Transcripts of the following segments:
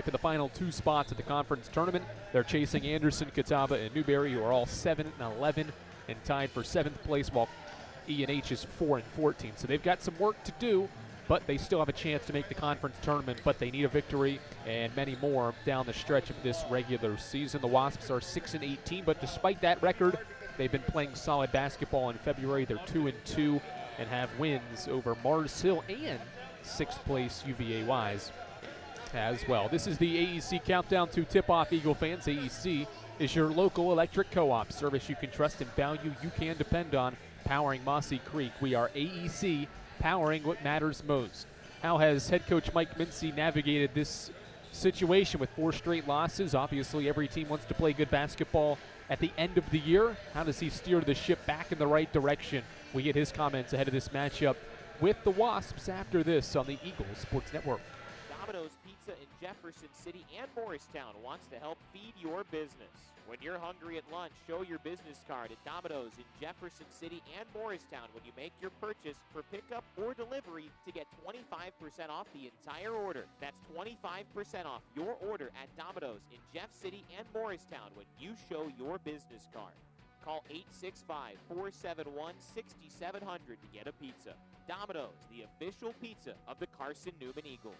For the final two spots at the conference tournament, they're chasing Anderson, Catawba, and Newberry, who are all 7-11 and tied for 7th place, while E&H is 4-14. So they've got some work to do, but they still have a chance to make the conference tournament, but they need a victory and many more down the stretch of this regular season. The Wasps are 6-18, but despite that record, they've been playing solid basketball in February. They're 2-2 and have wins over Mars Hill and 6th place UVA-Wise as well. This is the AEC Countdown to Tip-Off, Eagle fans. AEC is your local electric co-op service you can trust and value, you can depend on, powering Mossy Creek. We are AEC, powering what matters most. How has head coach Mike Mincy navigated this situation with 4 straight losses? Obviously, every team wants to play good basketball at the end of the year. How does he steer the ship back in the right direction? We get his comments ahead of this matchup with the Wasps after this on the Eagles Sports Network. Domino's Pizza in Jefferson City and Morristown wants to help feed your business. When you're hungry at lunch, show your business card at Domino's in Jefferson City and Morristown when you make your purchase for pickup or delivery to get 25% off the entire order. That's 25% off your order at Domino's in Jeff City and Morristown when you show your business card. Call 865-471-6700 to get a pizza. Domino's, the official pizza of the Carson-Newman Eagles.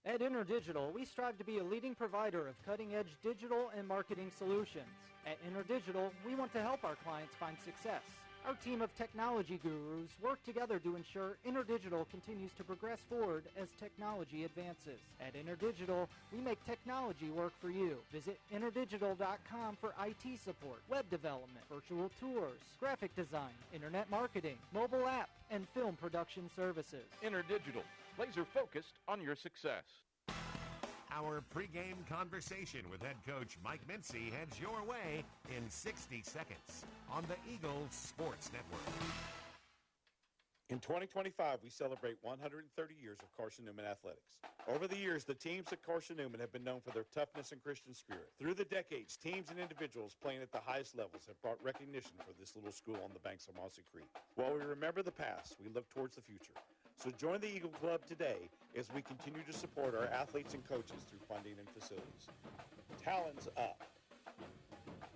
At InterDigital, we strive to be a leading provider of cutting-edge digital and marketing solutions. At InterDigital, we want to help our clients find success. Our team of technology gurus work together to ensure InterDigital continues to progress forward as technology advances. At InterDigital, we make technology work for you. Visit interdigital.com for IT support, web development, virtual tours, graphic design, internet marketing, mobile app, and film production services. InterDigital, laser-focused on your success. Our pregame conversation with head coach Mike Mincy heads your way in 60 seconds on the Eagles Sports Network. In 2025, we celebrate 130 years of Carson-Newman athletics. Over the years, the teams at Carson-Newman have been known for their toughness and Christian spirit. Through the decades, teams and individuals playing at the highest levels have brought recognition for this little school on the banks of Mossy Creek. While we remember the past, we look towards the future. So join the Eagle Club today as we continue to support our athletes and coaches through funding and facilities. Talons up.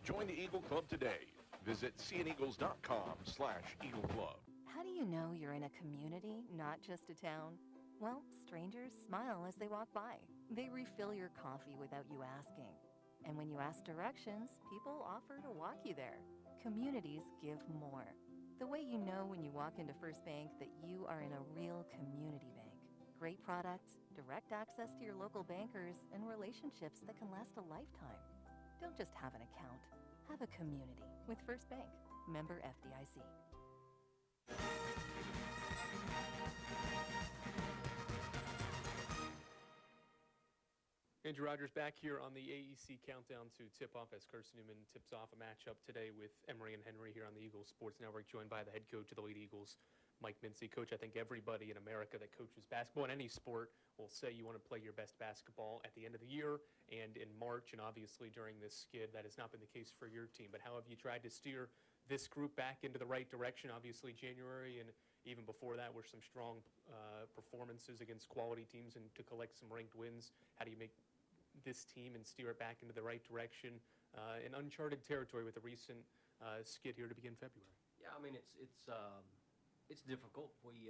Join the Eagle Club today. Visit seeaneagles.com/Eagle Club. How do you know you're in a community, not just a town? Well, strangers smile as they walk by. They refill your coffee without you asking. And when you ask directions, people offer to walk you there. Communities give more. The way you know when you walk into First Bank that you are in a real community bank. Great products, direct access to your local bankers, and relationships that can last a lifetime. Don't just have an account. Have a community with First Bank. Member FDIC. Andrew Rogers back here on the AEC Countdown to Tip-Off as Carson-Newman tips off a matchup today with Emory and Henry here on the Eagles Sports Network, joined by the head coach of the Lady Eagles, Mike Mincy. Coach, I think everybody in America that coaches basketball in any sport will say you want to play your best basketball at the end of the year and in March, and obviously during this skid that has not been the case for your team. But how have you tried to steer this group back into the right direction? Obviously January and even before that were some strong performances against quality teams and to collect some ranked wins. How do you make this team and steer it back into the right direction in uncharted territory with a recent skid here to begin February? Yeah, I mean it's difficult. We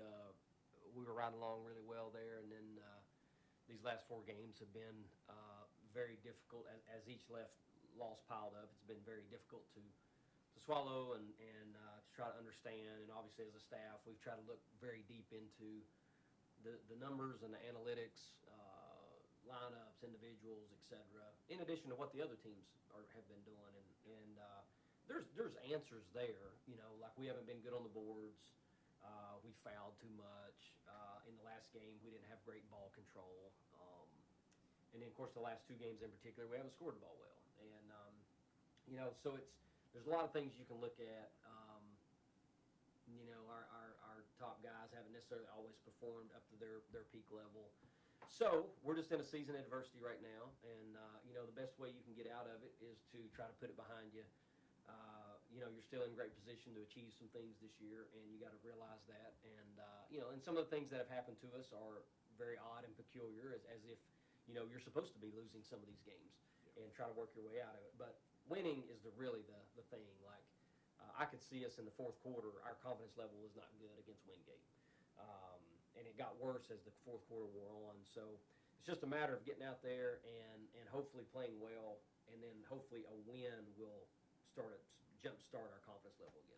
were riding along really well there, and then these last 4 games have been very difficult as each loss piled up. It's been very difficult to swallow and to try to understand. And obviously as a staff, we've tried to look very deep into the numbers and the analytics, lineups, individuals, etc. In addition to what the other teams have been doing, and there's answers there. You know, like we haven't been good on the boards. We fouled too much. In the last game, we didn't have great ball control. And then of course the last 2 games in particular, we haven't scored the ball well. And you know, so there's a lot of things you can look at. You know, our top guys haven't necessarily always performed up to their peak level. So we're just in a season of adversity right now, and you know, the best way you can get out of it is to try to put it behind you. You know, you're still in great position to achieve some things this year, and you got to realize that. And you know, and some of the things that have happened to us are very odd and peculiar, as if you're supposed to be losing some of these games and try to work your way out of it. But winning is really the thing. Like, I could see us in the fourth quarter, our confidence level was not good against Wingate. And it got worse as the fourth quarter wore on. So it's just a matter of getting out there and hopefully playing well, and then hopefully a win will jumpstart our confidence level again.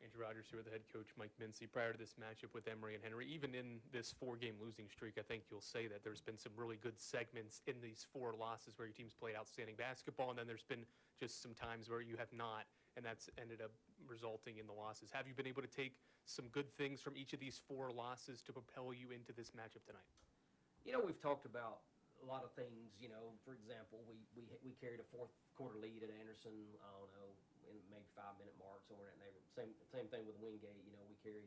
Andrew Rogers here with the head coach, Mike Mincy. Prior to this matchup with Emory and Henry, even in this 4-game losing streak, I think you'll say that there's been some really good segments in these 4 losses where your team's played outstanding basketball, and then there's been just some times where you have not, and that's ended up resulting in the losses. Have you been able to take some good things from each of these 4 losses to propel you into this matchup tonight? We've talked about a lot of things. For example, we carried a fourth quarter lead at Anderson, I don't know, in maybe 5-minute mark, somewhere in that neighborhood. Same thing with Wingate. We carried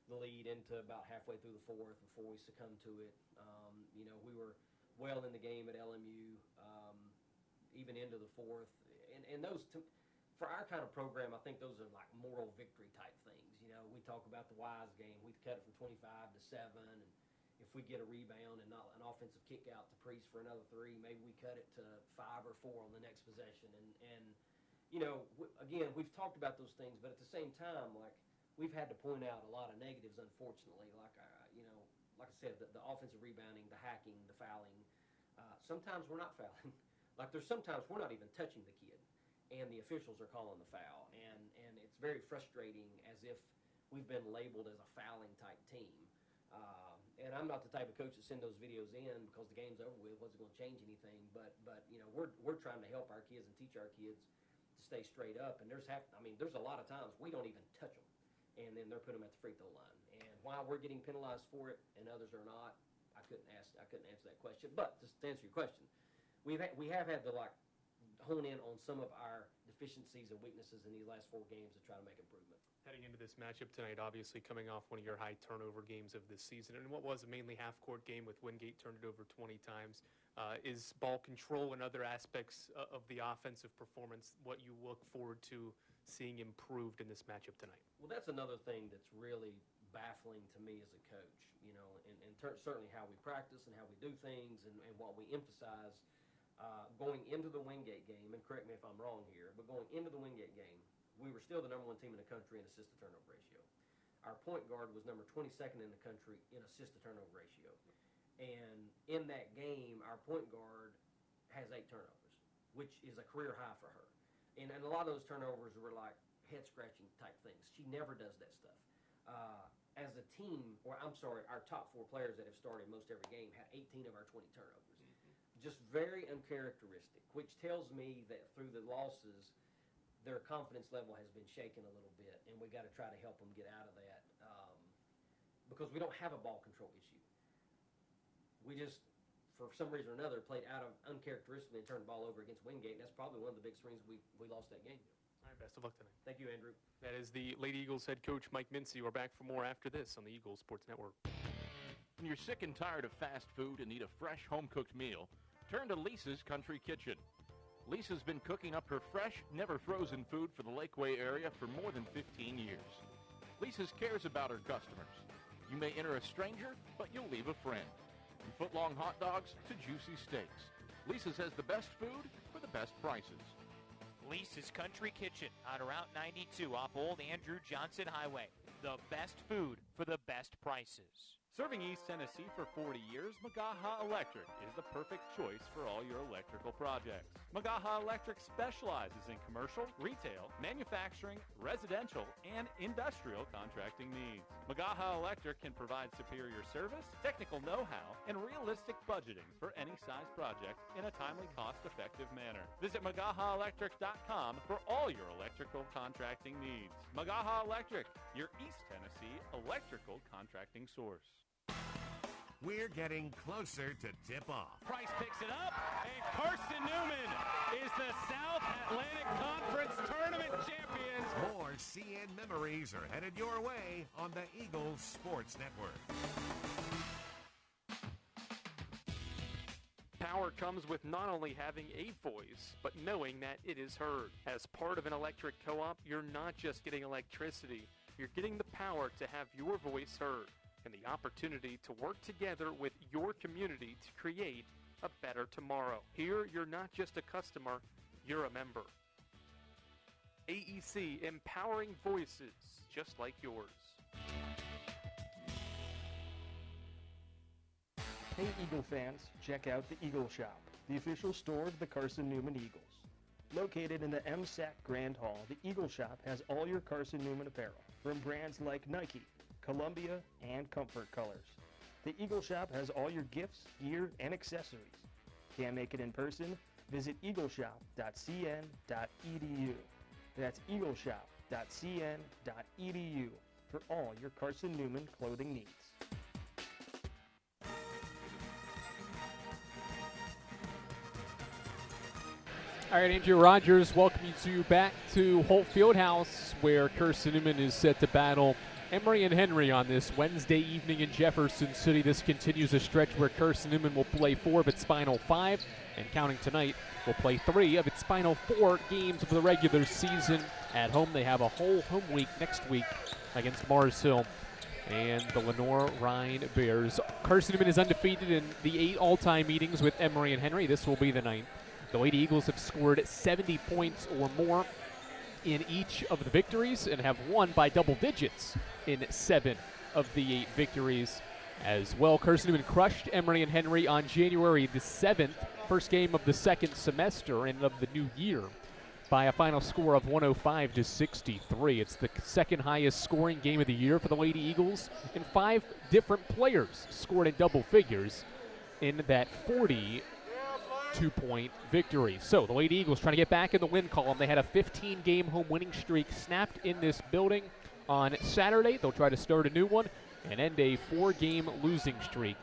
the lead into about halfway through the fourth before we succumbed to it. We were well in the game at LMU, even into the fourth. And those, for our kind of program, I think those are like moral victory type things. We talk about the Wise game. We cut it from 25 to 7, and if we get a rebound and not an offensive kick out to Priest for another 3, maybe we cut it to 5 or 4 on the next possession. And again, we've talked about those things, but at the same time, like, we've had to point out a lot of negatives, unfortunately. Like I said, the offensive rebounding, the hacking, the fouling. Sometimes we're not fouling. Like, there's sometimes we're not even touching the kid, and the officials are calling the foul. And it's very frustrating, as if we've been labeled as a fouling type team. And I'm not the type of coach to send those videos in because the game's over with, wasn't going to change anything. But we're trying to help our kids and teach our kids to stay straight up. And there's a lot of times we don't even touch them, and then they're putting them at the free throw line. And why we're getting penalized for it and others are not, I couldn't answer that question. But just to answer your question, we have had to hone in on some of our deficiencies and weaknesses in these last 4 games to try to make improvement. Heading into this matchup tonight, obviously coming off one of your high turnover games of this season, and what was a mainly half-court game with Wingate turned it over 20 times, is ball control and other aspects of the offensive performance what you look forward to seeing improved in this matchup tonight? Well, that's another thing that's really baffling to me as a coach, and certainly how we practice and how we do things and what we emphasize. Going into the Wingate game, and correct me if I'm wrong here, but going into the Wingate game, we were still the number 1 team in the country in assist-to-turnover ratio. Our point guard was number 22nd in the country in assist-to-turnover ratio. And in that game, our point guard has 8 turnovers, which is a career high for her. And a lot of those turnovers were like head-scratching type things. She never does that stuff. As a team, our top 4 players that have started most every game had 18 of our 20 turnovers. Just very uncharacteristic, which tells me that through the losses, their confidence level has been shaken a little bit, and we got to try to help them get out of that because we don't have a ball control issue. We just, for some reason or another, played out of uncharacteristically and turned the ball over against Wingate, and that's probably one of the biggest reasons we lost that game. All right, best of luck tonight. Thank you, Andrew. That is the Lady Eagles head coach, Mike Mincy. We're back for more after this on the Eagles Sports Network. When you're sick and tired of fast food and need a fresh, home-cooked meal, turn to Lisa's Country Kitchen. Lisa's been cooking up her fresh, never-frozen food for the Lakeway area for more than 15 years. Lisa's cares about her customers. You may enter a stranger, but you'll leave a friend. From foot-long hot dogs to juicy steaks, Lisa's has the best food for the best prices. Lisa's Country Kitchen on Route 92 off Old Andrew Johnson Highway. The best food for the best prices. Serving East Tennessee for 40 years, Magaha Electric is the perfect choice for all your electrical projects. Magaha Electric specializes in commercial, retail, manufacturing, residential, and industrial contracting needs. Magaha Electric can provide superior service, technical know-how, and realistic budgeting for any size project in a timely, cost-effective manner. Visit MagahaElectric.com for all your electrical contracting needs. Magaha Electric, your East Tennessee electrical contracting source. We're getting closer to tip-off. Price picks it up, and Carson-Newman is the South Atlantic Conference Tournament champions. More CN memories are headed your way on the Eagles Sports Network. Power comes with not only having a voice, but knowing that it is heard. As part of an electric co-op, you're not just getting electricity, you're getting the power to have your voice heard and the opportunity to work together with your community to create a better tomorrow. Here, you're not just a customer, you're a member. AEC, empowering voices just like yours. Hey Eagle fans, check out the Eagle Shop, the official store of the Carson-Newman Eagles. Located in the MSAC Grand Hall, the Eagle Shop has all your Carson-Newman apparel from brands like Nike, Columbia, and Comfort Colors. The Eagle Shop has all your gifts, gear, and accessories. Can't make it in person? Visit eagleshop.cn.edu. That's eagleshop.cn.edu for all your Carson-Newman clothing needs. All right, Andrew Rogers welcomes you back to Holt Fieldhouse, where Carson-Newman is set to battle Emory and Henry on this Wednesday evening in Jefferson City. This continues a stretch where Carson-Newman will play 4 of its final 5, and counting tonight, will play 3 of its final 4 games of the regular season. At home, they have a whole home week next week against Mars Hill and the Lenore-Rhine Bears. Carson-Newman is undefeated in the 8 all-time meetings with Emory and Henry. This will be the 9th. The Lady Eagles have scored 70 points or more in each of the victories and have won by double digits in 7 of the 8 victories as well. Carson-Newman crushed Emory and Henry on January the 7th, first game of the second semester and of the new year, by a final score of 105-63. It's the second highest scoring game of the year for the Lady Eagles, and 5 different players scored in double figures in that 42-point victory. So the Lady Eagles trying to get back in the win column. They had a 15-game home winning streak snapped in this building on Saturday. They'll try to start a new one and end a 4-game losing streak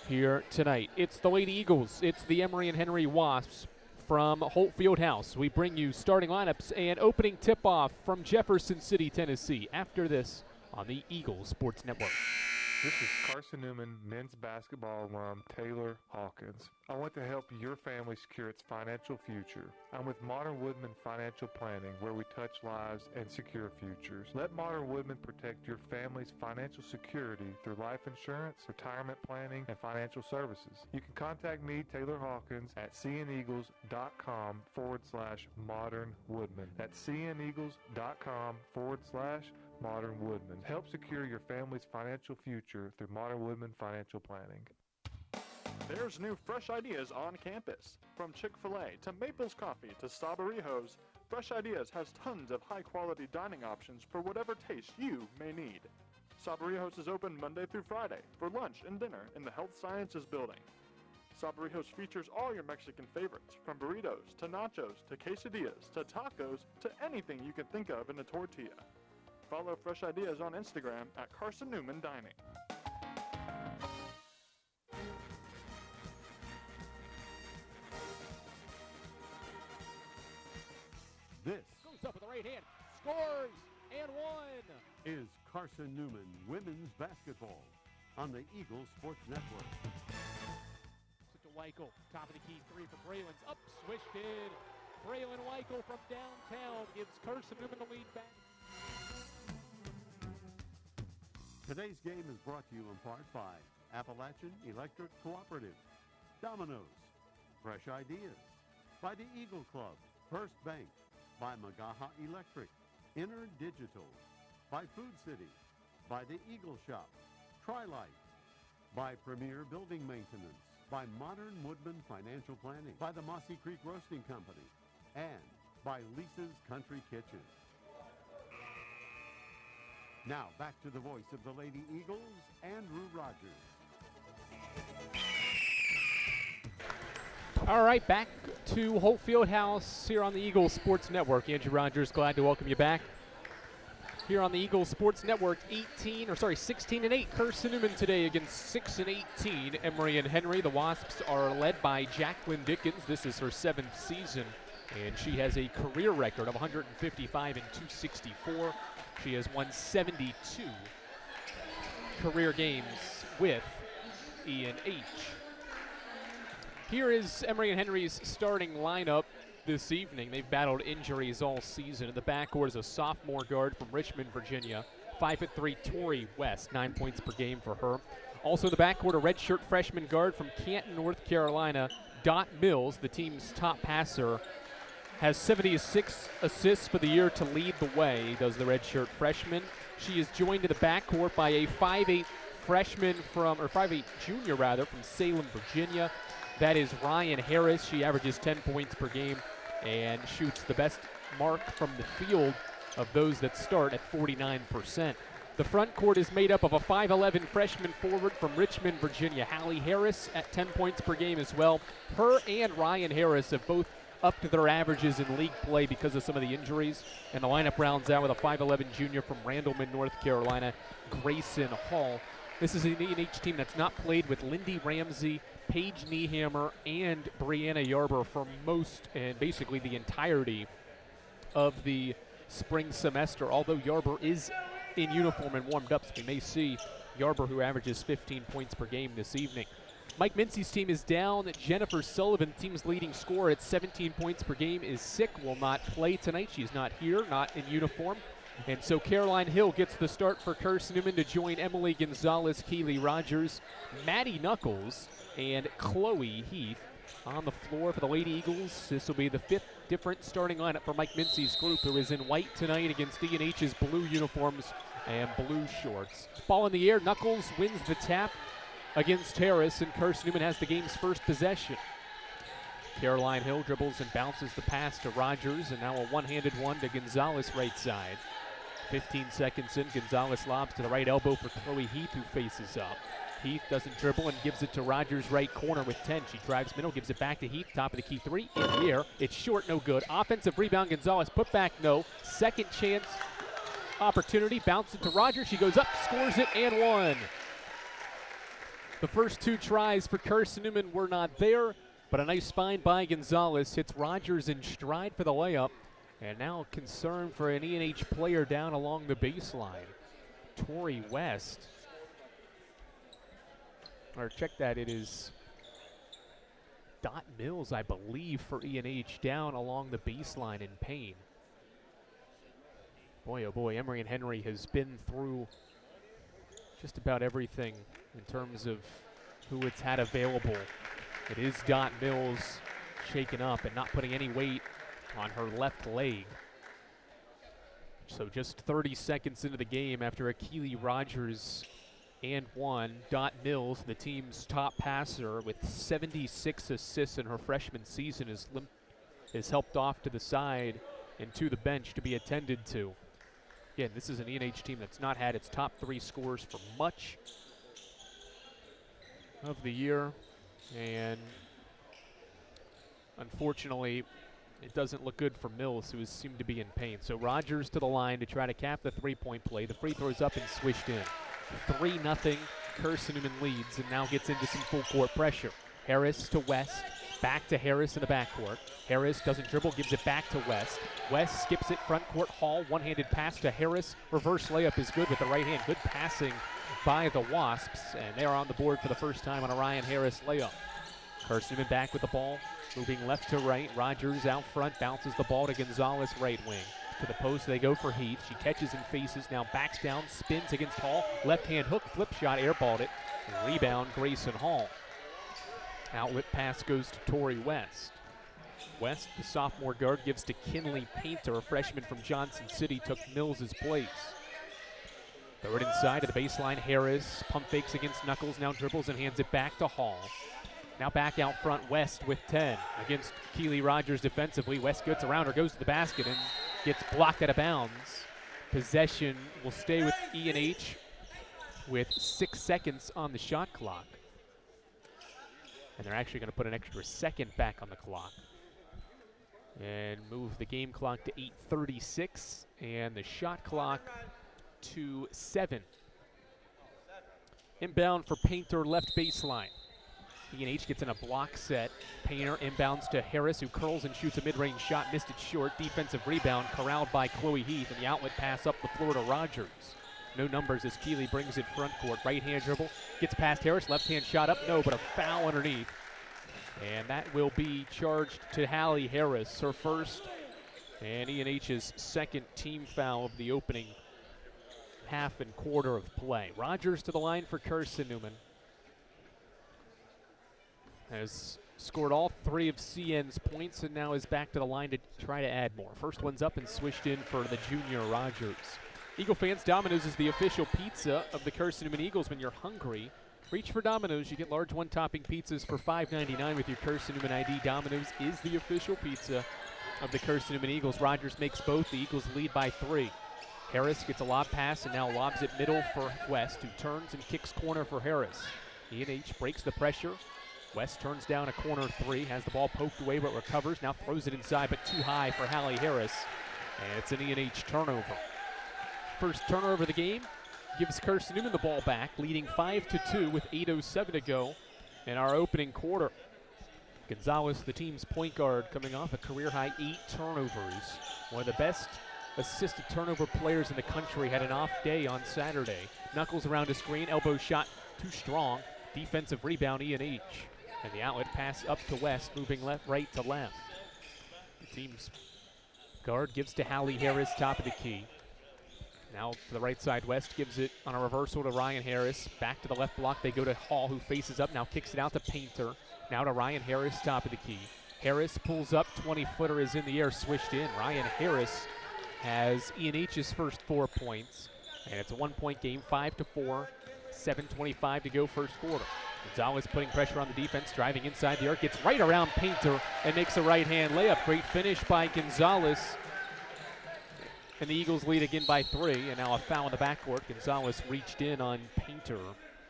here tonight. It's the Lady Eagles. It's the Emory and Henry Wasps from Holt Fieldhouse. We bring you starting lineups and opening tip-off from Jefferson City, Tennessee, after this on the Eagles Sports Network. This is Carson-Newman men's basketball alum Taylor Hawkins. I want to help your family secure its financial future. I'm with Modern Woodman Financial Planning, where we touch lives and secure futures. Let Modern Woodman protect your family's financial security through life insurance, retirement planning, and financial services. You can contact me, Taylor Hawkins, at cneagles.com/Modern Woodman. That's cneagles.com/Modern Woodman. Help secure your family's financial future through Modern Woodman Financial Planning. There's new fresh ideas on campus. From Chick-fil-A to Maples Coffee to Sabarijos, Fresh Ideas has tons of high-quality dining options for whatever taste you may need. Sabarijos is open Monday through Friday for lunch and dinner in the Health Sciences Building. Sabarijos features all your Mexican favorites, from burritos to nachos to quesadillas to tacos to anything you can think of in a tortilla. Follow Fresh Ideas on Instagram at Carson-Newman Dining. This goes up with the right hand, scores, and 1. Is Carson-Newman Women's Basketball on the Eagle Sports Network. To Weichel, top of the key, 3 for Braylon's up, swished in. Braylon Weichel from downtown gives Carson-Newman the lead back. Today's game is brought to you in part by Appalachian Electric Cooperative, Domino's, Fresh Ideas, by the Eagle Club, First Bank, by Magaha Electric, Inner Digital, by Food City, by the Eagle Shop, Tri-Light, by Premier Building Maintenance, by Modern Woodman Financial Planning, by the Mossy Creek Roasting Company, and by Lisa's Country Kitchen. Now back to the voice of the Lady Eagles, Andrew Rogers. All right, back to Holt Fieldhouse here on the Eagles Sports Network. Andrew Rogers, glad to welcome you back. Here on the Eagles Sports Network, 16-8 Carson-Newman today against 6-18 Emory and Henry. The Wasps are led by Jacqueline Dickens. This is her 7th season, and she has a career record of 155 and 264. She has won 72 career games with E&H. Here is Emory and Henry's starting lineup this evening. They've battled injuries all season. In the backcourt is a sophomore guard from Richmond, Virginia, 5'3" Tori West, 9 points per game for her. Also in the backcourt, a redshirt freshman guard from Canton, North Carolina, Dot Mills, the team's top passer, has 76 assists for the year to lead the way, does the redshirt freshman. She is joined in the backcourt by a 5'8 freshman from, or 5'8 junior rather, from Salem, Virginia. That is Ryan Harris. She averages 10 points per game and shoots the best mark from the field of those that start at 49%. The front court is made up of a 5'11 freshman forward from Richmond, Virginia, Hallie Harris, at 10 points per game as well. Her and Ryan Harris have both upped their averages in league play because of some of the injuries. And the lineup rounds out with a 5'11 junior from Randleman, North Carolina, Grayson Hall. This is an E&H team that's not played with Lindy Ramsey, Paige Niehammer, and Brianna Yarber for most and basically the entirety of the spring semester, although Yarber is in uniform and warmed up, so we may see Yarber, who averages 15 points per game this evening. Mike Mincy's team is down. Jennifer Sullivan, the team's leading scorer at 17 points per game, is sick, will not play tonight. She's not here, not in uniform. And so Caroline Hill gets the start for Carson-Newman to join Emily Gonzalez, Keely Rogers, Maddie Knuckles, and Chloe Heath on the floor for the Lady Eagles. This will be the fifth different starting lineup for Mike Mincy's group, who is in white tonight against E&H's blue uniforms and blue shorts. Ball in the air, Knuckles wins the tap against Harris, and Carson-Newman has the game's first possession. Caroline Hill dribbles and bounces the pass to Rogers, and now a one-handed one to Gonzalez right side. 15 seconds in, Gonzalez lobs to the right elbow for Chloe Heath, who faces up. Heath doesn't dribble and gives it to Rogers' right corner with 10. She drives middle, gives it back to Heath, top of the key three, in the air. It's short, no good. Offensive rebound, Gonzalez, put back, no. Second chance opportunity, bounce it to Rogers. She goes up, scores it, and one. The first two tries for Carson-Newman were not there, but a nice find by Gonzalez hits Rogers in stride for the layup. And now concern for an E&H player down along the baseline. Tori West. Or check that, it is Dot Mills, I believe, for E&H down along the baseline in pain. Boy, oh boy, Emory and Henry has been through just about everything in terms of who it's had available. It is Dot Mills shaken up and not putting any weight on her left leg. So just 30 seconds into the game after a Keely Rogers and one, Dot Mills, the team's top passer with 76 assists in her freshman season, is helped off to the side and to the bench to be attended to. Again, this is an E&H team that's not had its top three scorers for much of the year, and unfortunately, it doesn't look good for Mills, who seemed to be in pain. So Rogers to the line to try to cap the three-point play. The free throw's up and swished in. 3-0, Carson-Newman leads and now gets into some full-court pressure. Harris to West, back to Harris in the backcourt. Harris doesn't dribble, gives it back to West. West skips it front court, Hall, one-handed pass to Harris. Reverse layup is good with the right hand. Good passing by the Wasps, and they are on the board for the first time on a Ryan Harris layup. Carson-Newman back with the ball, moving left to right. Rogers out front, bounces the ball to Gonzalez right wing. To the post, they go for Heath. She catches and faces, now backs down, spins against Hall. Left-hand hook, flip shot, airballed it. Rebound, Grayson Hall. Outlet pass goes to Tori West. West, the sophomore guard, gives to Kinley Painter, a freshman from Johnson City, took Mills' place. Throw it inside to the baseline, Harris. Pump fakes against Knuckles, now dribbles and hands it back to Hall. Now back out front, West with 10 against Keely Rogers defensively. West gets around her, goes to the basket, and gets blocked out of bounds. Possession will stay with E&H with 6 seconds on the shot clock. And they're actually going to put an extra second back on the clock and move the game clock to 8:36 and the shot clock to 7. Inbound for Painter, left baseline. E&H gets in a block set. Painter inbounds to Harris, who curls and shoots a mid-range shot, missed it short. Defensive rebound corralled by Chloe Heath, and the outlet pass up the floor to Rogers. No numbers as Keely brings it front court. Right-hand dribble, gets past Harris, left-hand shot up, no, but a foul underneath. And that will be charged to Hallie Harris, her first and E&H's second team foul of the opening half and quarter of play. Rogers to the line for Carson-Newman. has scored all 3 of CN's points and now is back to the line to try to add more. First one's up and swished in for the junior Rogers. Eagle fans, Domino's is the official pizza of the Carson-Newman Eagles. When you're hungry, reach for Domino's. You get large one-topping pizzas for $5.99 with your Carson-Newman ID. Domino's is the official pizza of the Carson-Newman Eagles. Rogers makes both. The Eagles lead by 3. Harris gets a lob pass and now lobs it middle for West, who turns and kicks corner for Harris. E&H breaks the pressure. West turns down a corner 3, has the ball poked away but recovers, now throws it inside but too high for Hallie Harris. And it's an E&H turnover. First turnover of the game gives Carson-Newman the ball back, leading 5-2 with 8:07 to go in our opening quarter. Gonzalez, the team's point guard, coming off a career-high 8 turnovers. One of the best assisted turnover players in the country, had an off day on Saturday. Knuckles around a screen, elbow shot too strong. Defensive rebound, E&H. And the outlet pass up to West, moving right to left. The team's guard gives to Hallie Harris, top of the key. Now to the right side, West gives it on a reversal to Ryan Harris. Back to the left block, they go to Hall, who faces up, now kicks it out to Painter. Now to Ryan Harris, top of the key. Harris pulls up, 20-footer is in the air, swished in. Ryan Harris has E&H's first 4 points. And it's a 1-point game, 5-4, 7:25 to go first quarter. Gonzalez putting pressure on the defense, driving inside the arc, gets right around Painter and makes a right-hand layup. Great finish by Gonzalez. And the Eagles lead again by 3, and now a foul in the backcourt. Gonzalez reached in on Painter,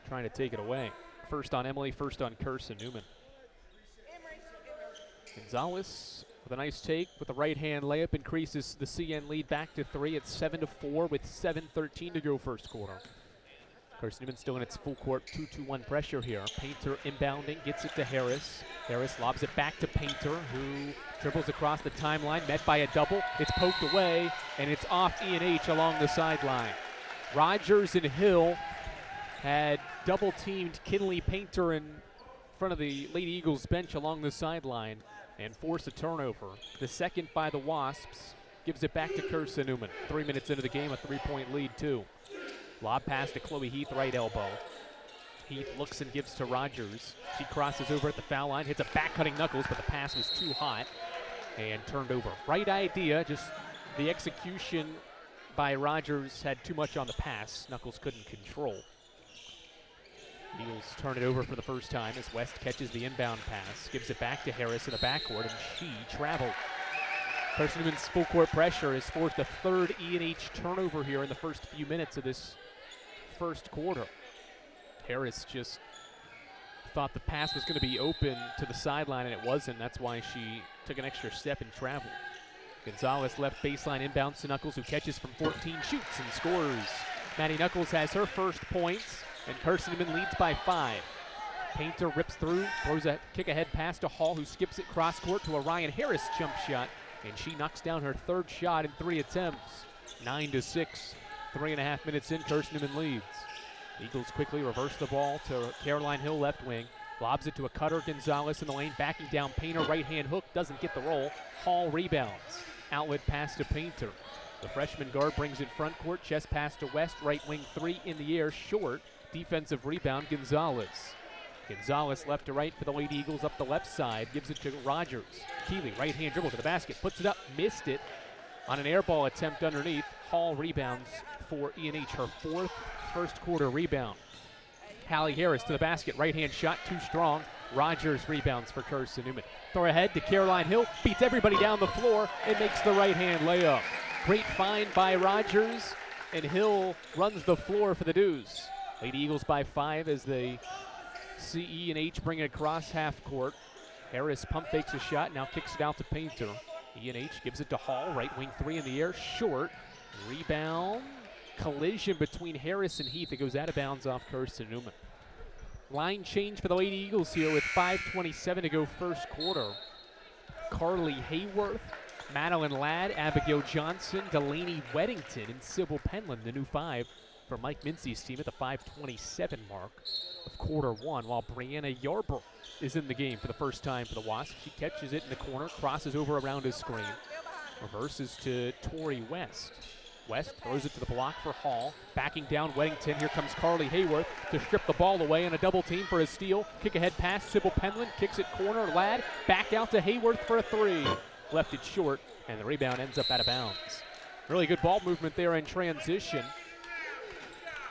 trying to take it away. First on Emory, first on Carson-Newman. Gonzalez with a nice take with a right-hand layup, increases the CN lead back to 3. It's 7-4 with 7:13 to go first quarter. Carson-Newman still in its full court 2-2-1 pressure here. Painter inbounding, gets it to Harris. Harris lobs it back to Painter, who dribbles across the timeline, met by a double. It's poked away, and it's off E&H along the sideline. Rogers and Hill had double-teamed Kinley Painter in front of the Lady Eagles bench along the sideline and force a turnover. The second by the Wasps gives it back to Carson-Newman. 3 minutes into the game, a 3-point lead, too. Lob pass to Chloe Heath, right elbow. Heath looks and gives to Rogers. She crosses over at the foul line, hits a back-cutting Knuckles, but the pass was too hot and turned over. Right idea, just the execution by Rogers had too much on the pass. Knuckles couldn't control. Eagles turn it over for the first time as West catches the inbound pass, gives it back to Harris in the backcourt, and she traveled. Carson-Newman's full court pressure has forced a third E&H turnover here in the first few minutes of this first quarter. Harris just thought the pass was going to be open to the sideline, and it wasn't. That's why she took an extra step and traveled. Gonzalez left baseline inbounds to Knuckles, who catches from 14, shoots and scores. Maddie Knuckles has her first points, and Carson-Newman leads by 5. Painter rips through, throws a kick-ahead pass to Hall, who skips it cross-court to a Ryan Harris jump shot, and she knocks down her third shot in 3 attempts. 9-6, 3.5 minutes in, Carson-Newman leads. Eagles quickly reverse the ball to Caroline Hill, left wing. Lobs it to a cutter, Gonzalez in the lane, backing down Painter, right-hand hook, doesn't get the roll. Hall rebounds. Outlet pass to Painter. The freshman guard brings it front court, chest pass to West, right wing 3 in the air, short. Defensive rebound, Gonzalez. Gonzalez left to right for the Lady Eagles up the left side, gives it to Rogers. Keeley, right-hand dribble to the basket, puts it up, missed it on an air ball attempt underneath. Hall rebounds for E&H, her 4th first quarter rebound. Hallie Harris to the basket, right-hand shot, too strong. Rogers rebounds for Carson-Newman. Throw ahead to Caroline Hill, beats everybody down the floor and makes the right-hand layup. Great find by Rogers, and Hill runs the floor for the Dews. Lady Eagles by 5 as they see E&H bring it across half court. Harris pump fakes a shot, now kicks it out to Painter. E&H gives it to Hall, right wing 3 in the air, short. Rebound, collision between Harris and Heath. It goes out of bounds off Carson-Newman. Line change for the Lady Eagles here with 5:27 to go first quarter. Carly Hayworth, Madeline Ladd, Abigail Johnson, Delaney Weddington, and Sybil Penland, the new 5 for Mike Mincy's team at the 5:27 mark of quarter 1, while Brianna Yarbrough is in the game for the first time for the Wasps. She catches it in the corner, crosses over around his screen, reverses to Tori West. West throws it to the block for Hall. Backing down Weddington. Here comes Carly Hayworth to strip the ball away and a double team for a steal. Kick ahead pass. Sybil Penland kicks it corner. Ladd back out to Hayworth for a three. Left it short, and the rebound ends up out of bounds. Really good ball movement there in transition.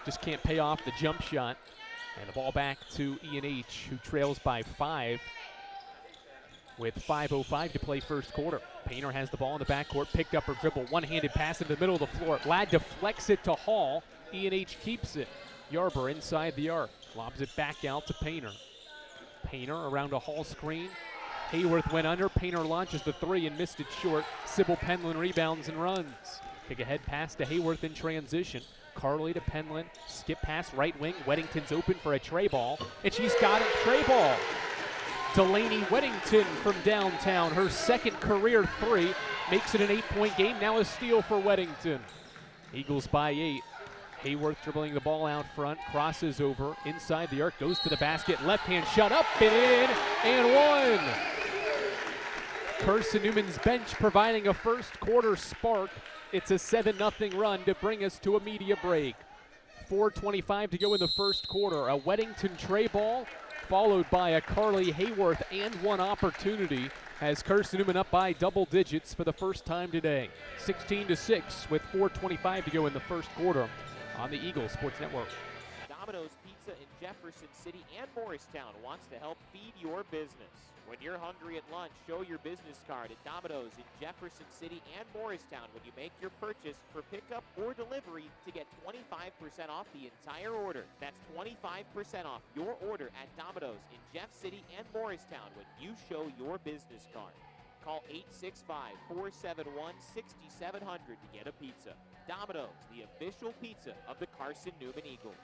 Just can't pay off the jump shot. And the ball back to E&H, who trails by 5 with 5:05 to play first quarter. Painter has the ball in the backcourt, picked up her dribble, one-handed pass into the middle of the floor. Ladd deflects it to Hall. E&H keeps it. Yarber inside the arc, lobs it back out to Painter. Painter around a Hall screen. Hayworth went under. Painter launches the three and missed it short. Sybil Penland rebounds and runs. Kick ahead pass to Hayworth in transition. Carly to Penland. Skip pass right wing. Weddington's open for a tray ball, and she's got it. Tray ball. Delaney Weddington from downtown. Her second career three makes it an 8-point game. Now a steal for Weddington. Eagles by 8. Hayworth dribbling the ball out front, crosses over inside the arc, goes to the basket, left hand shot up and in, and one. Carson-Newman's bench providing a first quarter spark. It's a 7-0 run to bring us to a media break. 4:25 to go in the first quarter. A Weddington tray ball followed by a Carly Hayworth and one opportunity has Carson-Newman up by double digits for the first time today. 16-6 with 4:25 to go in the first quarter on the Eagles Sports Network. Domino's Pizza in Jefferson City and Morristown wants to help feed your business. When you're hungry at lunch, show your business card at Domino's in Jefferson City and Morristown when you make your purchase for pickup or delivery to get 25% off the entire order. That's 25% off your order at Domino's in Jeff City and Morristown when you show your business card. Call 865-471-6700 to get a pizza. Domino's, the official pizza of the Carson-Newman Eagles.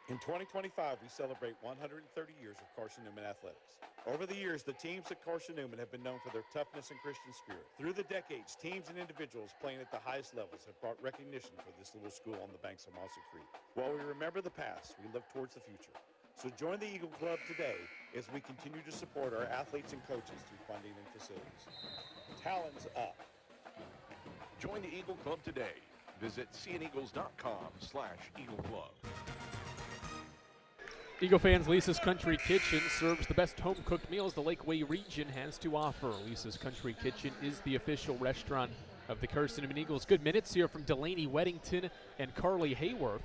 In 2025, we celebrate 130 years of Carson-Newman athletics. Over the years, the teams at Carson-Newman have been known for their toughness and Christian spirit. Through the decades, teams and individuals playing at the highest levels have brought recognition for this little school on the banks of Mossy Creek. While we remember the past, we look towards the future. So join the Eagle Club today as we continue to support our athletes and coaches through funding and facilities. Talons up. Join the Eagle Club today. Visit cneagles.com/Eagle Club. Eagle fans, Lisa's Country Kitchen serves the best home-cooked meals the Lakeway region has to offer. Lisa's Country Kitchen is the official restaurant of the Carson-Newman Eagles. Good minutes here from Delaney Weddington and Carly Hayworth.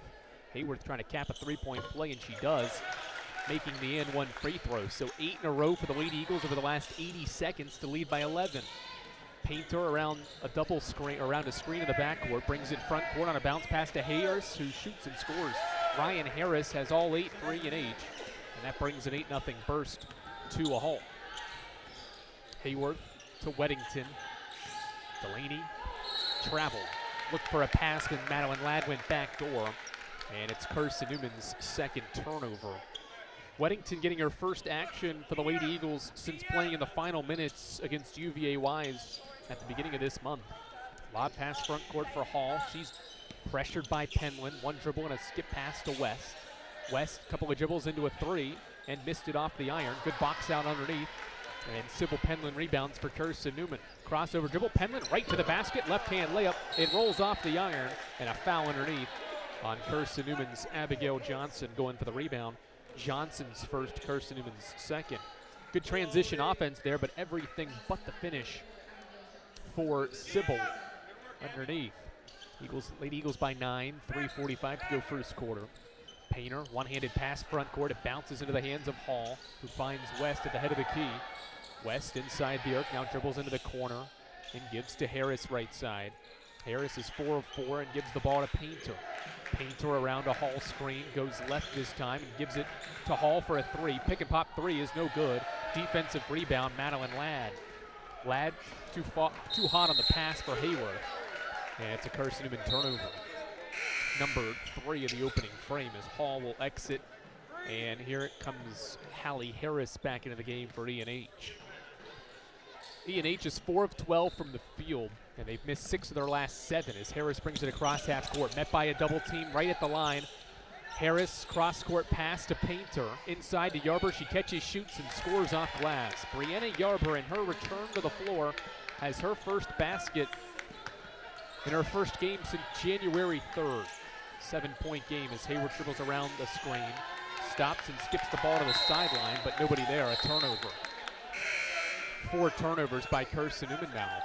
Hayworth trying to cap a three-point play, and she does, making the and one free throw. So 8 in a row for the Lady Eagles over the last 80 seconds to lead by 11. Painter around a double screen, around a screen in the backcourt, brings it front court on a bounce pass to Harris, who shoots and scores. Ryan Harris has all 8 for E&H, and that brings an 8-0 burst to a halt. Hayworth to Weddington. Delaney traveled. Looked for a pass when Madeline Ladd went back door, and it's Carson-Newman's second turnover. Weddington getting her first action for the Lady Eagles since playing in the final minutes against UVA Wise at the beginning of this month. Lob pass front court for Hall. She's pressured by Penland. One dribble and a skip pass to West. West, a couple of dribbles into a three and missed it off the iron. Good box out underneath. And Sybil Penland rebounds for Carson-Newman. Crossover dribble. Penland right to the basket. Left-hand layup. It rolls off the iron. And a foul underneath on Carson-Newman's Abigail Johnson going for the rebound. Johnson's first, Carson-Newman's second. Good transition offense there, but everything but the finish for Sybil underneath. Lady Eagles by 9, 3:45 to go first quarter. Painter, one-handed pass front court. It bounces into the hands of Hall, who finds West at the head of the key. West inside the arc, now dribbles into the corner and gives to Harris right side. Harris is 4 of 4 and gives the ball to Painter. Painter around a Hall screen, goes left this time and gives it to Hall for a three. Pick and pop three is no good. Defensive rebound, Madeline Ladd. Ladd too hot on the pass for Hayworth. And it's a Carson-Newman turnover. Number 3 in the opening frame as Hall will exit. And here it comes Hallie Harris back into the game for E&H. E&H is 4 of 12 from the field, and they've missed 6 of their last 7 as Harris brings it across half court. Met by a double team right at the line. Harris cross-court pass to Painter. Inside to Yarber. She catches, shoots, and scores off glass. Brianna Yarber in her return to the floor has her first basket in her first game since January 3rd. 7-point game as Hayward dribbles around the screen, stops and skips the ball to the sideline, but nobody there, a turnover. 4 turnovers by Carson-Newman now.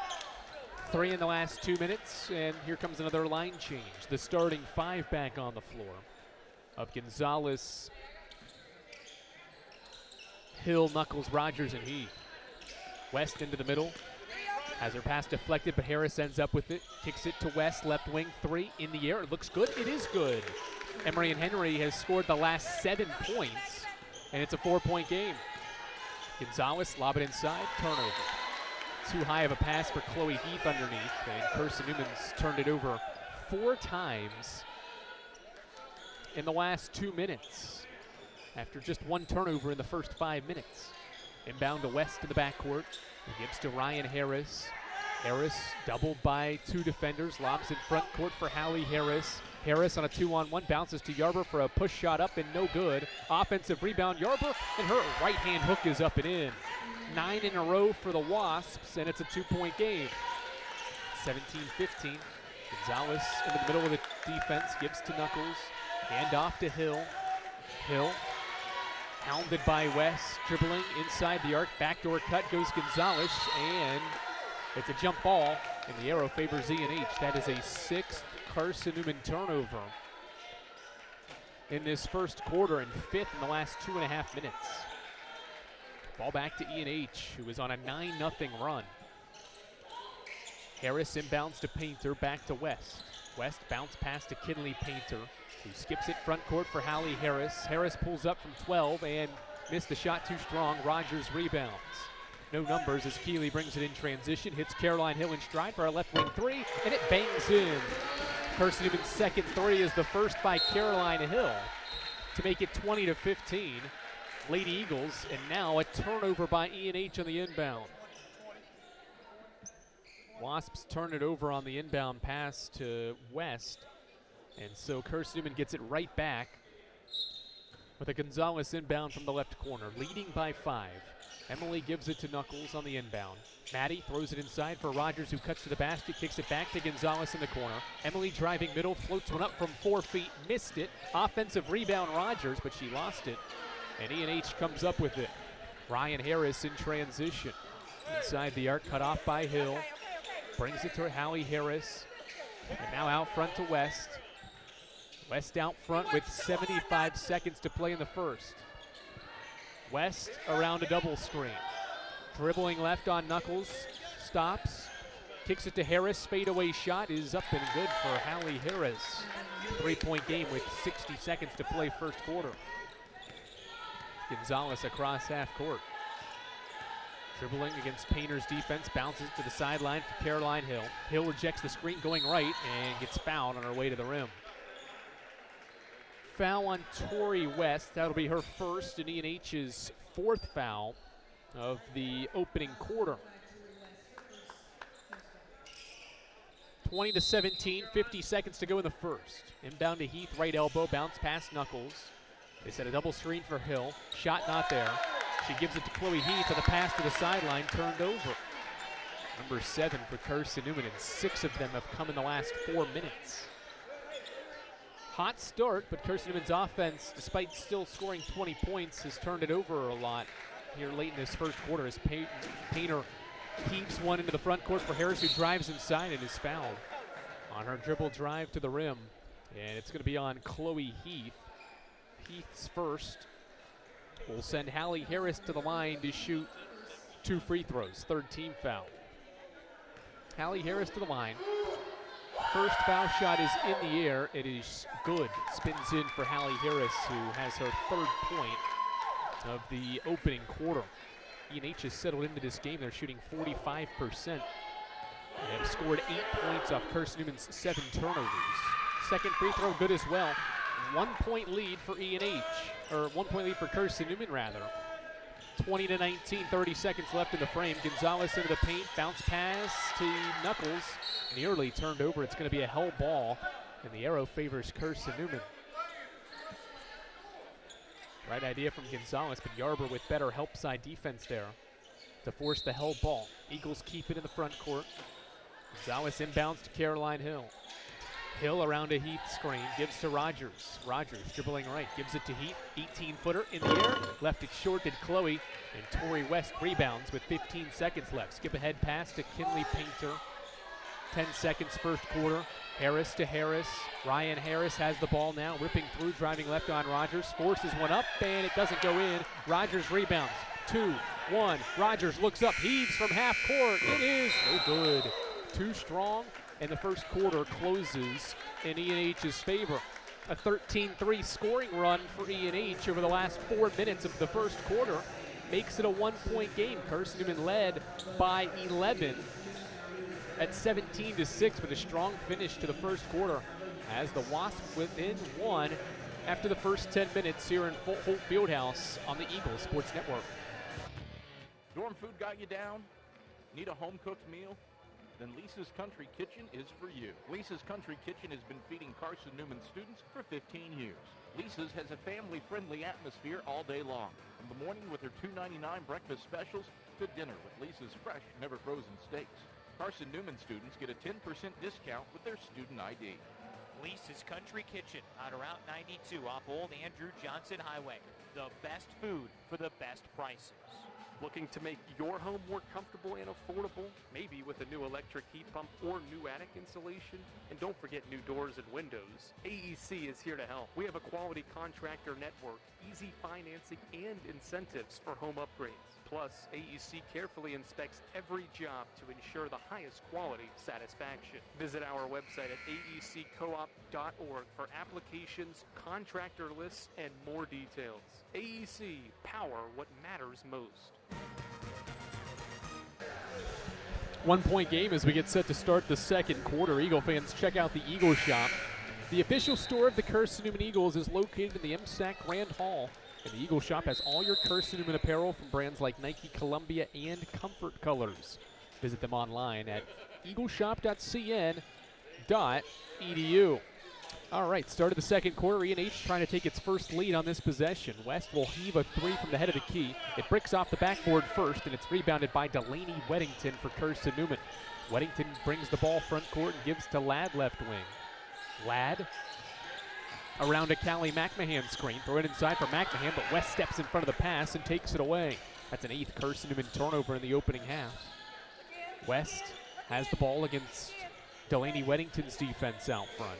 3 in the last 2 minutes, and here comes another line change. The starting 5 back on the floor of Gonzalez, Hill, Knuckles, Rogers, and Heath. West into the middle. Has her pass deflected, but Harris ends up with it. Kicks it to West, left wing, 3 in the air. It looks good. It is good. Emory and Henry has scored the last 7 points, and it's a 4-point game. Gonzalez lob it inside, turnover. Too high of a pass for Chloe Heath underneath, and Carson-Newman's turned it over 4 times in the last 2 minutes after just 1 turnover in the first 5 minutes. Inbound to West in the backcourt. Gives to Ryan Harris. Harris doubled by 2 defenders. Lobs in front court for Hallie Harris. Harris on a 2-on-1 bounces to Yarber for a push shot up and no good. Offensive rebound, Yarber, and her right-hand hook is up and in. 9 in a row for the Wasps, and it's a 2-point game. 17-15. Gonzalez in the middle of the defense, gives to Knuckles. Hand off to Hill. Hill hounded by West, dribbling inside the arc. Backdoor cut goes Gonzalez, and it's a jump ball, and the arrow favors E&H. That is a 6th Carson-Newman turnover in this first quarter and 5th in the last 2.5 minutes. Ball back to E&H, who is on a 9-0 run. Harris inbounds to Painter, back to West. West bounce pass to Kinley Painter, who skips it front court for Hallie Harris. Harris pulls up from 12 and missed the shot too strong. Rogers rebounds. No numbers as Keeley brings it in transition, hits Caroline Hill in stride for a left wing 3, and it bangs in. Carson-Newman's second 3 is the first by Caroline Hill to make it 20-15. Lady Eagles, and now a turnover by E&H on the inbound. Wasps turn it over on the inbound pass to West, and so Carson-Newman gets it right back with a Gonzalez inbound from the left corner, leading by 5. Emily gives it to Knuckles on the inbound. Maddie throws it inside for Rogers, who cuts to the basket, kicks it back to Gonzalez in the corner. Emily driving middle, floats one up from 4 feet, missed it. Offensive rebound Rogers, but she lost it. And E&H comes up with it. Ryan Harris in transition. Inside the arc, cut off by Hill. Brings it to Hallie Harris. And now out front to West. West out front with 75 seconds to play in the first. West around a double screen. Dribbling left on Knuckles. Stops. Kicks it to Harris. Fadeaway shot is up and good for Hallie Harris. 3-point game with 60 seconds to play first quarter. Gonzalez across half court. Dribbling against Painter's defense, bounces to the sideline for Caroline Hill. Hill rejects the screen going right and gets fouled on her way to the rim. Foul on Tori West. That'll be her first and E&H's 4th foul of the opening quarter. 20-17, 50 seconds to go in the first. Inbound to Heath, right elbow, bounce past Knuckles. They set a double screen for Hill. Shot not there. She gives it to Chloe Heath with a pass to the sideline, turned over. Number 7 for Carson-Newman, and 6 of them have come in the last 4 minutes. Hot start, but Carson-Newman's offense, despite still scoring 20 points, has turned it over a lot here late in this first quarter as Painter heaves one into the front court for Harris, who drives inside and is fouled on her dribble drive to the rim. And it's going to be on Chloe Heath. Heath's first will send Hallie Harris to the line to shoot 2 free throws. 3rd team foul. Hallie Harris to the line. First foul shot is in the air. It is good. Spins in for Hallie Harris, who has her 3rd point of the opening quarter. E&H has settled into this game. They're shooting 45%. They have scored 8 points off Carson-Newman's 7 turnovers. Second free throw good as well. 1-point lead for E&H, or 1-point lead for Carson-Newman rather. 20-19, 30 seconds left in the frame. Gonzalez into the paint, bounce pass to Knuckles. Nearly turned over. It's going to be a hell ball, and the arrow favors Carson-Newman. Right idea from Gonzalez, but Yarber with better help side defense there to force the hell ball. Eagles keep it in the front court. Gonzalez inbounds to Caroline Hill. Hill around a Heath screen, gives to Rogers. Rogers dribbling right, gives it to Heath. 18-footer in the air, left it short to Chloe, and Tori West rebounds with 15 seconds left. Skip ahead pass to Kinley Painter. 10 seconds first quarter. Harris to Harris. Ryan Harris has the ball now, ripping through, driving left on Rogers. Forces one up, and it doesn't go in. Rogers rebounds. 2-1. Rogers looks up, heaves from half court. It is no good. Too strong, and the first quarter closes in E&H's favor. A 13-3 scoring run for E&H over the last 4 minutes of the first quarter makes it a 1-point game. Carson-Newman led by 11 at 17-6 with a strong finish to the first quarter as the Wasps within one after the first 10 minutes here in Holt Fieldhouse on the Eagles Sports Network. Dorm food got you down? Need a home-cooked meal? Then Lisa's Country Kitchen is for you. Lisa's Country Kitchen has been feeding Carson-Newman students for 15 years. Lisa's has a family-friendly atmosphere all day long, from the morning with her $2.99 breakfast specials to dinner with Lisa's fresh, never-frozen steaks. Carson-Newman students get a 10% discount with their student ID. Lisa's Country Kitchen on Route 92 off Old Andrew Johnson Highway. The best food for the best prices. Looking to make your home more comfortable and affordable? Maybe with a new electric heat pump or new attic insulation? And don't forget new doors and windows. AEC is here to help. We have a quality contractor network, easy financing, and incentives for home upgrades. Plus, AEC carefully inspects every job to ensure the highest quality satisfaction. Visit our website at aeccoop.org for applications, contractor lists, and more details. AEC, power what matters most. 1-point game as we get set to start the second quarter. Eagle fans, check out the Eagle Shop. The official store of the Carson-Newman Eagles is located in the MSAC Grand Hall. And the Eagle Shop has all your Carson-Newman apparel from brands like Nike, Columbia, and Comfort Colors. Visit them online at eagleshop.cn.edu. All right, start of the second quarter. E&H trying to take its first lead on this possession. West will heave a three from the head of the key. It bricks off the backboard first, and it's rebounded by Delaney Weddington for Carson-Newman. Weddington brings the ball front court and gives to Ladd left wing. Ladd around a Callie McMahon screen. Throw it inside for McMahon, but West steps in front of the pass and takes it away. That's an 8th Carson-Newman turnover in the opening half. West has the ball against Delaney Weddington's defense out front.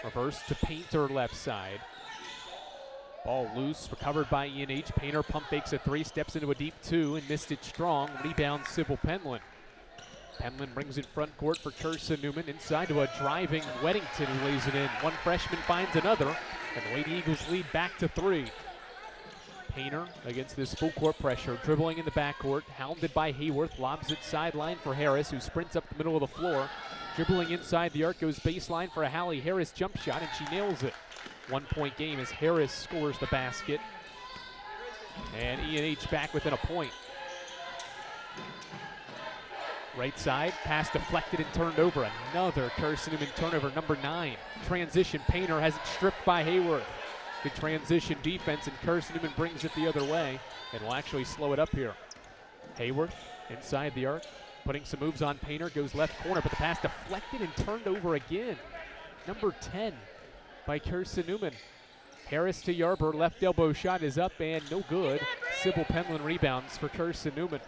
Reverse to Painter left side. Ball loose, recovered by E&H. Painter pump fakes a three, steps into a deep two and missed it strong. Rebound Sybil Penland. Penland brings it front court for Carson-Newman. Inside to a driving Weddington who lays it in. One freshman finds another, and the Lady Eagles lead back to 3. Painter against this full court pressure, dribbling in the backcourt, hounded by Hayworth, lobs it sideline for Harris, who sprints up the middle of the floor. Dribbling inside the arc, goes baseline for a Hallie Harris jump shot, and she nails it. 1-point game as Harris scores the basket. And E&H back within a point. Right side, pass deflected and turned over. Another Carson-Newman turnover, number 9. Transition, Painter has it stripped by Hayworth. Good transition defense, and Carson-Newman brings it the other way and will actually slow it up here. Hayworth inside the arc, putting some moves on Painter, goes left corner, but the pass deflected and turned over again. Number 10 by Carson-Newman. Harris to Yarber, left elbow shot is up and no good. Sybil Penland rebounds for Carson-Newman.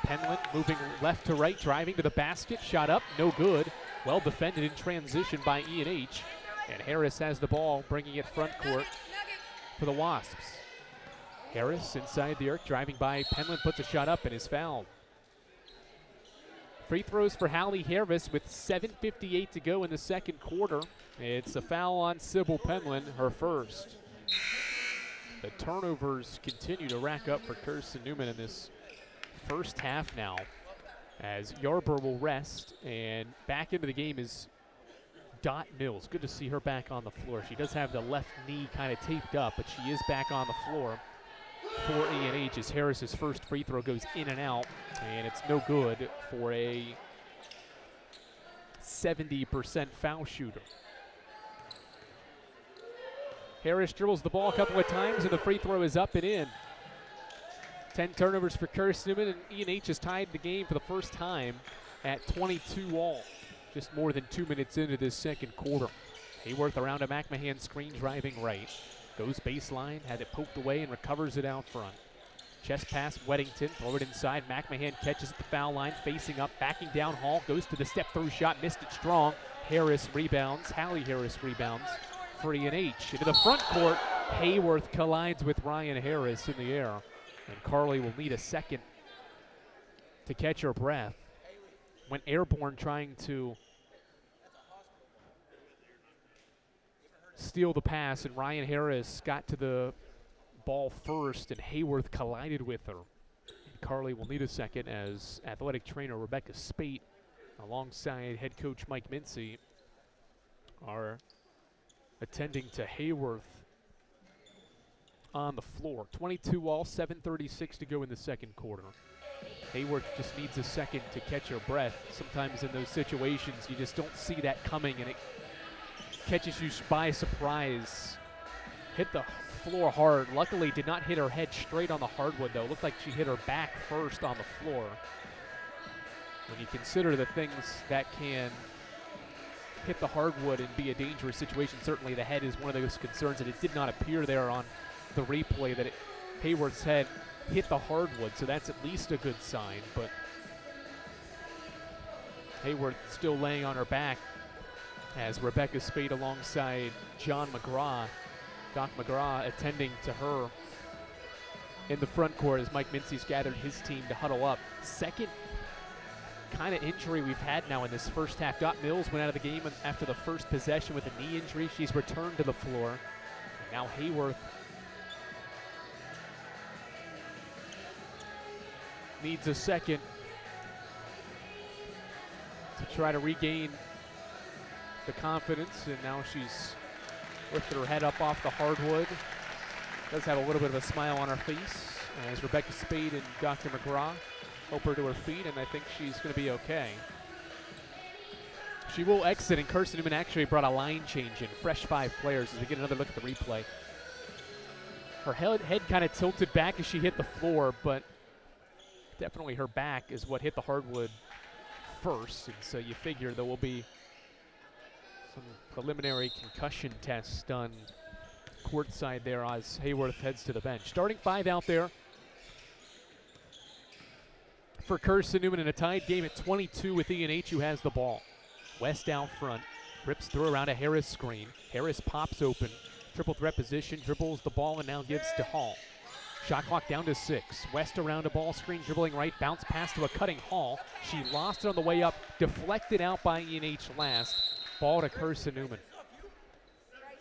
Penland moving left to right, driving to the basket, shot up, no good. Well defended in transition by E&H. And Harris has the ball, bringing it front court for the Wasps. Harris inside the arc, driving by Penland, puts a shot up and is fouled. Free throws for Hallie Harris with 7:58 to go in the second quarter. It's a foul on Sybil Penland, her first. The turnovers continue to rack up for Carson-Newman in this first half now, as Yarber will rest, and back into the game is Dot Mills. Good to see her back on the floor. She does have the left knee kind of taped up, but she is back on the floor for E&H as Harris's first free throw goes in and out, and it's no good for a 70% foul shooter. Harris dribbles the ball a couple of times, and the free throw is up and in. 10 turnovers for Carson-Newman, and E&H has tied the game for the first time at 22 all. Just more than 2 minutes into this second quarter. Hayworth around a McMahon screen driving right. Goes baseline, had it poked away and recovers it out front. Chest pass, Weddington, throw it inside. McMahon catches at the foul line, facing up, backing down. Hall goes to the step-through shot, missed it strong. Harris rebounds, Hallie Harris rebounds for E&H. Into the front court, Hayworth collides with Ryan Harris in the air. And Carly will need a second to catch her breath. Went airborne trying to steal the pass, and Ryan Harris got to the ball first, and Hayworth collided with her. And Carly will need a second as athletic trainer Rebecca Spate alongside head coach Mike Mincy are attending to Hayworth on the floor. 22 all, 7:36 to go in the second quarter. Hayworth just needs a second to catch her breath. Sometimes in those situations you just don't see that coming and it catches you by surprise. Hit the floor hard. Luckily did not hit her head straight on the hardwood though. Looked like she hit her back first on the floor. When you consider the things that can hit the hardwood and be a dangerous situation, certainly the head is one of those concerns, and it did not appear there on the replay that Hayworth's head hit the hardwood, so that's at least a good sign. But Hayworth still laying on her back as Rebecca Spade alongside John McGraw, Doc McGraw, attending to her in the front court as Mike Mincy's gathered his team to huddle up. Second kind of injury we've had now in this first half. Dot Mills went out of the game after the first possession with a knee injury. She's returned to the floor. And now Hayworth needs a second to try to regain the confidence, and now she's lifted her head up off the hardwood. Does have a little bit of a smile on her face as Rebecca Spade and Dr. McGraw help her to her feet, and I think she's going to be okay. She will exit, and Carson-Newman actually brought a line change in. Fresh 5 players as we get another look at the replay. Her head kind of tilted back as she hit the floor, but definitely her back is what hit the hardwood first, and so you figure there will be some preliminary concussion tests done courtside there as Hayworth heads to the bench. Starting 5 out there for Carson-Newman in a tied game at 22 with E&H, who has the ball. West out front, rips through around a Harris screen. Harris pops open, triple threat position, dribbles the ball and now gives to Hall. Shot clock down to 6. West around a ball screen, dribbling right, bounce pass to a cutting Hall. She lost it on the way up, deflected out by E&H last. Ball to Carson-Newman.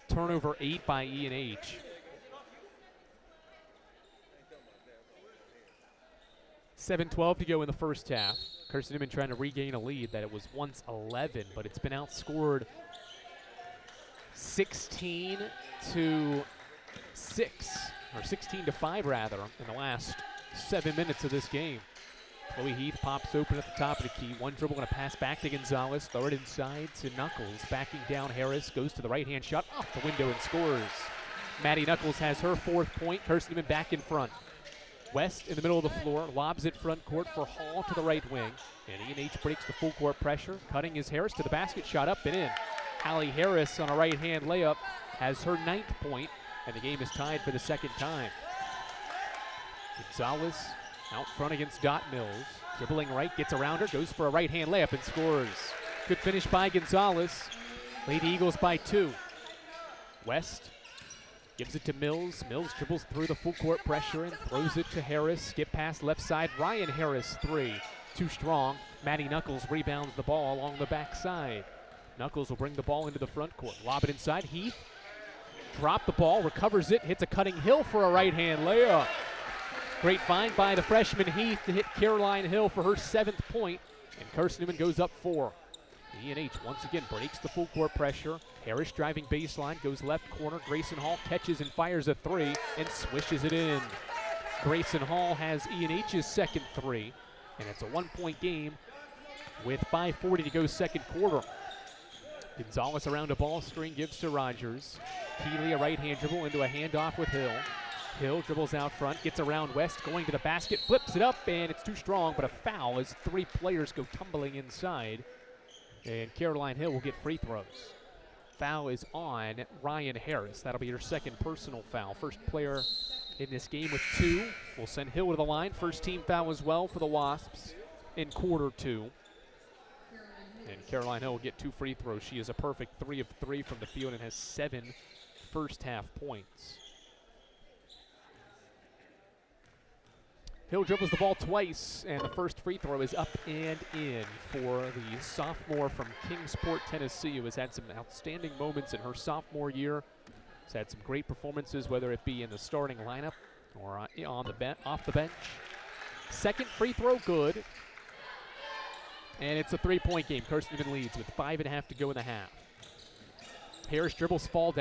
Turnover 8 by E&H. 7:12 to go in the first half. Carson-Newman trying to regain a lead that it was once 11, but it's been outscored 16 to 6, or 16 to 5 rather, in the last 7 minutes of this game. Chloe Heath pops open at the top of the key. One dribble and a pass back to Gonzalez. Throw it inside to Knuckles. Backing down Harris. Goes to the right-hand shot. Off the window and scores. Maddie Knuckles has her 4th point. Carson-Newman back in front. West in the middle of the floor. Lobs it front court for Hall to the right wing. And E&H breaks the full court pressure. Cutting is Harris to the basket. Shot up and in. Hallie Harris on a right-hand layup has her 9th point. And the game is tied for the second time. Gonzalez out front against Dot Mills. Dribbling right, gets around her, goes for a right-hand layup and scores. Good finish by Gonzalez. Lady Eagles by 2. West gives it to Mills. Mills dribbles through the full court pressure and throws it to Harris. Skip pass left side. Ryan Harris 3. Too strong. Maddie Knuckles rebounds the ball along the backside. Knuckles will bring the ball into the front court. Lob it inside. Heath drop the ball, recovers it, hits a cutting Hill for a right-hand layup. Great find by the freshman Heath to hit Caroline Hill for her 7th point, and Carson-Newman goes up 4. E&H once again breaks the full court pressure. Harris driving baseline, goes left corner. Grayson Hall catches and fires a 3 and swishes it in. Grayson Hall has E&H's 2nd 3, and it's a 1-point game with 5:40 to go second quarter. Gonzalez around a ball screen, gives to Rogers. Keeley a right-hand dribble into a handoff with Hill. Hill dribbles out front, gets around West, going to the basket, flips it up, and it's too strong, but a foul as 3 players go tumbling inside. And Caroline Hill will get free throws. Foul is on Ryan Harris. That'll be her second personal foul. First player in this game with 2. We'll send Hill to the line. First team foul as well for the Wasps in quarter 2. And Caroline Hill will get 2 free throws. She is a perfect 3 of 3 from the field and has 7 first half points. Hill dribbles the ball twice, and the first free throw is up and in for the sophomore from Kingsport, Tennessee, who has had some outstanding moments in her sophomore year. Has had some great performances, whether it be in the starting lineup or on the off the bench. Second free throw, good. And it's a 3-point game. Carson-Newman leads with 5.5 to go in the half. Harris dribbles, falls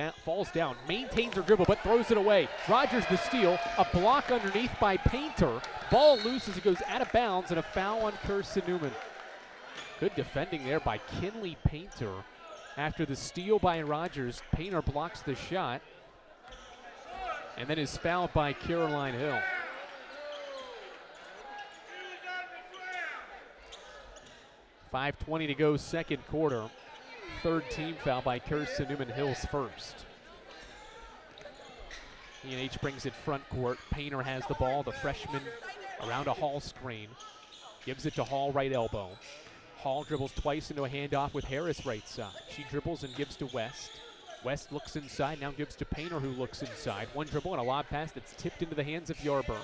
down, maintains her dribble, but throws it away. Rogers the steal, a block underneath by Painter. Ball loose as it goes out of bounds, and a foul on Carson-Newman. Good defending there by Kinley Painter. After the steal by Rogers, Painter blocks the shot, and then is fouled by Caroline Hill. .5:20 to go, second quarter. Third team foul by Carson-Newman. Hill's first. E&H brings it front court. Painter has the ball. The freshman around a Hall screen. Gives it to Hall, right elbow. Hall dribbles twice into a handoff with Harris right side. She dribbles and gives to West. West looks inside, now gives to Painter, who looks inside. One dribble and a lob pass that's tipped into the hands of Yarber,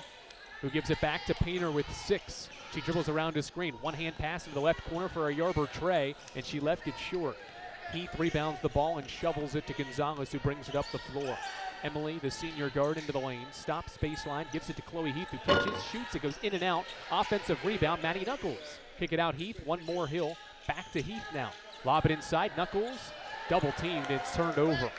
who gives it back to Painter with 6. She dribbles around a screen. One-hand pass into the left corner for a Yarber tray, and she left it short. Heath rebounds the ball and shovels it to Gonzalez, who brings it up the floor. Emily, the senior guard, into the lane, stops baseline, gives it to Chloe Heath, who catches, shoots, it goes in and out. Offensive rebound, Maddie Knuckles. Kick it out, Heath, one more Hill. Back to Heath now. Lob it inside, Knuckles, double teamed, it's turned over.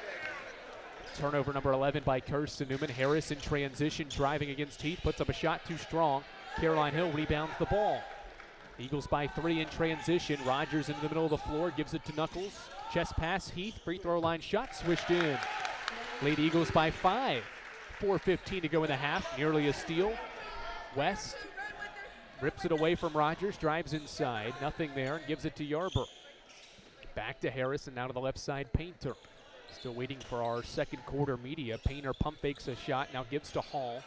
Turnover number 11 by Carson-Newman. Harris in transition, driving against Heath, puts up a shot too strong. Caroline Hill rebounds the ball. Eagles by 3 in transition. Rogers into the middle of the floor, gives it to Knuckles. Chest pass, Heath, free throw line shot, swished in. Lead Eagles by 5. 4:15 to go in the half, nearly a steal. West rips it away from Rogers, drives inside, nothing there, and gives it to Yarber. Back to Harris, and now to the left side, Painter. Still waiting for our second quarter media. Painter pump fakes a shot, now gives to Hall.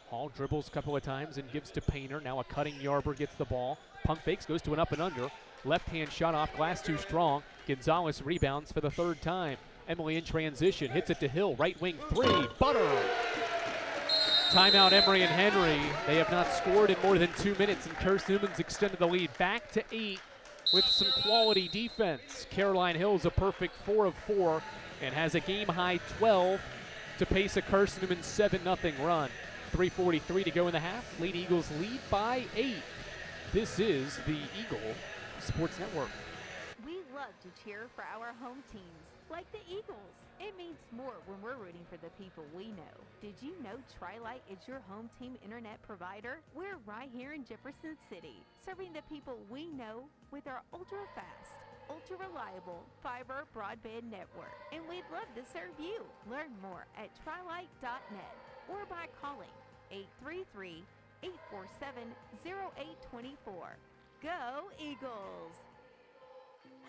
Hall dribbles a couple of times and gives to Painter. Now a cutting Yarber gets the ball. Pump fakes, goes to an up and under. Left hand shot off glass too strong. Gonzalez rebounds for the 3rd time. Emily in transition, hits it to Hill, right wing 3, butter! Timeout Emory and Henry. They have not scored in more than 2 minutes, and Carson-Newman's extended the lead back to 8 with some quality defense. Caroline Hill's a perfect 4 of 4 and has a game-high 12 to pace a Carson-Newman 7-0 run. 3:43 to go in the half. Lady Eagles lead by 8. This is the Eagle Sports Network. We love to cheer for our home teams, like the Eagles. It means more when we're rooting for the people we know. Did you know Tri-Lite is your home team internet provider? We're right here in Jefferson City, serving the people we know with our ultra-fast, ultra-reliable fiber broadband network. And we'd love to serve you. Learn more at trilite.net or by calling 833-847-0824. Go Eagles!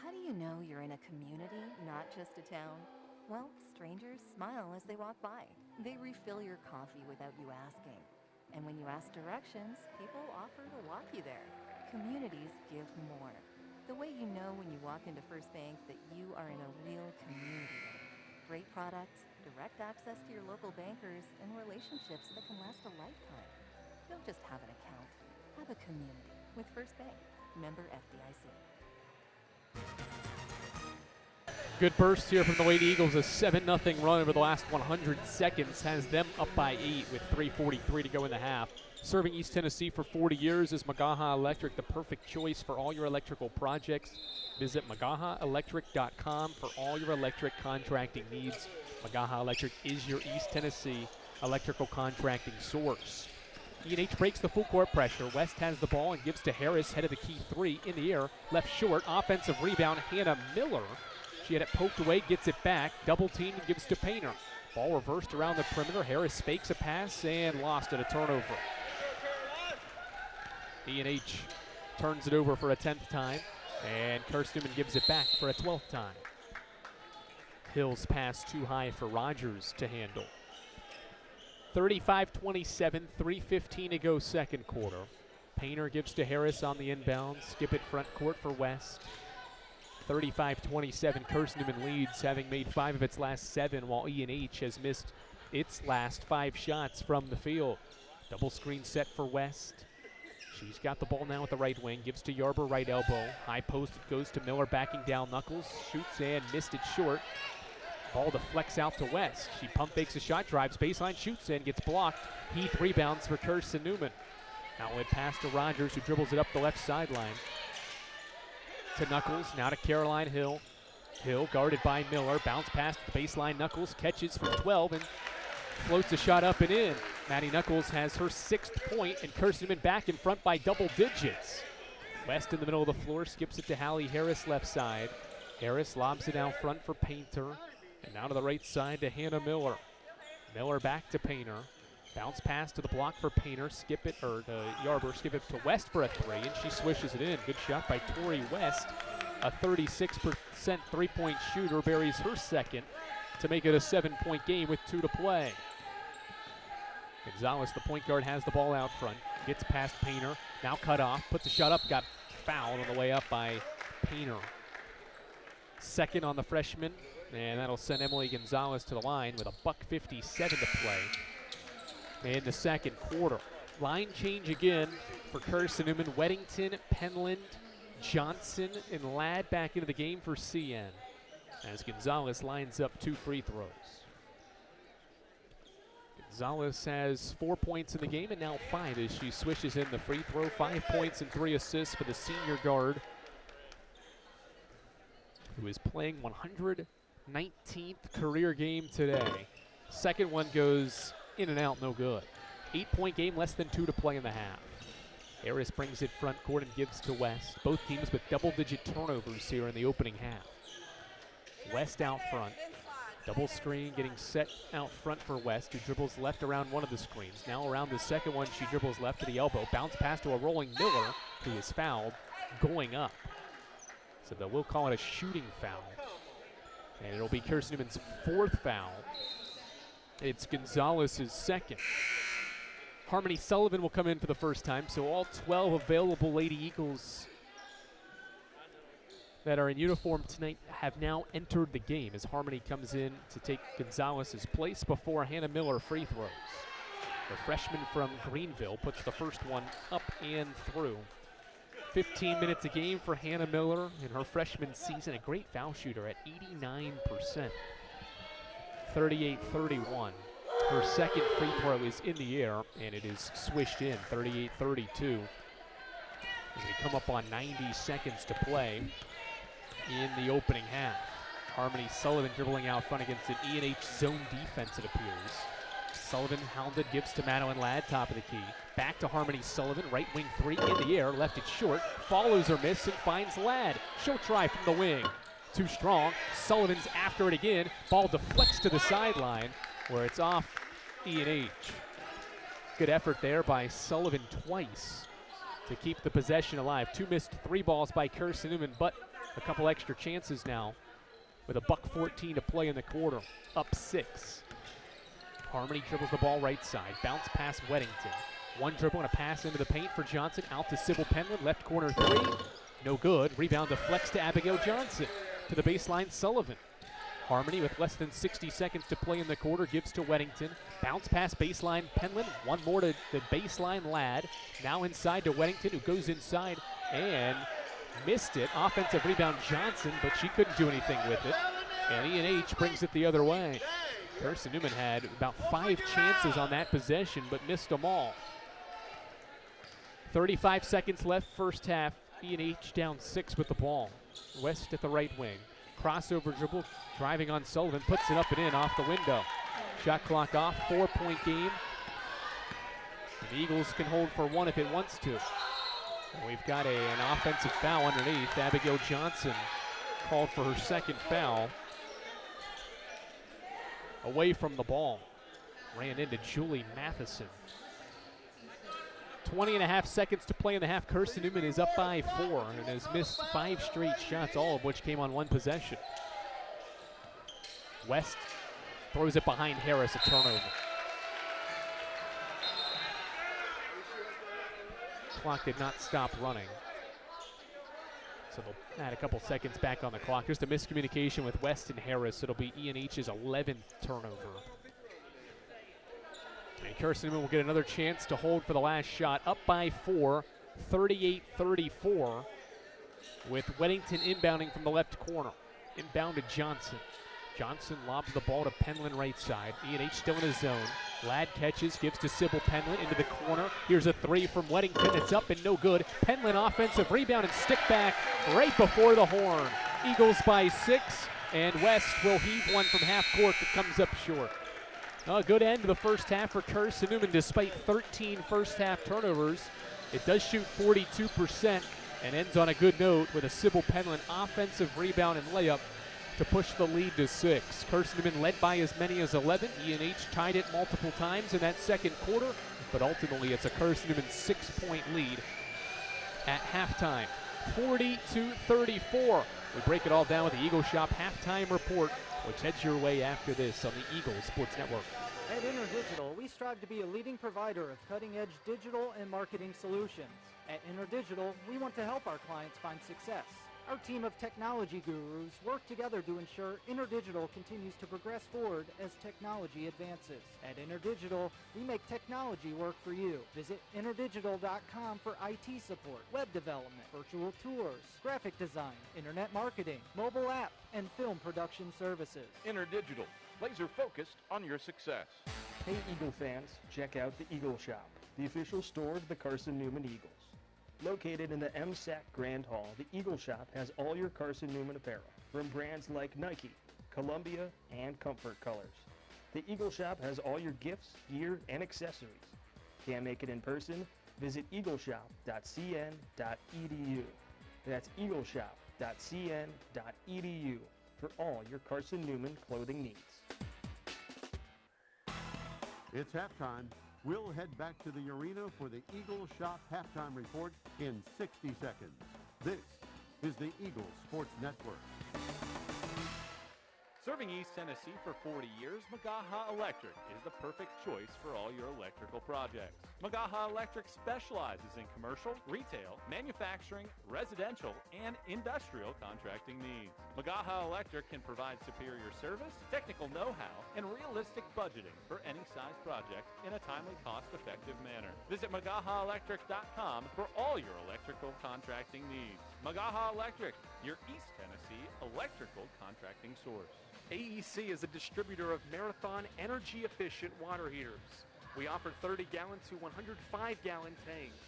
How do you know you're in a community, not just a town? Well, strangers smile as they walk by. They refill your coffee without you asking. And when you ask directions, people offer to walk you there. Communities give more. The way you know when you walk into First Bank that you are in a real community. Great products, direct access to your local bankers, and relationships that can last a lifetime. Don't just have an account, have a community with First Bank. Member FDIC. Good burst here from the Lady Eagles. A 7-0 run over the last 100 seconds has them up by 8 with 3:43 to go in the half. Serving East Tennessee for 40 years is Magaha Electric, the perfect choice for all your electrical projects. Visit magahaelectric.com for all your electric contracting needs. Magaha Electric is your East Tennessee electrical contracting source. E&H breaks the full court pressure. West has the ball and gives to Harris, head of the key 3 in the air. Left short, offensive rebound, Hannah Miller. She had it poked away, gets it back, double team and gives to Painter. Ball reversed around the perimeter. Harris fakes a pass and lost it, a turnover. E&H turns it over for a 10th time, and Carson-Newman gives it back for a 12th time. Hill's pass too high for Rogers to handle. 35-27, 3:15 to go second quarter. Painter gives to Harris on the inbound. Skip it front court for West. 35-27, Carson-Newman leads, having made 5 of its last 7, while E&H has missed its last 5 shots from the field. Double screen set for West. She's got the ball now at the right wing, gives to Yarber, right elbow. High post, it goes to Miller, backing down Knuckles. Shoots and missed it short. Ball deflects out to West. She pump fakes a shot, drives baseline, shoots and gets blocked. Heath rebounds for Carson-Newman. Outlet pass to Rogers, who dribbles it up the left sideline. To Knuckles, now to Caroline Hill. Hill guarded by Miller, bounce pass to the baseline. Knuckles catches from 12 and floats a shot up and in. Maddie Knuckles has her 6th point, and Carson-Newman back in front by double digits. West in the middle of the floor, skips it to Hallie Harris left side. Harris lobs it out front for Painter. And now to the right side to Hannah Miller. Miller back to Painter. Bounce pass to the block for Painter. Skip it, or to Yarber, skip it to West for a 3, and she swishes it in. Good shot by Tori West. A 36% three-point shooter, buries her 2nd to make it a 7-point game with 2 to play. Gonzalez, the point guard, has the ball out front. Gets past Painter. Now cut off. Puts the shot up. Got fouled on the way up by Painter. 2nd on the freshman. And that'll send Emily Gonzalez to the line with a $1:57 to play in the second quarter. Line change again for Carson-Newman. Weddington, Penland, Johnson, and Ladd back into the game for CN as Gonzalez lines up 2 free throws. Gonzalez has 4 points in the game and now 5 as she swishes in the free throw. 5 points and 3 assists for the senior guard, who is playing 119th career game today. Second one goes in and out, no good. 8-point game, less than 2 to play in the half. Harris brings it front court and gives to West. Both teams with double-digit turnovers here in the opening half. West out front. Double screen getting set out front for West, who dribbles left around one of the screens. Now around the second one, she dribbles left to the elbow. Bounce pass to a rolling Miller, who is fouled going up. So they will call it a shooting foul. And it'll be Carson-Newman's 4th foul. It's Gonzalez's 2nd. Harmony Sullivan will come in for the first time, so all 12 available Lady Eagles that are in uniform tonight have now entered the game as Harmony comes in to take Gonzalez's place before Hannah Miller free throws. The freshman from Greenville puts the first one up and through. 15 minutes a game for Hannah Miller in her freshman season, a great foul shooter at 89%. 38-31. Her 2nd free throw is in the air, and it is swished in, 38-32. As we come up on 90 seconds to play in the opening half. Harmony Sullivan dribbling out front against an E&H zone defense, it appears. Sullivan hounded, gives to Madeline Ladd, top of the key. Back to Harmony Sullivan, right wing 3 in the air, left it short, follows her miss and finds Ladd. She'll try from the wing. Too strong. Sullivan's after it again. Ball deflects to the sideline where it's off E&H. Good effort there by Sullivan twice to keep the possession alive. 2 missed 3 balls by Carson-Newman, but a couple extra chances now with a $1:14 to play in the quarter. Up 6. Harmony dribbles the ball right side. Bounce past Weddington. One dribble and a pass into the paint for Johnson. Out to Sybil Penland. Left corner 3. No good. Rebound deflects to Abigail Johnson. To the baseline, Sullivan. Harmony with less than 60 seconds to play in the quarter gives to Weddington. Bounce pass baseline, Penland. One more to the baseline, Ladd. Now inside to Weddington, who goes inside and missed it. Offensive rebound, Johnson, but she couldn't do anything with it. And E&H brings it the other way. Carson-Newman had about 5 chances on that possession, but missed them all. 35 seconds left, first half. E&H down 6 with the ball. West at the right wing. Crossover dribble, driving on Sullivan, puts it up and in off the window. Shot clock off, 4-point game. The Eagles can hold for 1 if it wants to. And we've got an offensive foul underneath. Abigail Johnson called for her 2nd foul. away from the ball. Ran into Julie Matheson. 20 and a half seconds to play in the half. Carson-Newman is up by 4 and has missed 5 straight shots, all of which came on 1 possession. West throws it behind Harris, a turnover. Clock did not stop running. So they'll add a couple seconds back on the clock. Just a miscommunication with West and Harris. It'll be E&H's 11th turnover. And Carson-Newman will get another chance to hold for the last shot. Up by 4, 38-34, with Weddington inbounding from the left corner. Inbound to Johnson. Johnson lobs the ball to Penland right side. E&H still in his zone. Ladd catches, gives to Sybil Penland into the corner. Here's a 3 from Weddington. It's up and no good. Penland offensive rebound and stick back right before the horn. Eagles by 6, and West will heave one from half court that comes up short. A good end to the first half for Carson-Newman. Despite 13 first half turnovers, it does shoot 42% and ends on a good note with a Sybil Penland offensive rebound and layup to push the lead to 6. Carson-Newman led by as many as 11. E&H tied it multiple times in that second quarter, but ultimately it's a Carson-Newman 6-point lead at halftime. 40-34. We break it all down with the Eagle Shop halftime report, which heads your way after this on the Eagle Sports Network. At InterDigital, we strive to be a leading provider of cutting-edge digital and marketing solutions. At InterDigital, we want to help our clients find success. Our team of technology gurus work together to ensure InterDigital continues to progress forward as technology advances. At InterDigital, we make technology work for you. Visit interdigital.com for IT support, web development, virtual tours, graphic design, internet marketing, mobile app, and film production services. InterDigital, laser focused on your success. Hey Eagle fans, check out the Eagle Shop, the official store of the Carson-Newman Eagles. Located in the MSAC Grand Hall, the Eagle Shop has all your Carson-Newman apparel from brands like Nike, Columbia, and Comfort Colors. The Eagle Shop has all your gifts, gear, and accessories. Can't make it in person? Visit eagleshop.cn.edu. That's eagleshop.cn.edu for all your Carson-Newman clothing needs. It's halftime. We'll head back to the arena for the Eagle Shop halftime report in 60 seconds. This is the Eagle Sports Network. Serving East Tennessee for 40 years, Magaha Electric is the perfect choice for all your electrical projects. Magaha Electric specializes in commercial, retail, manufacturing, residential, and industrial contracting needs. Magaha Electric can provide superior service, technical know-how, and realistic budgeting for any size project in a timely, cost-effective manner. Visit MagahaElectric.com for all your electrical contracting needs. Magaha Electric, your East Tennessee electrical contracting source. AEC is a distributor of Marathon energy-efficient water heaters. We offer 30-gallon to 105-gallon tanks.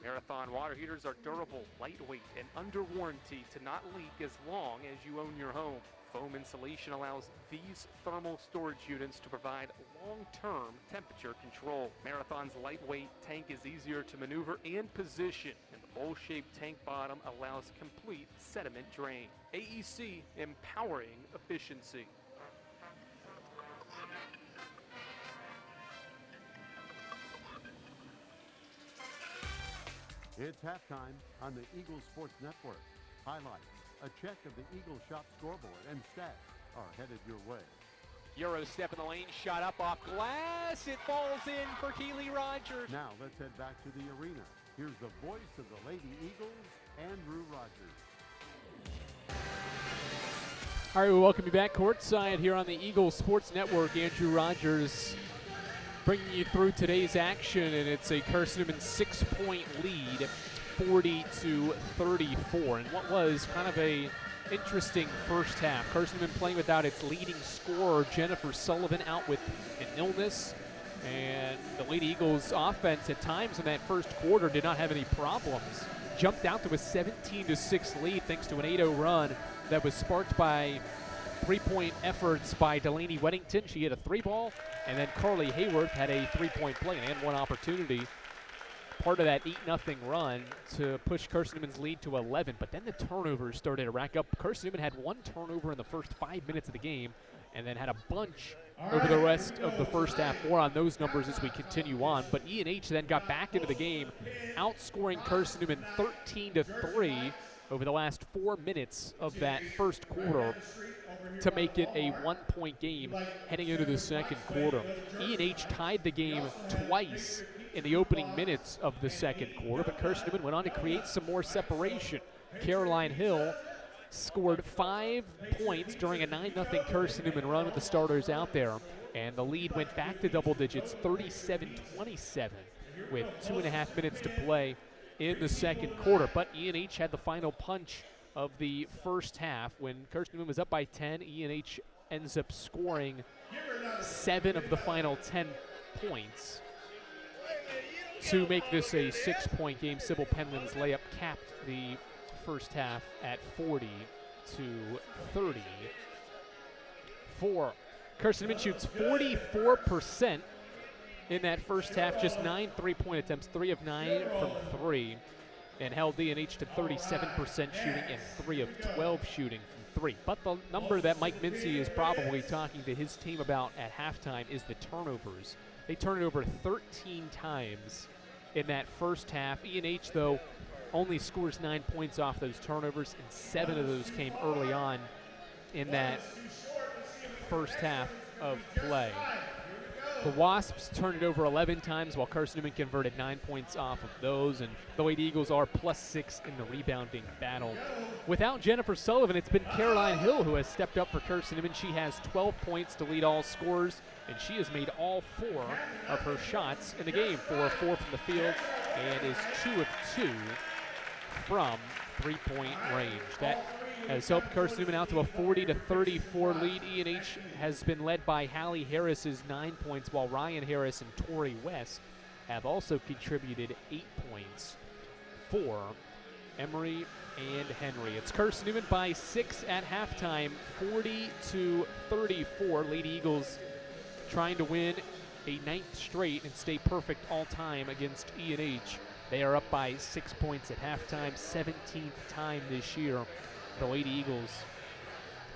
Marathon water heaters are durable, lightweight, and under warranty to not leak as long as you own your home. Foam insulation allows these thermal storage units to provide long-term temperature control. Marathon's lightweight tank is easier to maneuver and position, and the bowl-shaped tank bottom allows complete sediment drain. AEC, empowering efficiency. It's halftime on the Eagle Sports Network. Highlights, a check of the Eagle Shop scoreboard, and stats are headed your way. Euro step in the lane, shot up off glass. It falls in for Keely Rogers. Now let's head back to the arena. Here's the voice of the Lady Eagles, Andrew Rogers. All right, we welcome you back courtside here on the Eagle Sports Network. Andrew Rogers bringing you through today's action, and it's a Carson-Newman 6-point lead, 40-34, and what was kind of a interesting first half. Carson-Newman playing without its leading scorer, Jennifer Sullivan, out with an illness, and the Lady Eagles offense at times in that first quarter did not have any problems. Jumped out to a 17-6 lead thanks to an 8-0 run that was sparked by three-point efforts by Delaney Weddington. She hit a 3-ball, and then Carly Hayworth had a 3-point play and had one opportunity. Part of that 8-0 run to push Carson-Newman's lead to 11, but then the turnovers started to rack up. Carson-Newman had one turnover in the first 5 minutes of the game, and then had a bunch over the rest of the first half. More on those numbers as we continue on. But E&H then got back into the game, outscoring Carson-Newman 13-3 over the last 4 minutes of that first quarter to make it a 1-point game heading into the second quarter. E&H tied the game twice in the opening minutes of the second quarter, but Carson-Newman went on to create some more separation. Caroline Hill scored 5 points during a 9-0 Carson-Newman run with the starters out there, and the lead went back to double digits, 37-27, with 2.5 minutes to play in the second quarter. But E&H had the final punch of the first half. When Carson-Newman was up by 10, E&H ends up scoring 7 of the final 10 points to make this a 6-point game. Sybil Penland's layup capped the first half at 40-34. Carson-Newman shoots 44% in that first half, just 9 3-point attempts, 3 of 9 from 3, and held E&H to 37% shooting and 3 of 12 shooting from 3. But the number that Mike Mincy is probably talking to his team about at halftime is the turnovers. They turned it over 13 times in that first half. E&H, though, only scores 9 points off those turnovers, and 7 of those came early on in that first half of play. The Wasps turned it over 11 times, while Carson-Newman converted 9 points off of those, and the Lady Eagles are +6 in the rebounding battle. Without Jennifer Sullivan, it's been Caroline Hill who has stepped up for Carson-Newman. She has 12 points to lead all scorers, and she has made all 4 of her shots in the game, 4 of 4 from the field, and is 2 of 2 from three-point range. That has helped Carson-Newman out to a 40-34 lead. E&H has been led by Hallie Harris's 9 points, while Ryan Harris and Tori West have also contributed 8 points for Emory and Henry. It's Carson-Newman by 6 at halftime, 40-34. Lady Eagles trying to win a 9th straight and stay perfect all time against E&H. They are up by 6 points at halftime, 17th time this year. The Lady Eagles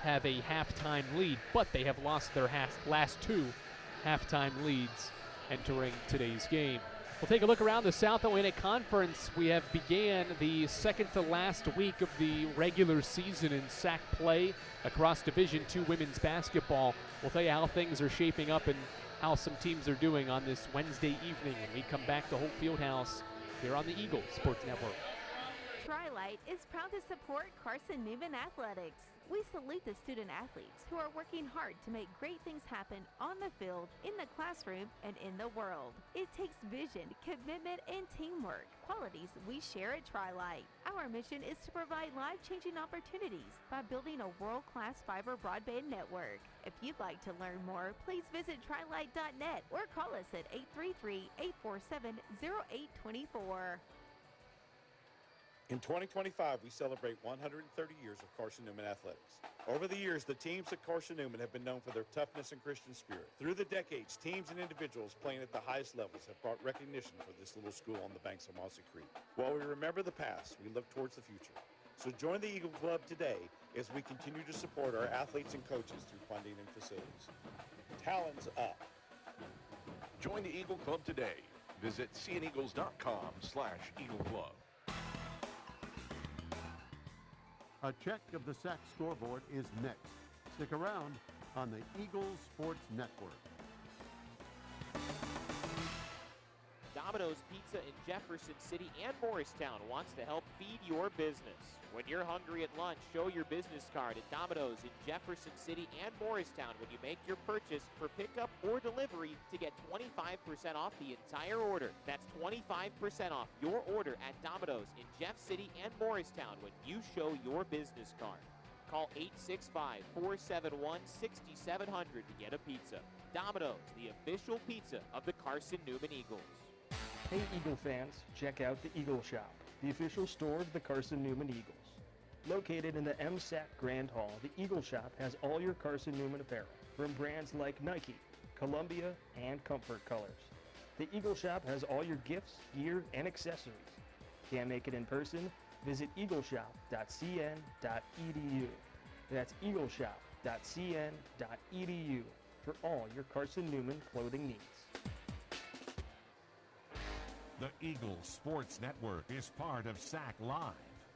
have a halftime lead, but they have lost their last 2 halftime leads entering today's game. We'll take a look around the South Atlantic Conference. We have began the second to last week of the regular season in SAC play across Division II women's basketball. We'll tell you how things are shaping up and how some teams are doing on this Wednesday evening when we come back to Holt Fieldhouse here on the Eagle Sports Network. Tri-Light is proud to support Carson-Newman Athletics. We salute the student athletes who are working hard to make great things happen on the field, in the classroom, and in the world. It takes vision, commitment, and teamwork, qualities we share at Tri-Light. Our mission is to provide life-changing opportunities by building a world-class fiber broadband network. If you'd like to learn more, please visit trilight.net or call us at 833-847-0824. In 2025, we celebrate 130 years of Carson-Newman athletics. Over the years, the teams at Carson-Newman have been known for their toughness and Christian spirit. Through the decades, teams and individuals playing at the highest levels have brought recognition for this little school on the banks of Mossy Creek. While we remember the past, we look towards the future. So join the Eagle Club today as we continue to support our athletes and coaches through funding and facilities. Talons up. Join the Eagle Club today. Visit cneagles.com/Eagle Club. A check of the SAC scoreboard is next. Stick around on the Eagles Sports Network. Domino's Pizza in Jefferson City and Morristown wants to help feed your business. When you're hungry at lunch, show your business card at Domino's in Jefferson City and Morristown when you make your purchase for pickup or delivery to get 25% off the entire order. That's 25% off your order at Domino's in Jeff City and Morristown when you show your business card. Call 865-471-6700 to get a pizza. Domino's, the official pizza of the Carson-Newman Eagles. Hey Eagle fans, check out the Eagle Shop, the official store of the Carson-Newman Eagles. Located in the MSAC Grand Hall, the Eagle Shop has all your Carson-Newman apparel, from brands like Nike, Columbia, and Comfort Colors. The Eagle Shop has all your gifts, gear, and accessories. Can't make it in person? Visit eagleshop.cn.edu. That's eagleshop.cn.edu. for all your Carson-Newman clothing needs. The Eagles Sports Network is part of SAC Live,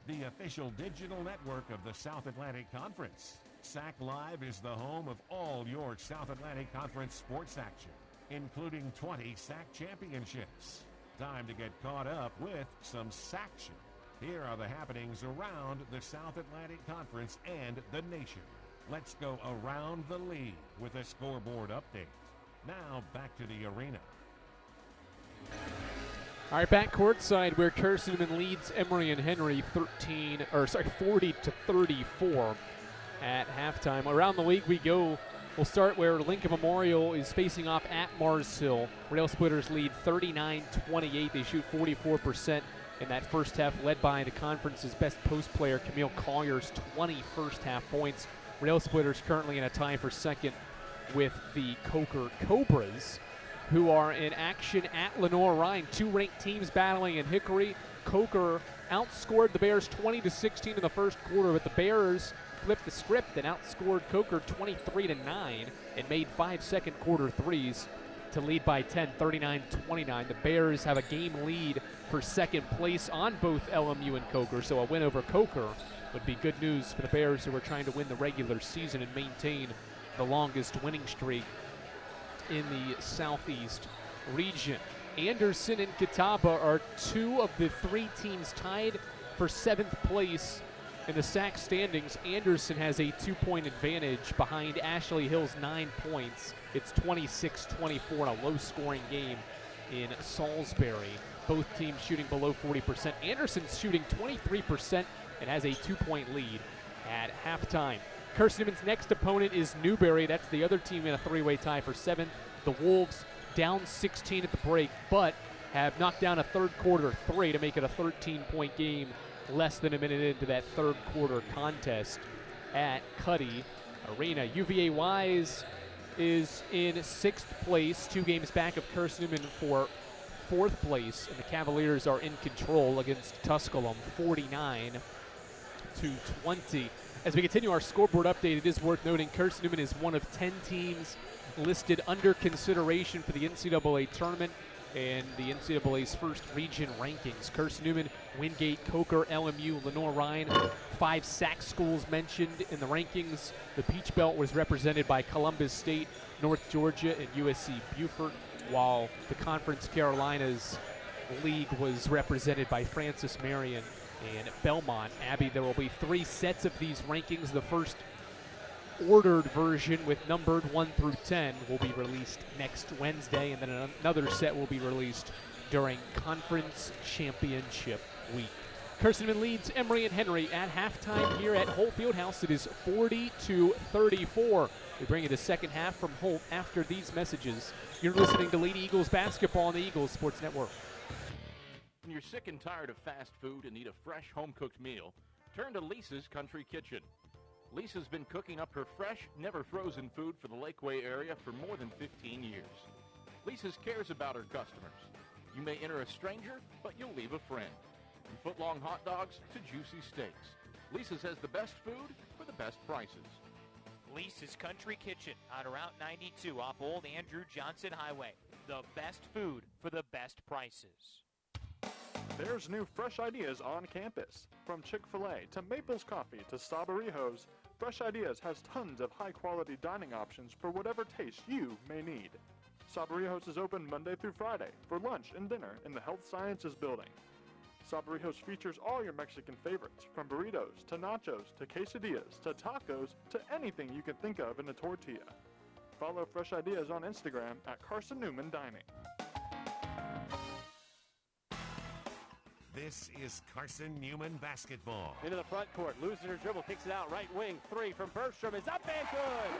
the official digital network of the South Atlantic Conference. SAC Live is the home of all your South Atlantic Conference sports action, including 20 SAC championships. Time to get caught up with some SACtion. Here are the happenings around the South Atlantic Conference and the nation. Let's go around the league with a scoreboard update. Now back to the arena. All right, back courtside where Carson-Newman leads Emory and Henry 40 to 34 at halftime. Around the league we go. We'll start where Lincoln Memorial is facing off at Mars Hill. Rail Splitters lead 39-28. They shoot 44% in that first half, led by the conference's best post player, Camille Collier's 20 first half points. Rail Splitters currently in a tie for second with the Coker Cobras, who are in action at Lenoir-Rhyne. Two ranked teams battling in Hickory. Coker outscored the Bears 20-16 in the first quarter, but the Bears flipped the script and outscored Coker 23-9 and made 5 second quarter threes to lead by 10, 39-29. The Bears have a game lead for second place on both LMU and Coker, so a win over Coker would be good news for the Bears, who are trying to win the regular season and maintain the longest winning streak in the Southeast region. Anderson and Catawba are two of the three teams tied for 7th place in the SAC standings. Anderson has a 2-point advantage behind Ashley Hill's 9 points. It's 26-24 in a low-scoring game in Salisbury. Both teams shooting below 40%. Anderson's shooting 23% and has a 2-point lead at halftime. Carson-Newman's next opponent is Newberry. That's the other team in a three-way tie for 7th. The Wolves down 16 at the break, but have knocked down a third quarter 3 to make it a 13-point game less than a minute into that third quarter contest at Cuddy Arena. UVA Wise is in 6th place, 2 games back of Carson-Newman for 4th place, and the Cavaliers are in control against Tusculum 49-20. As we continue our scoreboard update, it is worth noting Carson-Newman is one of 10 teams listed under consideration for the NCAA tournament and the NCAA's first region rankings. Carson-Newman, Wingate, Coker, LMU, Lenoir-Rhyne, 5 SAC schools mentioned in the rankings. The Peach Belt was represented by Columbus State, North Georgia, and USC Beaufort, while the Conference Carolinas League was represented by Francis Marion and Belmont. Abby, there will be 3 sets of these rankings. The first ordered version with numbered 1 through 10 will be released next Wednesday, and then another set will be released during Conference Championship Week. Carson-Newman leads Emory and Henry at halftime here at Holt Fieldhouse. It is 40-34. We bring you the second half from Holt after these messages. You're listening to Lady Eagles basketball on the Eagles Sports Network. When you're sick and tired of fast food and need a fresh home-cooked meal, turn to Lisa's Country Kitchen. Lisa's been cooking up her fresh, never-frozen food for the Lakeway area for more than 15 years. Lisa's cares about her customers. You may enter a stranger, but you'll leave a friend. From foot-long hot dogs to juicy steaks, Lisa's has the best food for the best prices. Lisa's Country Kitchen on Route 92 off Old Andrew Johnson Highway. The best food for the best prices. There's new fresh ideas on campus. From Chick-fil-A to Maples Coffee to Sabarijos, Fresh Ideas has tons of high-quality dining options for whatever taste you may need. Sabarijos is open Monday through Friday for lunch and dinner in the Health Sciences Building. Sabarijos features all your Mexican favorites, from burritos to nachos to quesadillas to tacos to anything you can think of in a tortilla. Follow Fresh Ideas on Instagram at Carson-Newman Dining. This is Carson-Newman basketball. Into the front court, losing her dribble, kicks it out, right wing, 3 from Bergstrom is up and good!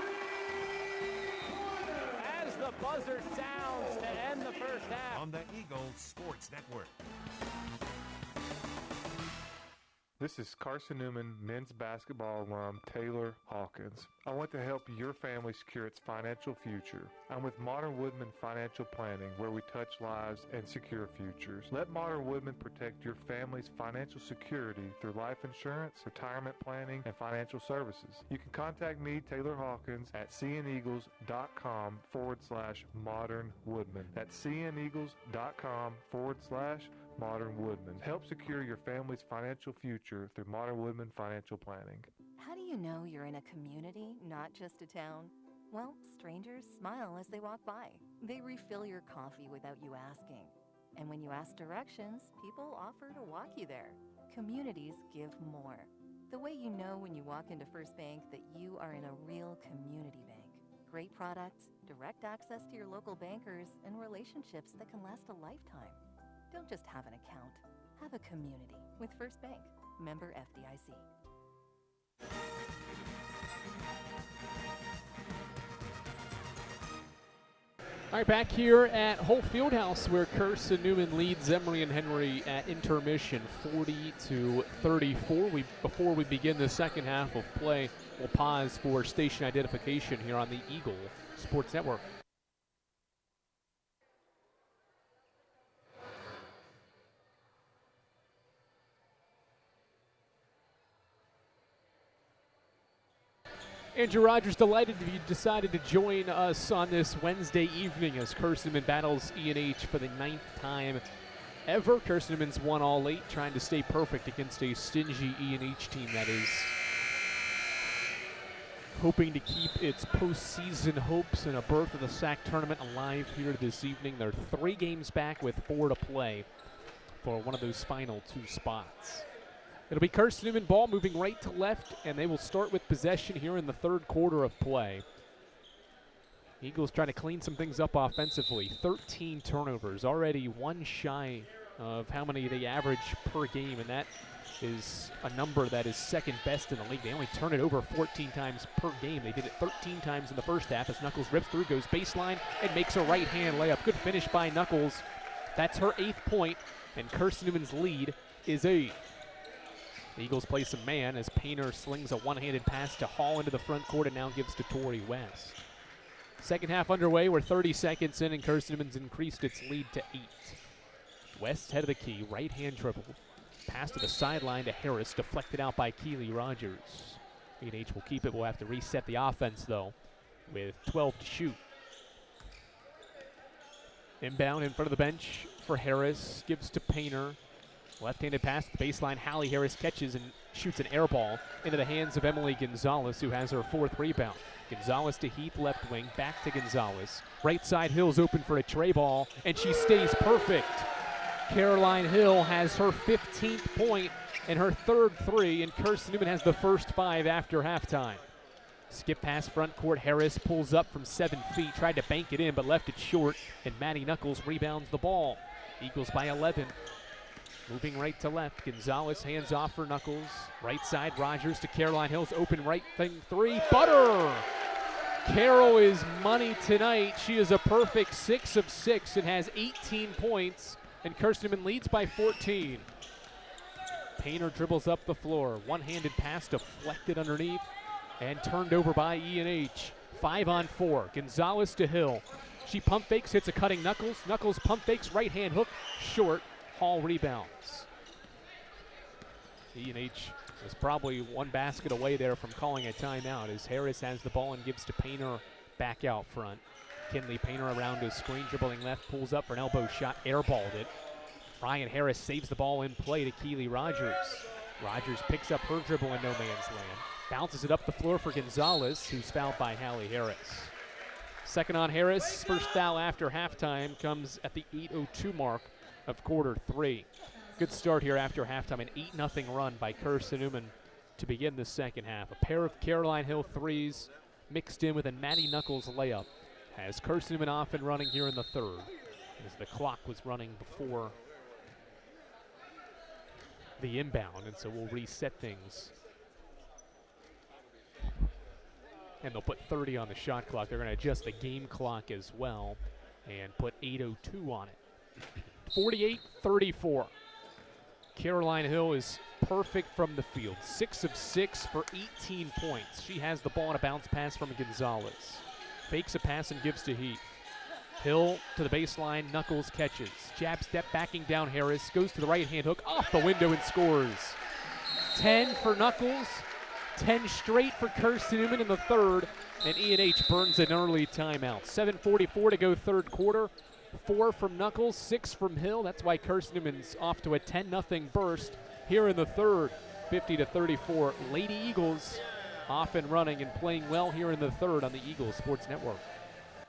As the buzzer sounds to end the first half. On the Eagles Sports Network. This is Carson-Newman men's basketball alum Taylor Hawkins. I want to help your family secure its financial future. I'm with Modern Woodman Financial Planning, where we touch lives and secure futures. Let Modern Woodman protect your family's financial security through life insurance, retirement planning, and financial services. You can contact me, Taylor Hawkins, at cneagles.com/Modern Woodman. That's cneagles.com/Modern Woodman. Help secure your family's financial future through Modern Woodman Financial Planning. How do you know you're in a community, not just a town? Well, strangers smile as they walk by. They refill your coffee without you asking. And when you ask directions, people offer to walk you there. Communities give more. The way you know when you walk into First Bank that you are in a real community bank. Great products, direct access to your local bankers, and relationships that can last a lifetime. Don't just have an account. Have a community with First Bank. Member FDIC. All right, back here at Holt Fieldhouse, where Carson-Newman leads Emory and Henry at intermission 40-34. Before we begin the second half of play, we'll pause for station identification here on the Eagle Sports Network. Andrew Rogers, delighted that you decided to join us on this Wednesday evening as Carson-Newman battles E&H for the 9th time ever. Carson-Newman's won all 8, trying to stay perfect against a stingy E&H team that is hoping to keep its postseason hopes and a berth in the SAC tournament alive here this evening. They're 3 games back with 4 to play for one of those final 2 spots. It'll be Carson-Newman ball moving right to left, and they will start with possession here in the third quarter of play. Eagles trying to clean some things up offensively. 13 turnovers, already 1 shy of how many they average per game, and that is a number that is second best in the league. They only turn it over 14 times per game. They did it 13 times in the first half as Knuckles rips through, goes baseline, and makes a right-hand layup. Good finish by Knuckles. That's her 8th point, and Carson-Newman's lead is 8. The Eagles play some man as Painter slings a one-handed pass to Hall into the front court and now gives to Torrey West. Second half underway. We're 30 seconds in, and Carson-Newman's increased its lead to 8. West head of the key, right-hand dribble. Pass to the sideline to Harris, deflected out by Keely Rogers. E&H will keep it. We'll have to reset the offense, though, with 12 to shoot. Inbound in front of the bench for Harris, gives to Painter. Left-handed pass to the baseline. Hallie Harris catches and shoots an air ball into the hands of Emily Gonzalez, who has her 4th rebound. Gonzalez to Heath, left wing, back to Gonzalez. Right side, Hill's open for a tray ball, and she stays perfect. Caroline Hill has her 15th point and her 3rd 3, and Carson-Newman has the first 5 after halftime. Skip pass front court. Harris pulls up from 7 feet, tried to bank it in, but left it short, and Maddie Knuckles rebounds the ball. Eagles by 11. Moving right to left, Gonzalez hands off for Knuckles. Right side, Rogers to Caroline Hill's open right thing 3. Butter! Carol is money tonight. She is a perfect 6 of 6 and has 18 points, and Carson-Newman leads by 14. Painter dribbles up the floor. One-handed pass deflected underneath and turned over by E&H. 5-on-4. Gonzalez to Hill. She pump fakes, hits a cutting Knuckles. Knuckles pump fakes, right-hand hook, short. Hall rebounds. E&H is probably 1 basket away there from calling a timeout as Harris has the ball and gives to Painter back out front. Kinley Painter around his screen, dribbling left, pulls up for an elbow shot, airballed it. Ryan Harris saves the ball in play to Keely Rogers. Rogers picks up her dribble in no man's land. Bounces it up the floor for Gonzalez, who's fouled by Hallie Harris. Second on Harris. First foul after halftime comes at the 8:02 mark of quarter 3. Good start here after halftime, an 8-0 run by Carson-Newman to begin the second half. A pair of Caroline Hill threes mixed in with a Maddie Knuckles layup has Carson-Newman off and running here in the third as the clock was running before the inbound, and so we'll reset things. And they'll put 30 on the shot clock. They're going to adjust the game clock as well and put 8:02 on it. 48-34. Caroline Hill is perfect from the field. 6 of 6 for 18 points. She has the ball on a bounce pass from Gonzalez. Fakes a pass and gives to Heath. Hill to the baseline, Knuckles catches. Jab step backing down Harris, goes to the right-hand hook, off the window and scores. 10 for Knuckles, 10 straight for Carson-Newman in the third, and E&H burns an early timeout. 7:44 to go third quarter. 4 from Knuckles, 6 from Hill. That's why Carson-Newman's off to a 10-0 burst here in the third. 50-34. Lady Eagles off and running and playing well here in the third on the Eagles Sports Network.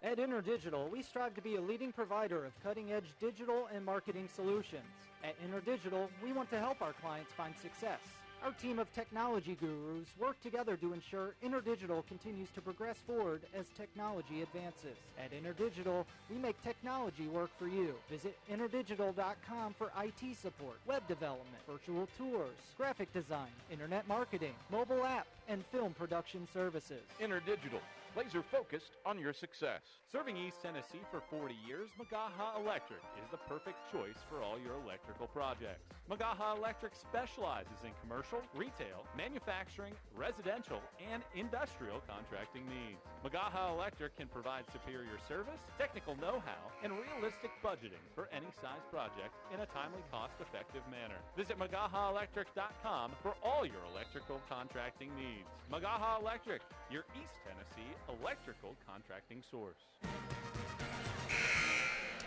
At InterDigital, we strive to be a leading provider of cutting-edge digital and marketing solutions. At InterDigital, we want to help our clients find success. Our team of technology gurus work together to ensure InterDigital continues to progress forward as technology advances. At InterDigital, we make technology work for you. Visit interdigital.com for IT support, web development, virtual tours, graphic design, internet marketing, mobile app, and film production services. InterDigital, laser focused on your success. Serving East Tennessee for 40 years, Magaha Electric is the perfect choice for all your electrical projects. Magaha Electric specializes in commercial, retail, manufacturing, residential, and industrial contracting needs. Magaha Electric can provide superior service, technical know-how, and realistic budgeting for any size project in a timely, cost-effective manner. Visit MagahaElectric.com for all your electrical contracting needs. Magaha Electric, your East Tennessee electrical contracting source.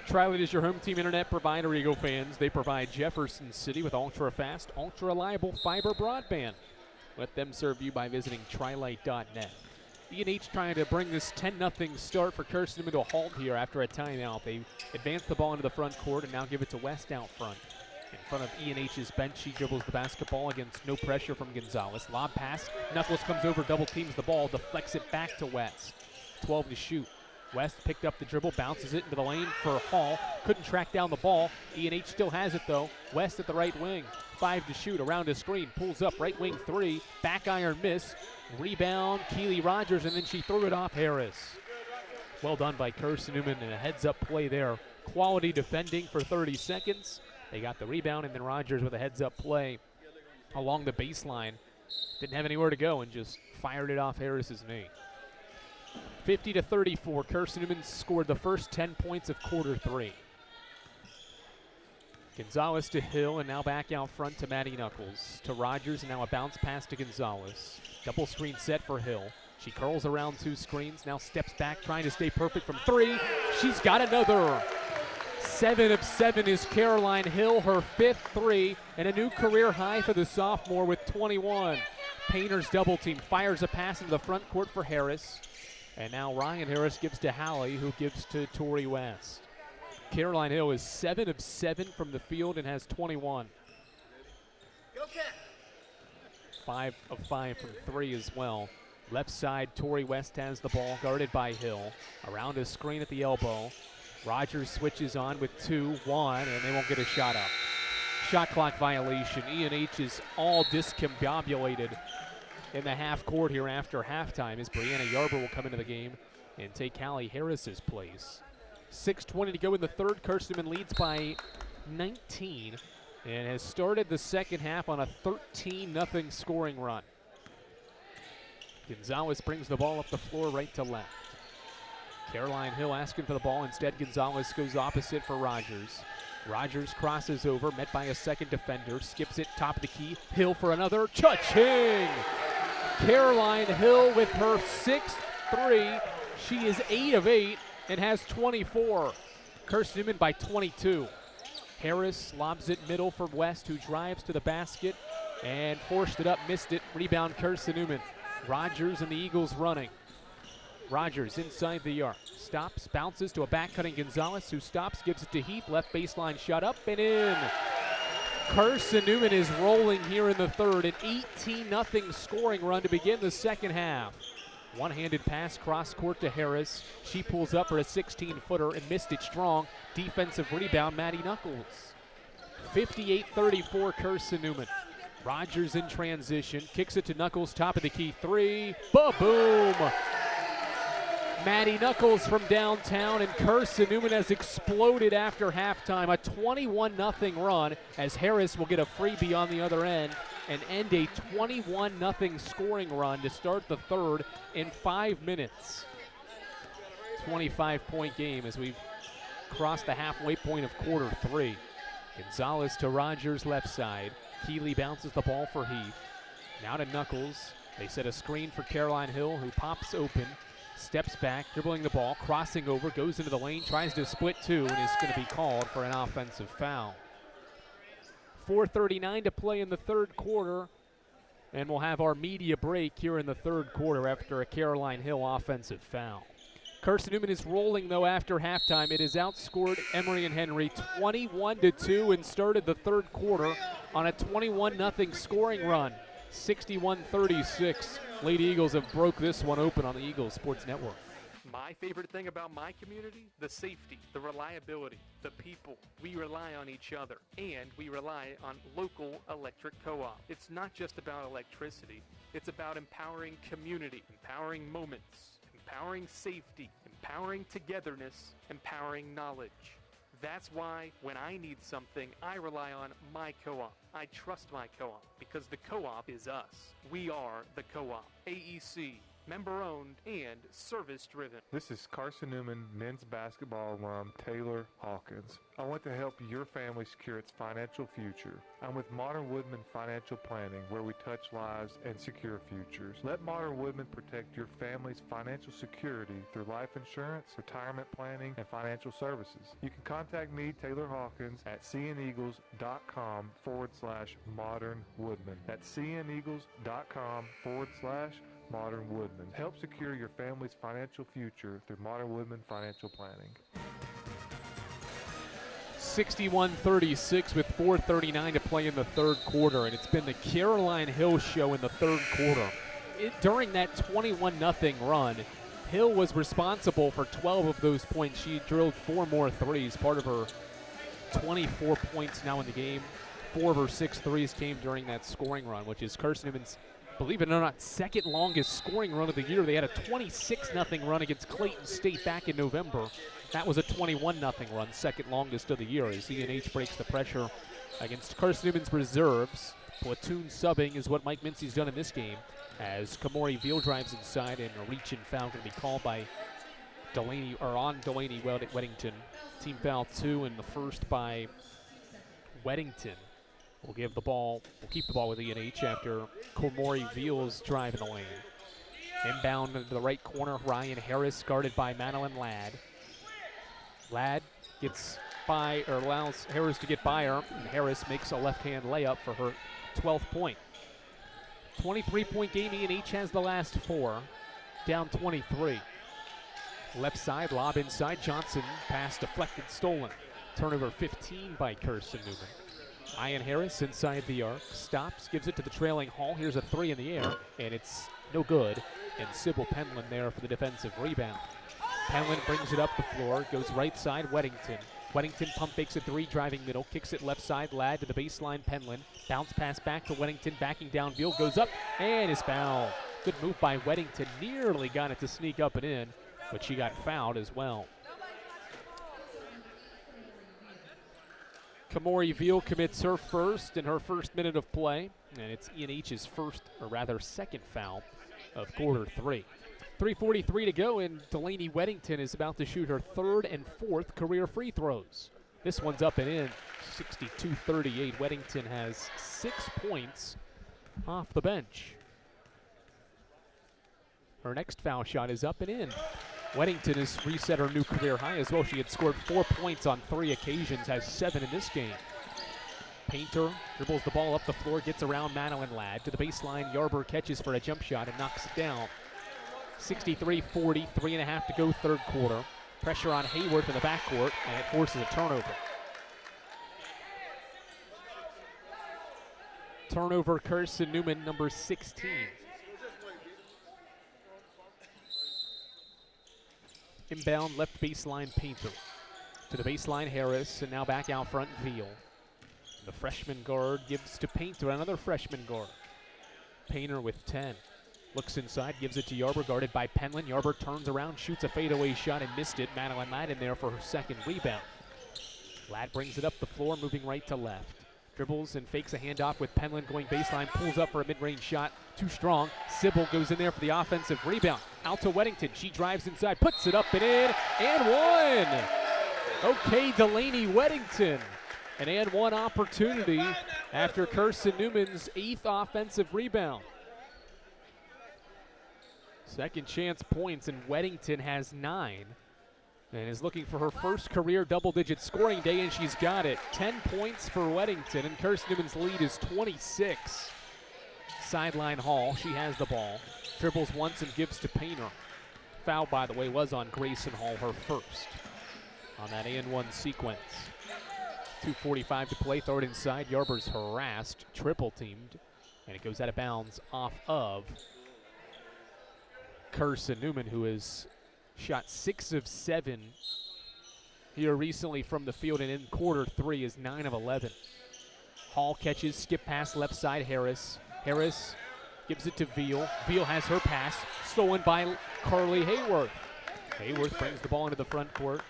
Tri-Lite is your home team internet provider, Eagle fans. They provide Jefferson City with ultra-fast, ultra-reliable fiber broadband. Let them serve you by visiting trilite.net. E&H trying to bring this 10-0 start for Carson-Newman to a halt here after a timeout. They advance the ball into the front court and now give it to West out front. In front of E&H's bench, she dribbles the basketball against no pressure from Gonzalez. Lob pass, Knuckles comes over, double teams the ball, deflects it back to West. 12 to shoot. West picked up the dribble, bounces it into the lane for Hall. Couldn't track down the ball. E&H still has it though. West at the right wing. 5 to shoot, around his screen, pulls up, right wing 3. Back iron miss. Rebound, Keely Rogers, and then she threw it off Harris. Well done by Carson-Newman, and a heads-up play there. Quality defending for 30 seconds. They got the rebound, and then Rogers with a heads-up play along the baseline. Didn't have anywhere to go and just fired it off Harris's knee. 50-34. Carson-Newman scored the first 10 points of quarter 3. Gonzalez to Hill, and now back out front to Maddie Knuckles. To Rogers, and now a bounce pass to Gonzalez. Double screen set for Hill. She curls around 2 screens, now steps back, trying to stay perfect from 3. She's got another. 7 of 7 is Caroline Hill, her 5th 3, and a new career high for the sophomore with 21. Painter's double team, fires a pass into the front court for Harris. And now Ryan Harris gives to Hallie, who gives to Tori West. Caroline Hill is 7 of 7 from the field and has 21. Go Cat! 5 of 5 from 3 as well. Left side, Tori West has the ball, guarded by Hill. Around a screen at the elbow. Rogers switches on with 2-1, and they won't get a shot up. Shot clock violation. E&H is all discombobulated in the half court here after halftime as Brianna Yarber will come into the game and take Hallie Harris's place. 6:20 to go in the third. Carson-Newman leads by 19 and has started the second half on a 13-0 scoring run. Gonzalez brings the ball up the floor right to left. Caroline Hill asking for the ball. Instead, Gonzalez goes opposite for Rogers. Rogers crosses over, met by a second defender, skips it, top of the key. Hill for another. Cha-ching! Caroline Hill with her 6th 3. She is 8 of 8 and has 24. Carson-Newman by 22. Harris lobs it middle for West, who drives to the basket and forced it up, missed it. Rebound Carson-Newman. Rogers and the Eagles running. Rogers inside the arc. Stops, bounces to a back-cutting Gonzalez, who stops, gives it to Heath. Left baseline shot up and in. Carson-Newman is rolling here in the third. An 18-0 scoring run to begin the second half. One-handed pass cross court to Harris. She pulls up for a 16-footer and missed it strong. Defensive rebound, Maddie Knuckles. 58-34 Carson-Newman. Rogers in transition, kicks it to Knuckles, top of the key, 3. Ba-boom! Matty Knuckles from downtown, and Carson-Newman has exploded after halftime. A 21-0 run as Harris will get a freebie on the other end and end a 21-0 scoring run to start the third in 5 minutes. 25-point game as we've crossed the halfway point of quarter 3. Gonzalez to Rogers left side. Keeley bounces the ball for Heath. Now to Knuckles. They set a screen for Caroline Hill, who pops open, steps back, dribbling the ball, crossing over, goes into the lane, tries to split two, and is going to be called for an offensive foul. 4:39 to play in the third quarter, and we'll have our media break here in the third quarter after a Caroline Hill offensive foul. Carson-Newman is rolling, though, after halftime. It has outscored Emory and Henry 21-2 and started the third quarter on a 21-0 scoring run. 61-36. Lady Eagles have broke this one open on the Eagles Sports Network. My favorite thing about my community, the safety, the reliability, the people. We rely on each other, and we rely on local electric co-op. It's not just about electricity. It's about empowering community, empowering moments, empowering safety, empowering togetherness, empowering knowledge. That's why when I need something, I rely on my co-op. I trust my co-op because the co-op is us. We are the co-op. AEC, member-owned and service-driven. This is Carson-Newman men's basketball alum Taylor Hawkins. I want to help your family secure its financial future. I'm with Modern Woodman Financial Planning, where we touch lives and secure futures. Let Modern Woodman protect your family's financial security through life insurance, retirement planning, and financial services. You can contact me, Taylor Hawkins, at cneagles.com/Modern Woodman. That's cneagles.com/Modern Woodman. Help secure your family's financial future through Modern Woodman Financial Planning. 61-36 with 4:39 to play in the third quarter, and it's been the Caroline Hill show in the third quarter. During that 21-0 run, Hill was responsible for 12 of those points. She drilled 4 more threes, part of her 24 points now in the game. 4 of her 6 threes came during that scoring run, which is Carson-Newman's, believe it or not, second longest scoring run of the year. They had a 26-0 run against Clayton State back in November. That was a 21-0 run, second longest of the year, as UNH breaks the pressure against Carson-Newman's reserves. Platoon subbing is what Mike Mincy's done in this game, as Kamori Veal drives inside, and a reach and foul going to be called by Delaney, or on Delaney Weddington. Team foul 2 in the first by Weddington. We'll keep the ball with UNH after Kamori Veal's drive in the lane. Inbound into the right corner, Ryan Harris guarded by Madeline Ladd. Ladd gets by, or allows Harris to get by her, and Harris makes a left-hand layup for her 12th point. 23-point game, UNH has the last 4, down 23. Left side, lob inside, Johnson, pass deflected, stolen. Turnover 15 by Carson-Newman. Ryan Harris inside the arc, stops, gives it to the trailing Hall. Here's a 3 in the air, and it's no good. And Sybil Penland there for the defensive rebound. Penland brings it up the floor, goes right side, Weddington. Weddington pump fakes a 3, driving middle, kicks it left side, Ladd to the baseline, Penland. Bounce pass back to Weddington, backing down, Veal goes up, and is fouled. Good move by Weddington, nearly got it to sneak up and in, but she got fouled as well. Kamori Veal commits her first in her first minute of play, and it's UNH's first, or rather second foul of quarter 3. 3:43 to go, and Delaney Weddington is about to shoot her 3rd and 4th career free throws. This one's up and in, 62-38. Weddington has 6 points off the bench. Her next foul shot is up and in. Weddington has reset her new career high as well. She had scored 4 points on 3 occasions, has 7 in this game. Painter dribbles the ball up the floor, gets around Madeline Ladd to the baseline. Yarber catches for a jump shot and knocks it down. 63-40, 3.5 to go third quarter. Pressure on Hayworth in the backcourt, and it forces a turnover. Turnover, Carson-Newman, number 16. Inbound left baseline, Painter. To the baseline, Harris, and now back out front, Veal. The freshman guard gives to Painter, another freshman guard. Painter with 10. Looks inside, gives it to Yarber, guarded by Penland. Yarber turns around, shoots a fadeaway shot and missed it. Madeline Ladd in there for her second rebound. Ladd brings it up the floor, moving right to left. Dribbles and fakes a handoff with Penland going baseline, pulls up for a mid-range shot. Too strong. Sybil goes in there for the offensive rebound. Out to Weddington. She drives inside, puts it up and in, and one. Okay, Delaney Weddington. An and one opportunity after Carson-Newman's 8th offensive rebound. Second chance points, and Weddington has 9 and is looking for her first career double-digit scoring day, and she's got it. 10 points for Weddington, and Carson-Newman's lead is 26. Sideline Hall, she has the ball. Dribbles once and gives to Painter. Foul, by the way, was on Grayson Hall, her first on that and-one sequence. 2:45 to play, throw it inside. Yarber's harassed, triple-teamed, and it goes out of bounds off of Carson-Newman, who has shot 6 of 7 here recently from the field, and in quarter 3 is 9 of 11. Hall catches, skip pass left side, Harris. Harris gives it to Veal. Veal has her pass, stolen by Carly Hayworth. Hayworth brings the ball into the front court.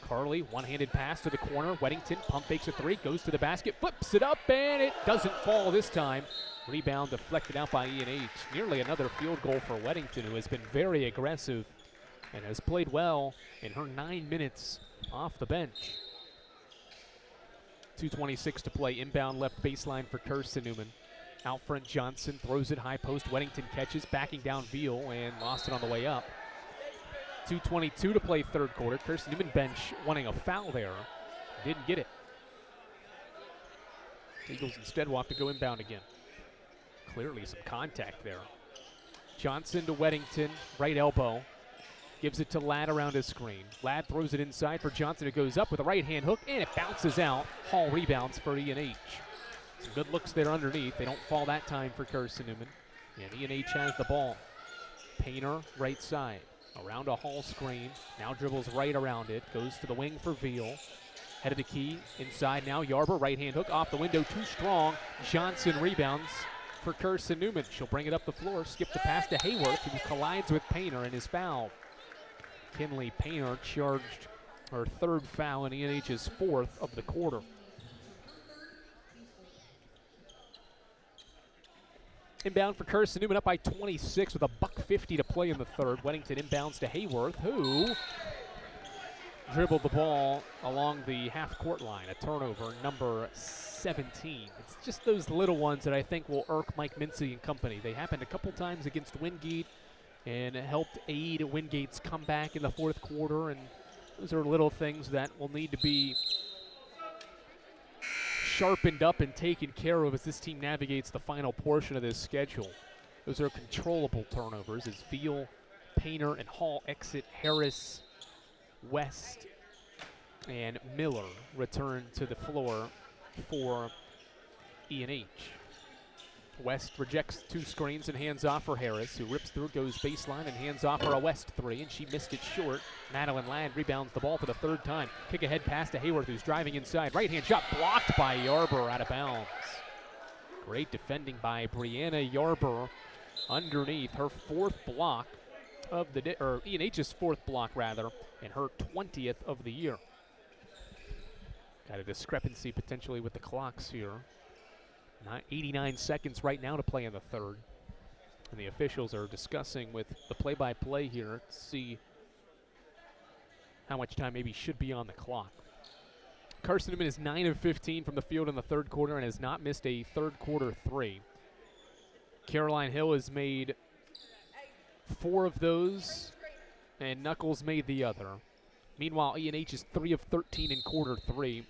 Carly, one-handed pass to the corner. Weddington pump fakes a 3, goes to the basket, flips it up, and it doesn't fall this time. Rebound deflected out by E&H. Nearly another field goal for Weddington, who has been very aggressive and has played well in her 9 minutes off the bench. 2:26 to play. Inbound left baseline for Carson-Newman. Out front, Johnson throws it high post. Weddington catches, backing down Veal, and lost it on the way up. 2:22 to play third quarter. Carson-Newman bench wanting a foul there. Didn't get it. Eagles instead will have to go inbound again. Clearly some contact there. Johnson to Weddington, right elbow. Gives it to Ladd around his screen. Ladd throws it inside for Johnson, who goes up with a right-hand hook, and it bounces out. Hall rebounds for E&H. Some good looks there underneath. They don't fall that time for Carson-Newman. And E&H has the ball. Painter, right side. Around a Hall screen. Now dribbles right around it. Goes to the wing for Veal. Head of the key. Inside now. Yarber, right-hand hook off the window. Too strong. Johnson rebounds for Carson-Newman. She'll bring it up the floor. Skip the pass to Hayworth, who collides with Painter and is fouled. Kinley Painter charged her third foul and E&H's 4th of the quarter. Inbound for Carson-Newman, up by 26 with a $1:50 to play in the third. Weddington inbounds to Hayworth, who dribbled the ball along the half-court line. A turnover, number 17. It's just those little ones that I think will irk Mike Mincy and company. They happened a couple times against Wingate and helped aid Wingate's comeback in the fourth quarter, and those are little things that will need to be sharpened up and taken care of as this team navigates the final portion of this schedule. Those are controllable turnovers as Veal, Painter, and Hall exit. Harris, West, and Miller return to the floor for E&H. West rejects 2 screens and hands off for Harris, who rips through, goes baseline, and hands off for a West 3, and she missed it short. Madeline Ladd rebounds the ball for the 3rd time. Kick ahead pass to Hayworth, who's driving inside. Right-hand shot blocked by Yarber, out of bounds. Great defending by Brianna Yarber underneath, her 4th block of the day, or E&H's 4th block rather, and her 20th of the year. Got a discrepancy potentially with the clocks here. 89 seconds right now to play in the third. And the officials are discussing with the play-by-play here to see how much time maybe should be on the clock. Carson-Newman is 9 of 15 from the field in the third quarter and has not missed a third quarter 3. Caroline Hill has made 4 of those, and Knuckles made the other. Meanwhile, E&H is 3 of 13 in quarter 3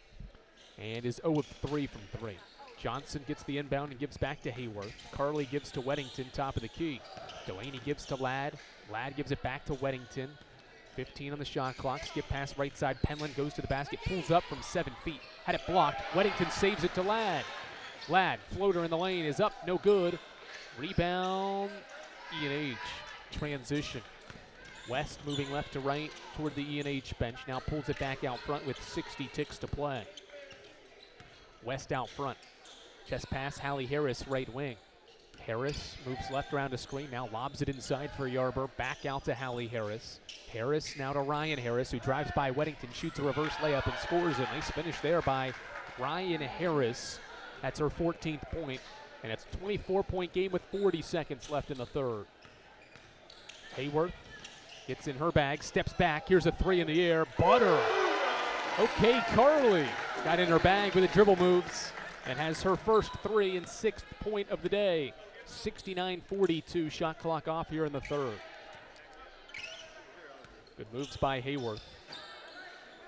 and is 0 of 3 from 3. Johnson gets the inbound and gives back to Hayworth. Carly gives to Weddington, top of the key. Delaney gives to Ladd. Ladd gives it back to Weddington. 15 on the shot clock. Skip pass right side. Penland goes to the basket, pulls up from 7 feet. Had it blocked. Weddington saves it to Ladd. Ladd, floater in the lane, is up, no good. Rebound, E&H. Transition. West moving left to right toward the E&H bench. Now pulls it back out front with 60 ticks to play. West out front. Chest pass, Hallie Harris, right wing. Harris moves left around a screen, now lobs it inside for Yarber. Back out to Hallie Harris. Harris now to Ryan Harris, who drives by Weddington, shoots a reverse layup and scores. A nice finish there by Ryan Harris. That's her 14th point, and it's a 24-point game with 40 seconds left in the third. Hayworth gets in her bag, steps back. Here's a three in the air. Butter. Okay, Carly got in her bag with the dribble moves and has her first three and 6th point of the day. 69-42, shot clock off here in the third. Good moves by Hayworth.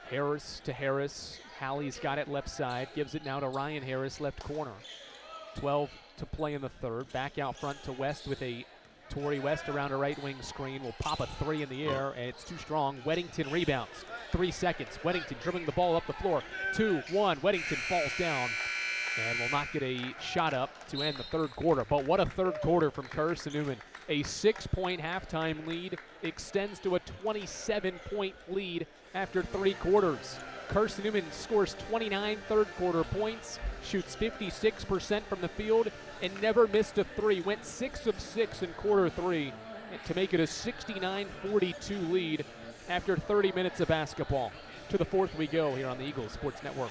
Harris to Harris. Hallie's got it left side, gives it now to Ryan Harris, left corner. 12 to play in the third. Back out front to West with a Tori West around a right wing screen. Will pop a three in the air, and it's too strong. Weddington rebounds. 3 seconds. Weddington dribbling the ball up the floor. 2-1. Weddington falls down and will not get a shot up to end the third quarter. But what a third quarter from Carson-Newman. A 6-point halftime lead extends to a 27-point lead after 3 quarters. Carson-Newman scores 29 third quarter points, shoots 56% from the field, and never missed a three. Went 6 of 6 in quarter 3 to make it a 69-42 lead after 30 minutes of basketball. To the fourth we go here on the Eagles Sports Network.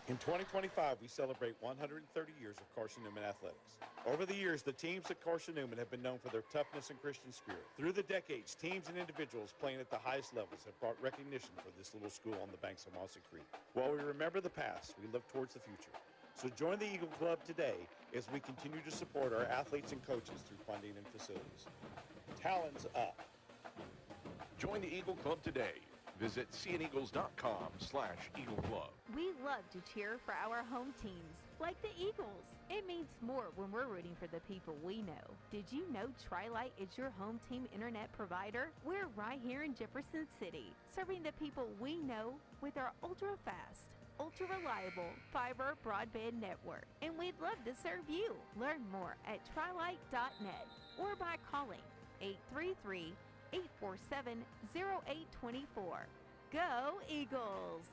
In 2025, we celebrate 130 years of Carson-Newman athletics. Over the years, the teams at Carson-Newman have been known for their toughness and Christian spirit. Through the decades, teams and individuals playing at the highest levels have brought recognition for this little school on the banks of Mossy Creek. While we remember the past, we look towards the future. So join the Eagle Club today as we continue to support our athletes and coaches through funding and facilities. Talons up. Join the Eagle Club today. Visit cneagles.com/Eagle Club. We love to cheer for our home teams, like the Eagles. It means more when we're rooting for the people we know. Did you know Tri-Lite is your home team internet provider? We're right here in Jefferson City, serving the people we know with our ultra-fast, ultra-reliable fiber broadband network. And we'd love to serve you. Learn more at trilite.net or by calling 833-847-0824. Go Eagles!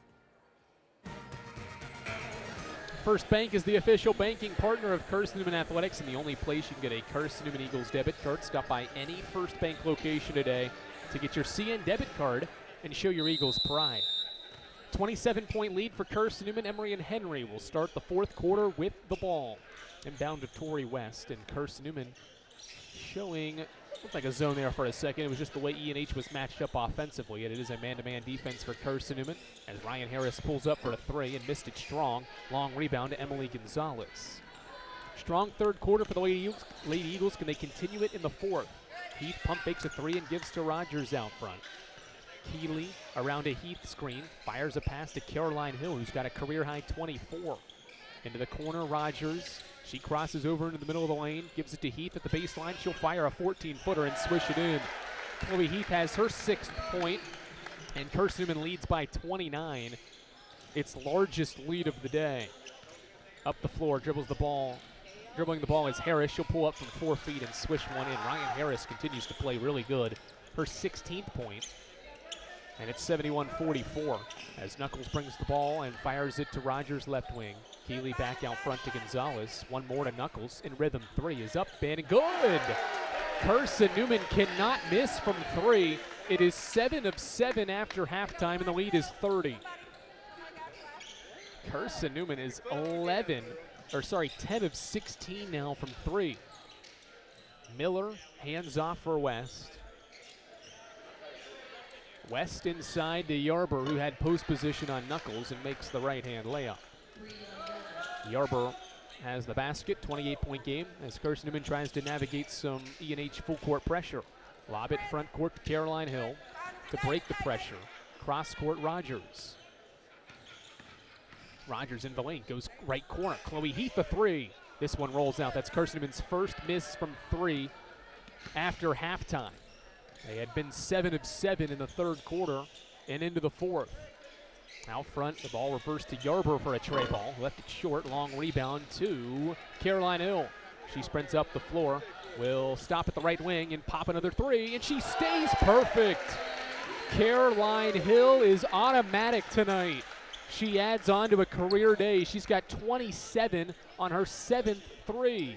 First Bank is the official banking partner of Carson-Newman Athletics, and the only place you can get a Carson-Newman Eagles debit card. Stop by any First Bank location today to get your CN debit card and show your Eagles pride. 27-point lead for Carson-Newman. Emory and Henry will start the fourth quarter with the ball. Inbound to Tori West, and Carson-Newman showing, looked like a zone there for a second. It was just the way E&H was matched up offensively, and it is a man-to-man defense for Carson-Newman as Ryan Harris pulls up for a three and missed it strong. Long rebound to Emily Gonzalez. Strong third quarter for the Lady Eagles. Can they continue it in the fourth? Heath pump fakes a three and gives to Rogers out front. Keeley around a Heath screen, fires a pass to Caroline Hill, who's got a career-high 24. Into the corner, Rogers. She crosses over into the middle of the lane, gives it to Heath at the baseline. She'll fire a 14-footer and swish it in. Chloe Heath has her 6th point, and Carson-Newman leads by 29. Its largest lead of the day. Up the floor, dribbling the ball is Harris. She'll pull up from 4 feet and swish one in. Ryan Harris continues to play really good. Her 16th point. And it's 71-44 as Knuckles brings the ball and fires it to Rogers' left wing. Keeley back out front to Gonzalez. One more to Knuckles. In rhythm, three is up and good. Carson-Newman cannot miss from 3. It is 7 of 7 after halftime, and the lead is 30. Carson-Newman is 10 of 16 now from 3. Miller hands off for West. West inside to Yarber, who had post position on Knuckles, and makes the right-hand layup. Yarber has the basket, 28-point game, as Carson-Newman tries to navigate some E&H full-court pressure. Lob it front court to Caroline Hill to break the pressure. Cross-court Rogers. Rogers in the lane, goes right corner. Chloe Heath, a three. This one rolls out. That's Carson-Newman's first miss from 3 after halftime. They had been 7 of 7 in the third quarter and into the fourth. Out front, the ball reversed to Yarber for a tray ball. Left it short, long rebound to Caroline Hill. She sprints up the floor, will stop at the right wing and pop another 3, and she stays perfect. Caroline Hill is automatic tonight. She adds on to a career day. She's got 27 on her 7th 3.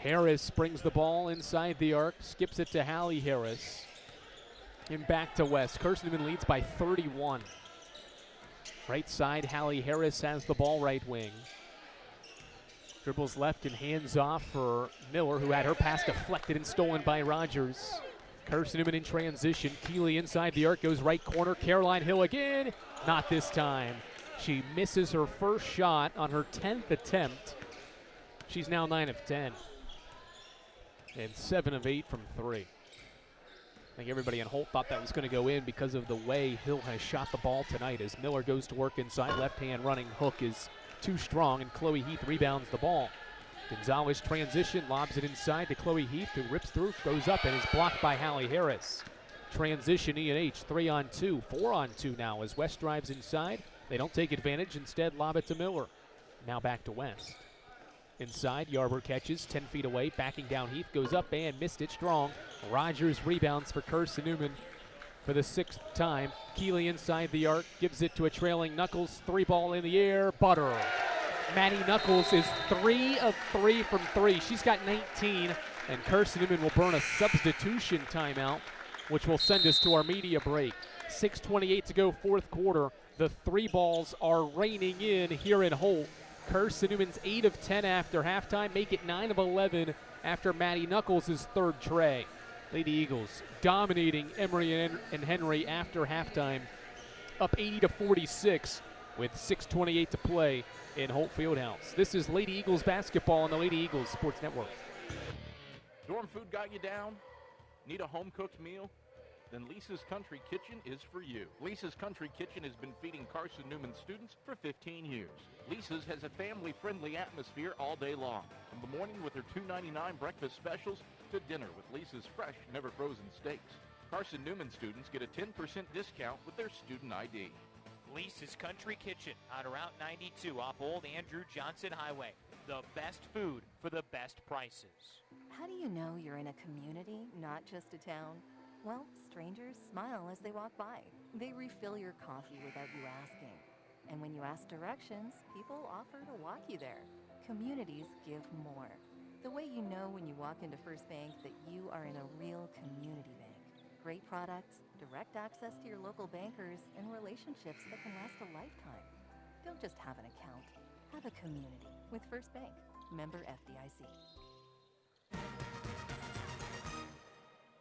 Harris brings the ball inside the arc, skips it to Hallie Harris. And back to West. Carson-Newman leads by 31. Right side, Hallie Harris has the ball right wing. Dribbles left and hands off for Miller, who had her pass deflected and stolen by Rogers. Carson-Newman in transition. Keeley inside the arc, goes right corner. Caroline Hill again. Not this time. She misses her first shot on her 10th attempt. She's now 9 of 10. And 7 of 8 from 3. I think everybody in Holt thought that was going to go in because of the way Hill has shot the ball tonight. As Miller goes to work inside, left hand running hook is too strong, and Chloe Heath rebounds the ball. Gonzalez transition, lobs it inside to Chloe Heath, who rips through, goes up, and is blocked by Hallie Harris. Transition, E&H, 3-on-2, 4-on-2 now as West drives inside. They don't take advantage, instead lob it to Miller. Now back to West. Inside, Yarber catches, 10 feet away, backing down Heath, goes up and missed it strong. Rogers rebounds for Carson-Newman for the 6th time. Keeley inside the arc, gives it to a trailing Knuckles, 3-ball in the air, butter. Maddie Knuckles is 3 of 3 from 3. She's got 19, and Carson-Newman will burn a substitution timeout, which will send us to our media break. 6:28 to go, 4th quarter. The 3 balls are raining in here in Holt. Carson-Newman's 8 of 10 after halftime, make it 9 of 11 after Maddie Knuckles' 3rd tray. Lady Eagles dominating Emory and Henry after halftime, up 80-46 with 6:28 to play in Holt Fieldhouse. This is Lady Eagles basketball on the Lady Eagles Sports Network. Dorm food got you down? Need a home-cooked meal? Then Lisa's Country Kitchen is for you. Lisa's Country Kitchen has been feeding Carson-Newman students for 15 years. Lisa's has a family-friendly atmosphere all day long, from the morning with her $2.99 breakfast specials to dinner with Lisa's fresh, never-frozen steaks. Carson-Newman students get a 10% discount with their student ID. Lisa's Country Kitchen on Route 92 off Old Andrew Johnson Highway. The best food for the best prices. How do you know you're in a community, not just a town? Well, strangers smile as they walk by. They refill your coffee without you asking. And when you ask directions, people offer to walk you there. Communities give more. The way you know when you walk into First Bank that you are in a real community bank. Great products, direct access to your local bankers, and relationships that can last a lifetime. Don't just have an account. Have a community with First Bank. Member FDIC.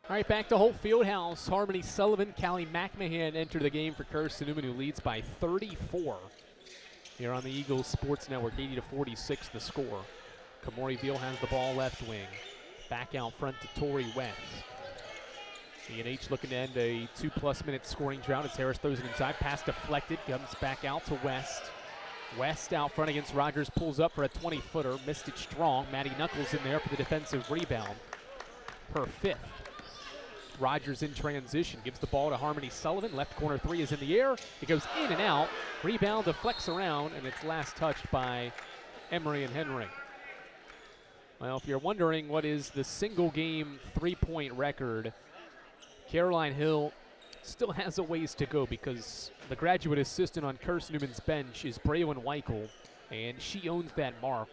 All right, back to Holt Fieldhouse. Harmony Sullivan, Callie McMahon enter the game for Carson-Newman, who leads by 34 here on the Eagles Sports Network. 80-46 the score. Kamori Veal has the ball left wing. Back out front to Tori West. E&H looking to end a 2+ minute scoring drought as Harris throws it inside. Pass deflected, comes back out to West. West out front against Rogers, pulls up for a 20-footer, missed it strong. Maddie Knuckles in there for the defensive rebound. Her 5th. Rogers in transition, gives the ball to Harmony Sullivan. Left corner 3 is in the air. It goes in and out. Rebound deflects around, and it's last touched by Emory and Henry. Well, if you're wondering what is the single-game 3-point record, Caroline Hill still has a ways to go because the graduate assistant on Carson-Newman's bench is Braylon Weichel, and she owns that mark,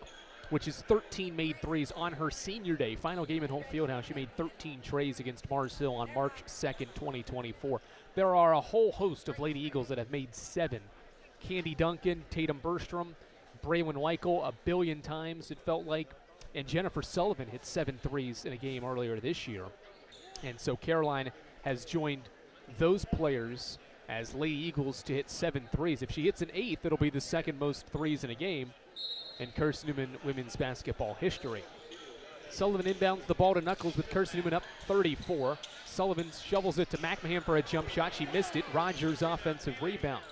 which is 13 made threes on her senior day. Final game in Holt Fieldhouse, she made 13 trays against Mars Hill on March 2nd, 2024. There are a whole host of Lady Eagles that have made 7. Candy Duncan, Tatum Berstrom, Braylon Weichel a billion times, it felt like, and Jennifer Sullivan hit 7 threes in a game earlier this year. And so Caroline has joined those players as Lady Eagles to hit 7 threes. If she hits an 8th, it'll be the second most threes in a game in Carson-Newman women's basketball history. Sullivan inbounds the ball to Knuckles with Carson-Newman up 34. Sullivan shovels it to McMahon for a jump shot. She missed it. Rogers offensive rebound.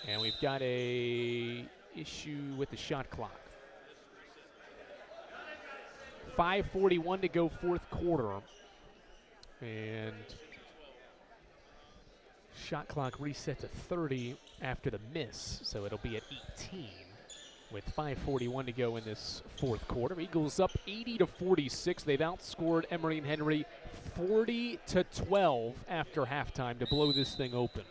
And we've got a issue with the shot clock. 5:41 to go, 4th quarter. And shot clock reset to 30 after the miss, so it'll be at 18 with 5:41 to go in this 4th quarter. Eagles up 80-46. They've outscored Emory and Henry 40-12 after halftime to blow this thing open.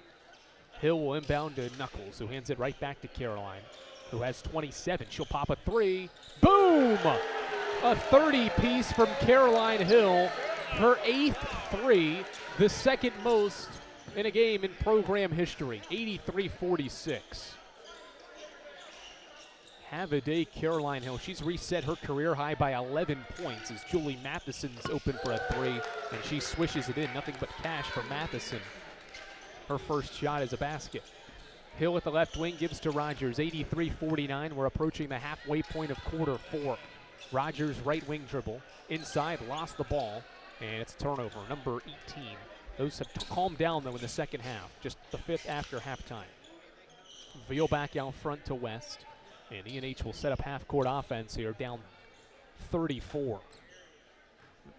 Hill will inbound to Knuckles, who hands it right back to Caroline, who has 27. She'll pop a 3. Boom! A 30-piece from Caroline Hill. Her 8th three, the second most in a game in program history, 83-46. Have a day, Caroline Hill. She's reset her career high by 11 points as Julie Matheson's open for a three, and she swishes it in. Nothing but cash for Matheson. Her first shot is a basket. Hill at the left wing gives to Rogers, 83-49. We're approaching the halfway point of quarter 4. Rogers right wing dribble, inside, lost the ball, and it's a turnover, number 18. Those have calmed down, though, in the second half, just the 5th after halftime. Veal back out front to West, and E&H will set up half-court offense here, down 34.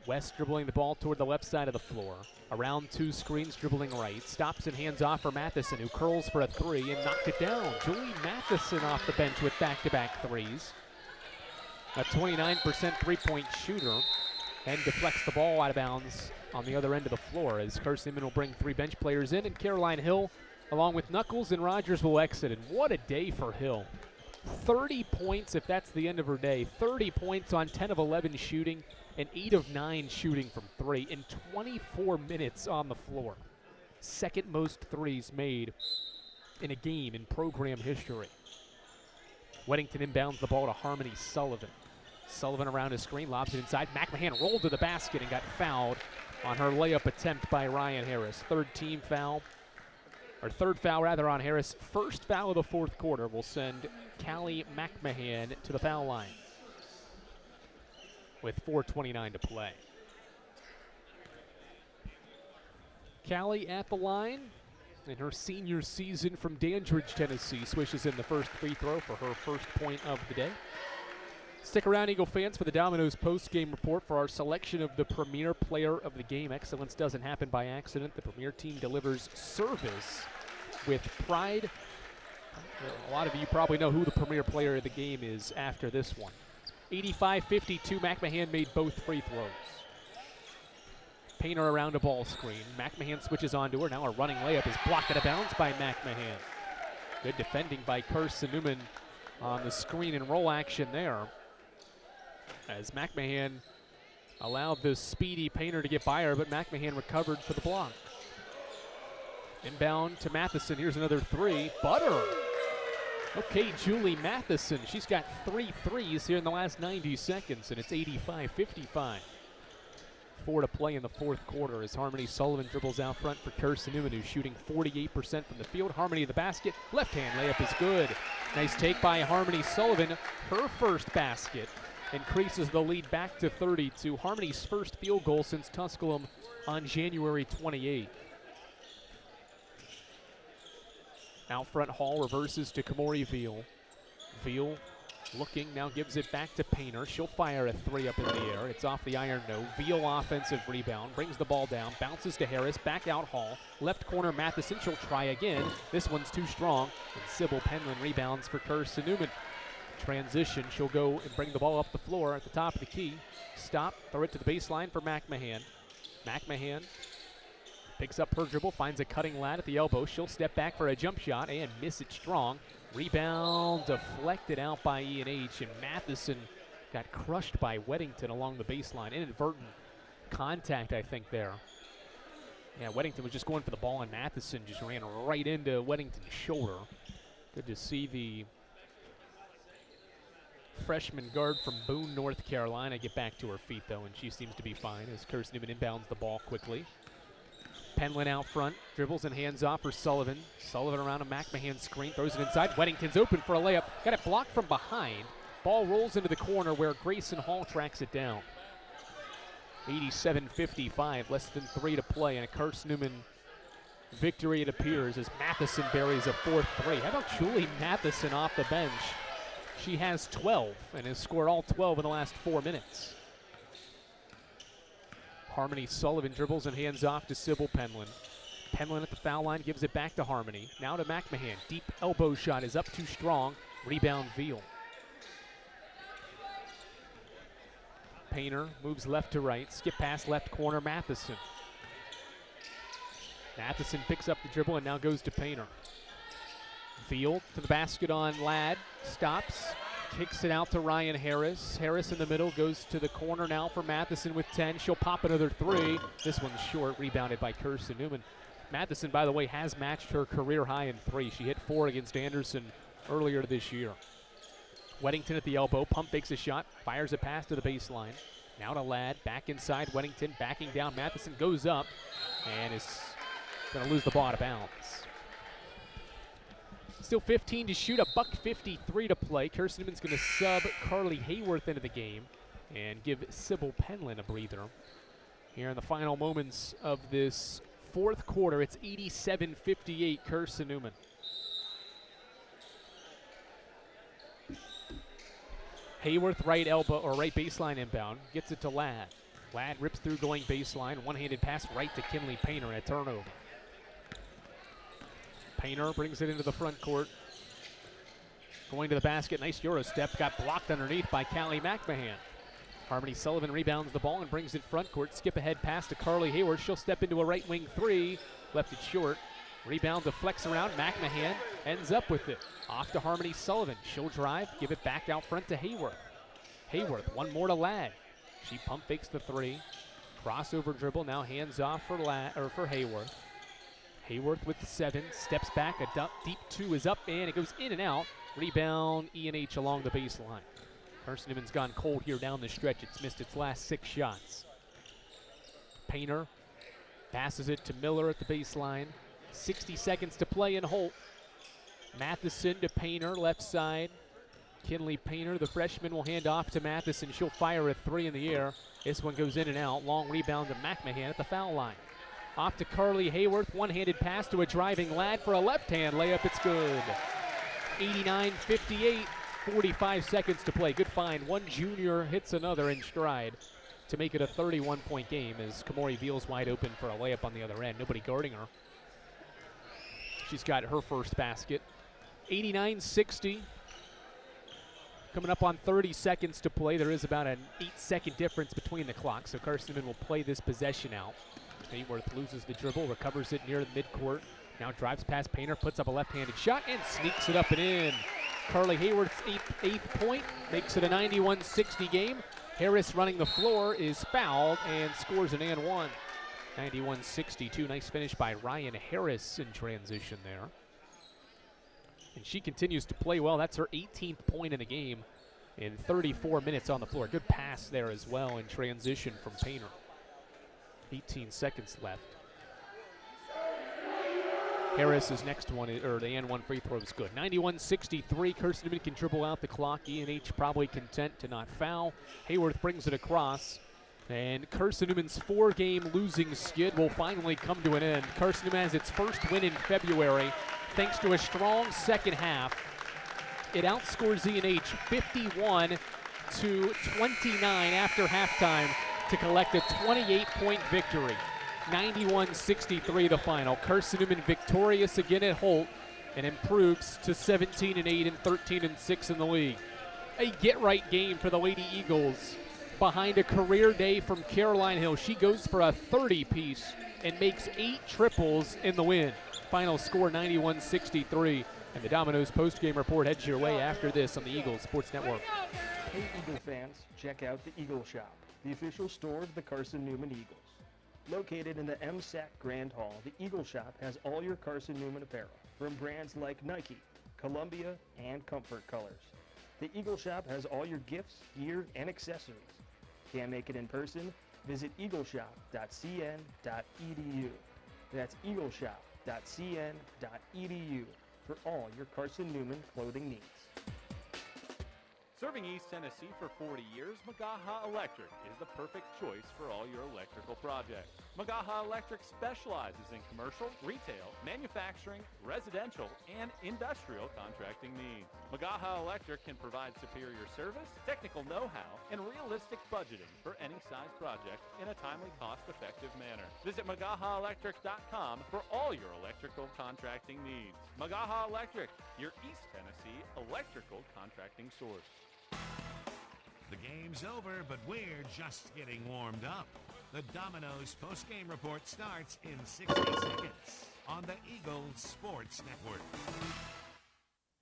West dribbling the ball toward the left side of the floor. Around 2 screens, dribbling right. Stops and hands off for Matheson, who curls for a three and knocked it down. Julie Matheson off the bench with back-to-back threes. A 29% three-point shooter, and deflects the ball out of bounds on the other end of the floor as Carson-Newman will bring 3 bench players in, and Caroline Hill, along with Knuckles and Rogers, will exit. And what a day for Hill. 30 points if that's the end of her day. 30 points on 10 of 11 shooting and 8 of 9 shooting from 3 in 24 minutes on the floor. Second most threes made in a game in program history. Weddington inbounds the ball to Harmony Sullivan. Sullivan around his screen, lobs it inside. McMahon rolled to the basket and got fouled on her layup attempt by Ryan Harris. Third foul on Harris. First foul of the fourth quarter will send Callie McMahon to the foul line with 4:29 to play. Callie at the line in her senior season from Dandridge, Tennessee. Swishes in the first free throw for her first point of the day. Stick around, Eagle fans, for the Domino's post-game report for our selection of the premier player of the game. Excellence doesn't happen by accident. The premier team delivers service with pride. A lot of you probably know who the premier player of the game is after this one. 85-52, McMahon made both free throws. Painter around a ball screen. McMahon switches onto her. Now a running layup is blocked out of bounds by McMahon. Good defending by Carson-Newman on the screen and roll action there, as McMahon allowed the speedy Painter to get by her, but McMahon recovered for the block. Inbound to Matheson. Here's another three. Butter. Okay, Julie Matheson. She's got 3 threes here in the last 90 seconds, and it's 85-55. 4 to play in the fourth quarter as Harmony Sullivan dribbles out front for Carson-Newman, who's shooting 48% from the field. Harmony in the basket. Left-hand layup is good. Nice take by Harmony Sullivan. Her first basket increases the lead back to 32. Harmony's first field goal since Tusculum on January 28th. Out front, Hall reverses to Emory Veal. Veal looking, now gives it back to Painter. She'll fire a three up in the air. It's off the iron no. Veal offensive rebound, brings the ball down, bounces to Harris, back out Hall. Left corner Matheson, she'll try again. This one's too strong, and Sybil Penland rebounds for Carson-Newman. Transition, she'll go and bring the ball up the floor at the top of the key. Stop, throw it to the baseline for McMahon. McMahon picks up her dribble, finds a cutting lad at the elbow. She'll step back for a jump shot and miss it strong. Rebound deflected out by E&H, and Matheson got crushed by Weddington along the baseline. Inadvertent contact, I think, there. Yeah, Weddington was just going for the ball, and Matheson just ran right into Weddington's shoulder. Good to see the freshman guard from Boone, North Carolina get back to her feet, though, and she seems to be fine as Carson-Newman inbounds the ball quickly. Penland out front, dribbles and hands off for Sullivan. Sullivan around a McMahon screen, throws it inside. Weddington's open for a layup. Got it blocked from behind. Ball rolls into the corner where Grayson Hall tracks it down. 87-55, less than 3 to play, and a Carson-Newman victory it appears as Matheson buries a fourth three. How about Julie Matheson off the bench? She has 12 and has scored all 12 in the last 4 minutes. Harmony Sullivan dribbles and hands off to Sybil Penland. Penland at the foul line gives it back to Harmony. Now to McMahon. Deep elbow shot is up too strong. Rebound Veal. Painter moves left to right. Skip pass left corner Matheson. Matheson picks up the dribble and now goes to Painter. Veal to the basket on Ladd. Stops. kicks it out to Ryan Harris. Harris in the middle, goes to the corner now for Matheson with 10. She'll pop another three. This one's short, rebounded by Carson-Newman. Matheson, by the way, has matched her career high in 3. She hit 4 against Anderson earlier this year. Weddington at the elbow, pump fakes a shot, fires a pass to the baseline. Now to Ladd, back inside, Weddington backing down. Matheson goes up and is going to lose the ball out of bounds. Still 15 to shoot, a $1:53 to play. Carson-Newman's going to sub Carly Hayworth into the game and give Sybil Penland a breather. Here in the final moments of this fourth quarter, it's 87-58 Carson-Newman. Hayworth right elbow or right baseline inbound, gets it to Ladd. Ladd rips through going baseline, one-handed pass right to Kinley Painter, and a turnover. Painter brings it into the front court. Going to the basket, nice Euro step, got blocked underneath by Callie McMahon. Harmony Sullivan rebounds the ball and brings it front court. Skip ahead pass to Carly Hayworth. She'll step into a right wing three, left it short. Rebound to flex around, McMahon ends up with it. Off to Harmony Sullivan, she'll drive, give it back out front to Hayworth. Hayworth, one more to Ladd. She pump fakes the three. Crossover dribble, now hands off for Hayworth. Hayworth with the 7, steps back, a deep 2 is up, and it goes in and out. Rebound, E&H along the baseline. Carson-Newman's gone cold here down the stretch. It's missed its last 6 shots. Painter passes it to Miller at the baseline. 60 seconds to play in Holt. Matheson to Painter, left side. Kinley Painter, the freshman, will hand off to Matheson. She'll fire a 3 in the air. This one goes in and out. Long rebound to McMahon at the foul line. Off to Carly Hayworth, one-handed pass to a driving Ladd for a left-hand layup. It's good. 89-58, 45 seconds to play. Good find. One junior hits another in stride to make it a 31-point game as Emory Veal's wide open for a layup on the other end. Nobody guarding her. She's got her first basket. 89-60. Coming up on 30 seconds to play. There is about an 8-second difference between the clocks, so Carson-Newman will play this possession out. Hayworth loses the dribble, recovers it near the midcourt. Now drives past Painter, puts up a left-handed shot, and sneaks it up and in. Carly Hayworth's eighth point makes it a 91-60 game. Harris running the floor is fouled and scores an and one. 91-62, nice finish by Ryan Harris in transition there. And she continues to play well. That's her 18th point in the game in 34 minutes on the floor. Good pass there as well in transition from Painter. 18 seconds left. Harris's next one, or the and one free throw is good. 91-63, Carson-Newman can dribble out the clock. E&H probably content to not foul. Hayworth brings it across. And Carson-Newman's 4-game losing skid will finally come to an end. Carson-Newman has its first win in February thanks to a strong second half. It outscores E&H 51-29 after halftime to collect a 28-point victory. 91-63 the final. Carson-Newman victorious again at Holt and improves to 17-8 and 13-6 in the league. A get-right game for the Lady Eagles. Behind a career day from Caroline Hill, she goes for a 30-piece and makes 8 triples in the win. Final score 91-63. And the Domino's postgame report heads your way after this on the Eagles Sports Network. Hey Eagle fans, check out the Eagle Shop, the official store of the Carson-Newman Eagles. Located in the MSAC Grand Hall, the Eagle Shop has all your Carson-Newman apparel from brands like Nike, Columbia, and Comfort Colors. The Eagle Shop has all your gifts, gear, and accessories. Can't make it in person? Visit eagleshop.cn.edu. That's eagleshop.cn.edu for all your Carson-Newman clothing needs. Serving East Tennessee for 40 years, Magaha Electric is the perfect choice for all your electrical projects. Magaha Electric specializes in commercial, retail, manufacturing, residential, and industrial contracting needs. Magaha Electric can provide superior service, technical know-how, and realistic budgeting for any size project in a timely, cost-effective manner. Visit MagahaElectric.com for all your electrical contracting needs. Magaha Electric, your East Tennessee electrical contracting source. The game's over, but we're just getting warmed up. The Domino's postgame report starts in 60 seconds on the Eagles Sports Network.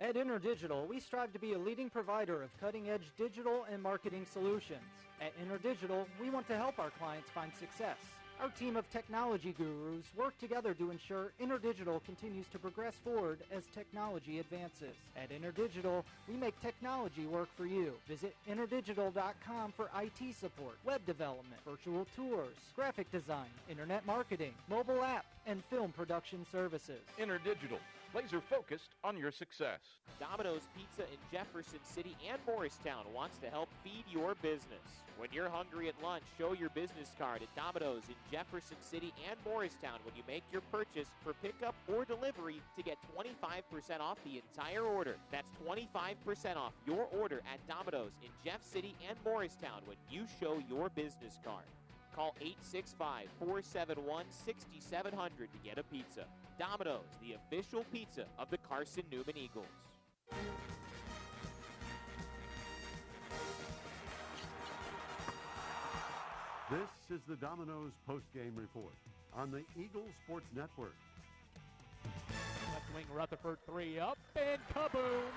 At InterDigital, we strive to be a leading provider of cutting-edge digital and marketing solutions. At InterDigital, we want to help our clients find success. Our team of technology gurus work together to ensure InterDigital continues to progress forward as technology advances. At InterDigital, we make technology work for you. Visit interdigital.com for IT support, web development, virtual tours, graphic design, internet marketing, mobile app, and film production services. InterDigital, laser focused on your success. Domino's Pizza in Jefferson City and Morristown wants to help feed your business. When you're hungry at lunch, show your business card at Domino's in Jefferson City and Morristown when you make your purchase for pickup or delivery to get 25% off the entire order. That's 25% off your order at Domino's in Jeff City and Morristown when you show your business card. Call 865-471-6700 to get a pizza. Domino's, the official pizza of the Carson-Newman Eagles. This is the Domino's postgame report on the Eagle Sports Network. Left wing Rutherford, three up, and kaboom!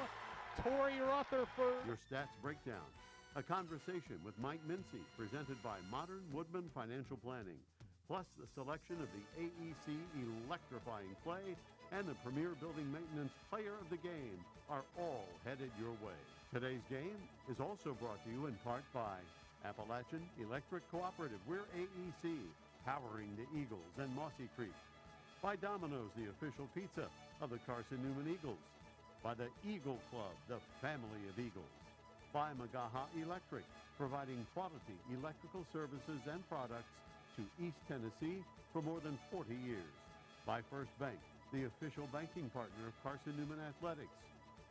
Torrey Rutherford. Your stats breakdown. A conversation with Mike Mincy, presented by Modern Woodman Financial Planning. Plus the selection of the AEC Electrifying Play and the Premier Building Maintenance Player of the Game are all headed your way. Today's game is also brought to you in part by Appalachian Electric Cooperative. We're AEC, powering the Eagles and Mossy Creek. By Domino's, the official pizza of the Carson-Newman Eagles. By the Eagle Club, the family of Eagles. By Magaha Electric, providing quality electrical services and products to East Tennessee for more than 40 years. By First Bank, the official banking partner of Carson-Newman Athletics.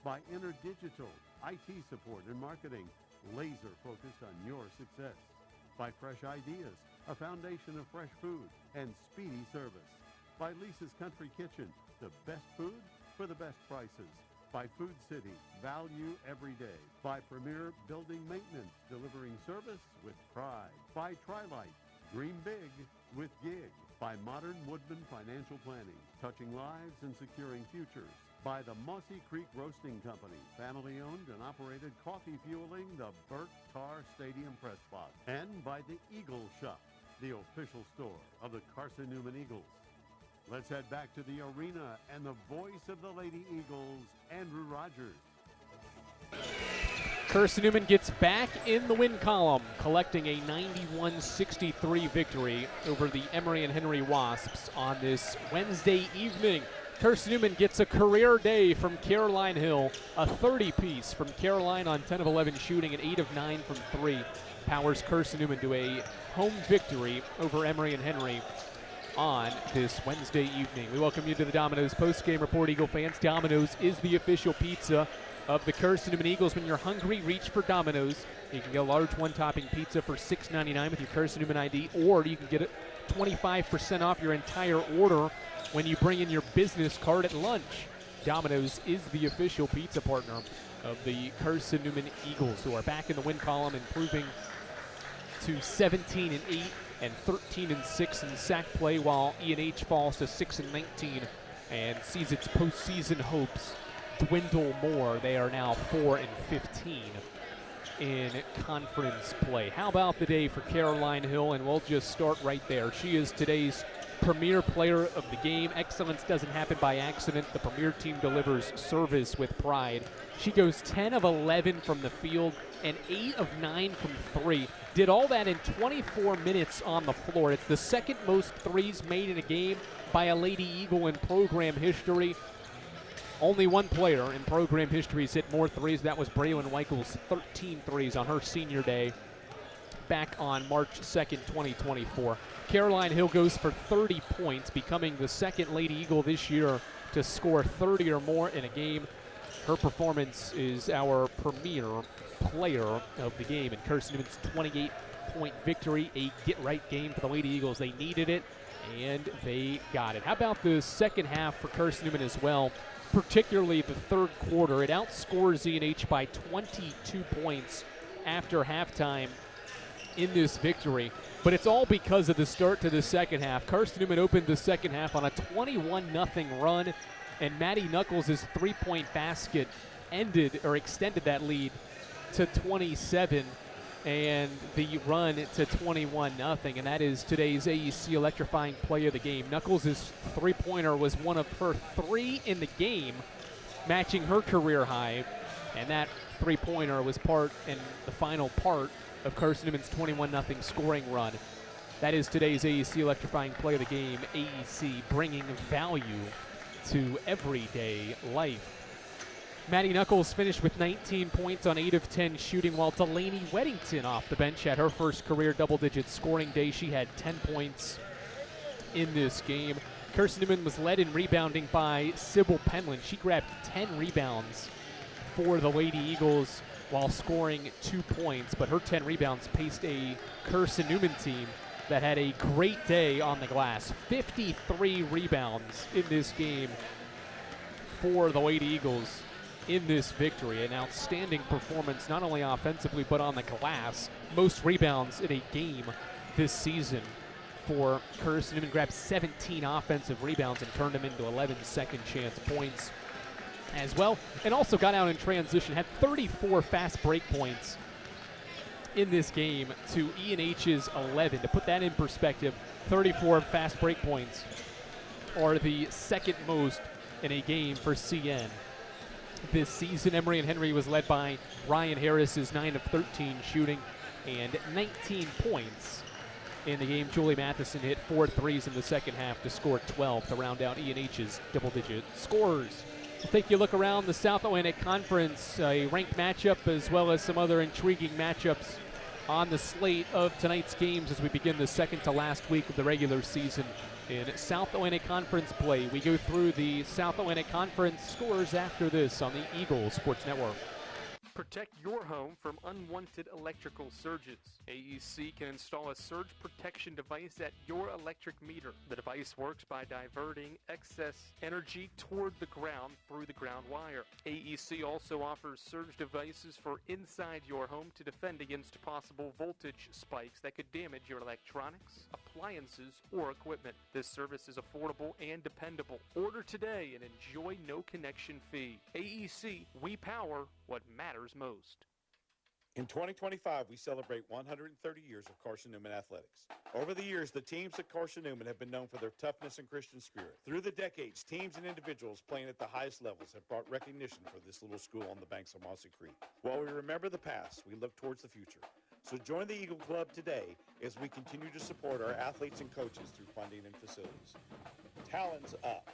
By InterDigital, IT support and marketing, laser focused on your success. By Fresh Ideas, a foundation of fresh food and speedy service. By Lisa's Country Kitchen, the best food for the best prices. By Food City, value every day. By Premier Building Maintenance, delivering service with pride. By Tri-Light, dream big with gig. By Modern Woodman Financial Planning, touching lives and securing futures. By the Mossy Creek Roasting Company, family-owned and operated, coffee fueling the Burt Tarr Stadium Press Box. And by the Eagle Shop, the official store of the Carson-Newman Eagles. Let's head back to the arena and the voice of the Lady Eagles, Andrew Rogers. Carson-Newman gets back in the win column, collecting a 91-63 victory over the Emory and Henry Wasps on this Wednesday evening. Carson-Newman gets a career day from Caroline Hill, a 30-piece from Caroline on 10 of 11 shooting and 8 of 9 from 3. Powers Carson-Newman to a home victory over Emory and Henry on this Wednesday evening. We welcome you to the Domino's postgame report, Eagle fans. Domino's is the official pizza of the Carson-Newman Eagles. When you're hungry, reach for Domino's. You can get a large one-topping pizza for $6.99 with your Carson-Newman ID, or you can get it 25% off your entire order when you bring in your business card at lunch. Domino's is the official pizza partner of the Carson-Newman Eagles, who are back in the win column, improving to 17-8 and 13-6 in sack play, while E&H falls to 6-19 and sees its postseason hopes dwindle more. They are now 4-15 in conference play. How about the day for Caroline Hill? And we'll just start right there. She is today's premier player of the game. Excellence doesn't happen by accident. The premier team delivers service with pride. She goes 10 of 11 from the field and 8 of 9 from 3. Did all that in 24 minutes on the floor. It's the second most threes made in a game by a Lady Eagle in program history. Only one player in program history has hit more threes. That was Braylon Weichels, 13 threes on her senior day back on March 2nd, 2024. Caroline Hill goes for 30 points, becoming the second Lady Eagle this year to score 30 or more in a game. Her performance is our premier player of the game in Carson-Newman's 28-point victory, a get-right game for the Lady Eagles. They needed it, and they got it. How about the second half for Carson-Newman as well, particularly the third quarter? It outscores E&H by 22 points after halftime in this victory, but it's all because of the start to the second half. Carson-Newman opened the second half on a 21-0 run. And Maddie Knuckles' three-point basket extended that lead to 27, and the run to 21-0, and that is today's AEC electrifying play of the game. Knuckles' three-pointer was one of her 3 in the game, matching her career high, and that three-pointer was part in the final part of Carson-Newman's 21-0 scoring run. That is today's AEC electrifying play of the game. AEC bringing value to everyday life. Maddie Knuckles finished with 19 points on 8 of 10 shooting, while Delaney Weddington off the bench had her first career double-digit scoring day. She had 10 points in this game. Carson-Newman was led in rebounding by Sybil Penland. She grabbed 10 rebounds for the Lady Eagles while scoring 2 points, but her 10 rebounds paced a Carson-Newman team that had a great day on the glass. 53 rebounds in this game for the Lady Eagles in this victory. An outstanding performance, not only offensively, but on the glass. Most rebounds in a game this season for Carson-Newman. Grabbed 17 offensive rebounds and turned them into 11 second chance points as well. And also got out in transition, had 34 fast break points in this game to E&H's 11. To put that in perspective, 34 fast break points are the second most in a game for CN this season. Emory and Henry was led by Ryan Harris's 9 of 13 shooting and 19 points in the game. Julie Matheson hit 4 threes in the second half to score 12 to round out E&H's double-digit scores. We'll take you a look around the South Atlantic Conference, a ranked matchup as well as some other intriguing matchups on the slate of tonight's games as we begin the second to last week of the regular season in South Atlantic Conference play. We go through the South Atlantic Conference scores after this on the Eagle Sports Network. Protect your home from unwanted electrical surges. AEC can install a surge protection device at your electric meter. The device works by diverting excess energy toward the ground through the ground wire. AEC also offers surge devices for inside your home to defend against possible voltage spikes that could damage your electronics, appliances, or equipment. This service is affordable and dependable. Order today and enjoy no connection fee. AEC, we power what matters most. In 2025, we celebrate 130 years of Carson-Newman athletics. Over the years, the teams at Carson-Newman have been known for their toughness and Christian spirit. Through the decades, teams and individuals playing at the highest levels have brought recognition for this little school on the banks of Mossy Creek. While we remember the past, we look towards the future. So join the Eagle Club today as we continue to support our athletes and coaches through funding and facilities. Talons up.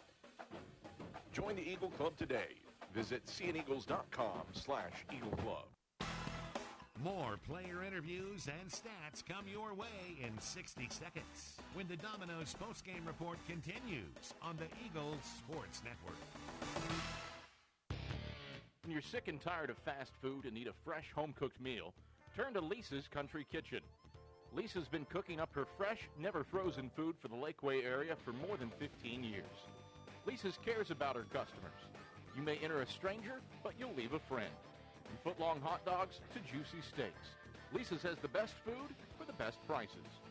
Join the Eagle Club today. Visit cneagles.com/Eagle Club. More player interviews and stats come your way in 60 seconds when the Domino's postgame report continues on the Eagles Sports Network. When you're sick and tired of fast food and need a fresh home-cooked meal, turn to Lisa's Country Kitchen. Lisa's been cooking up her fresh, never frozen food for the Lakeway area for more than 15 years. Lisa's cares about her customers. You may enter a stranger, but you'll leave a friend. From foot-long hot dogs to juicy steaks, Lisa's has the best food for the best prices.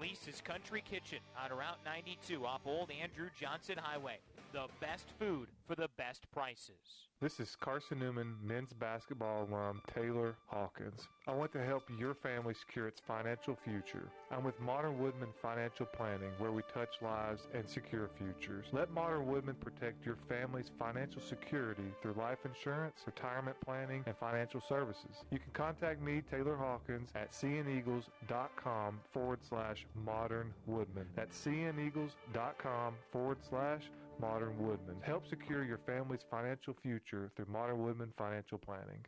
Lisa's Country Kitchen on Route 92 off Old Andrew Johnson Highway. The best food for the best prices. This is Carson-Newman men's basketball alum Taylor Hawkins. I want to help your family secure its financial future. I'm with Modern Woodman Financial Planning, where we touch lives and secure futures. Let Modern Woodman protect your family's financial security through life insurance, retirement planning, and financial services. You can contact me, Taylor Hawkins, at cneagles.com/Modern Woodman. That's cneagles.com/Modern Woodman. Help secure your family's financial future through Modern Woodman Financial Planning.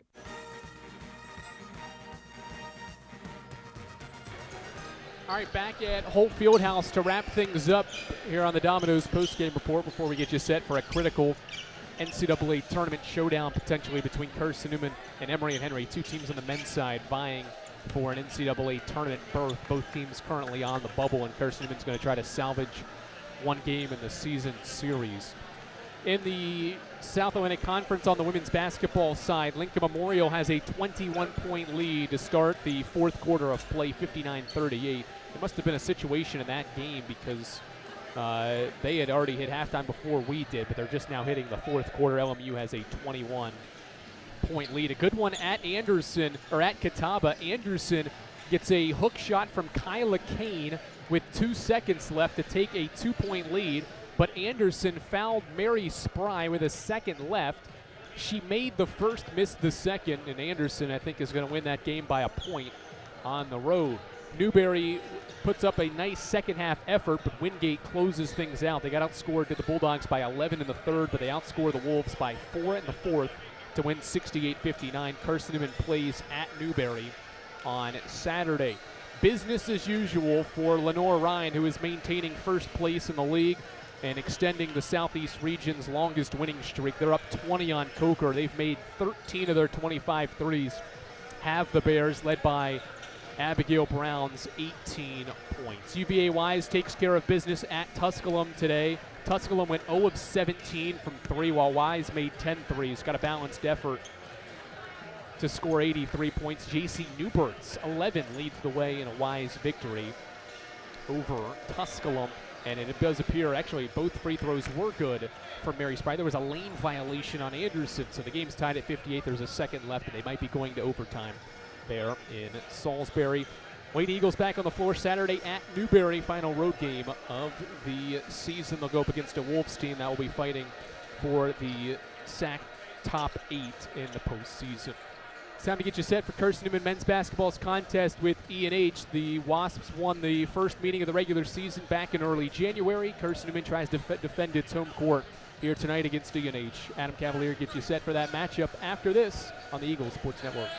All right, back at Holt Fieldhouse to wrap things up here on the Domino's postgame report before we get you set for a critical NCAA tournament showdown potentially between Carson-Newman and Emory and Henry, two teams on the men's side vying for an NCAA tournament berth. Both teams currently on the bubble, and Carson-Newman's going to try to salvage one game in the season series. In the South Atlantic Conference on the women's basketball side, Lincoln Memorial has a 21-point lead to start the fourth quarter of play, 59-38. There must have been a situation in that game because They had already hit halftime before we did, but they're just now hitting the fourth quarter. LMU has a 21-point lead. A good one at Anderson, or at Catawba. Anderson gets a hook shot from Kyla Kane with 2 seconds left to take a 2-point lead, but Anderson fouled Mary Spry with a second left. She made the first, missed the second, and Anderson, I think, is going to win that game by a point on the road. Newberry puts up a nice second-half effort, but Wingate closes things out. They got outscored to the Bulldogs by 11 in the third, but they outscore the Wolves by 4 in the fourth to win 68-59. Carson-Newman plays at Newberry on Saturday. Business as usual for Lenore Ryan, who is maintaining first place in the league and extending the Southeast region's longest winning streak. They're up 20 on Coker. They've made 13 of their 25 threes. Have the Bears, led by Abigail Brown's 18 points. UVA Wise takes care of business at Tusculum today. Tusculum went 0 of 17 from 3, while Wise made 10 threes. Got a balanced effort to score 83 points. JC Newbert's 11 leads the way in a Wise victory over Tusculum. And it does appear, actually, both free throws were good for Mary Spry. There was a lane violation on Anderson, so the game's tied at 58. There's a second left, and they might be going to overtime there in Salisbury. Wayne Eagles back on the floor Saturday at Newberry, final road game of the season. They'll go up against a Wolves team that will be fighting for the SAC top 8 in the postseason. It's time to get you set for Carson-Newman men's basketball's contest with E&H. The Wasps won the first meeting of the regular season back in early January. Carson-Newman tries to defend its home court here tonight against E&H. Adam Cavalier gets you set for that matchup after this on the Eagles Sports Network.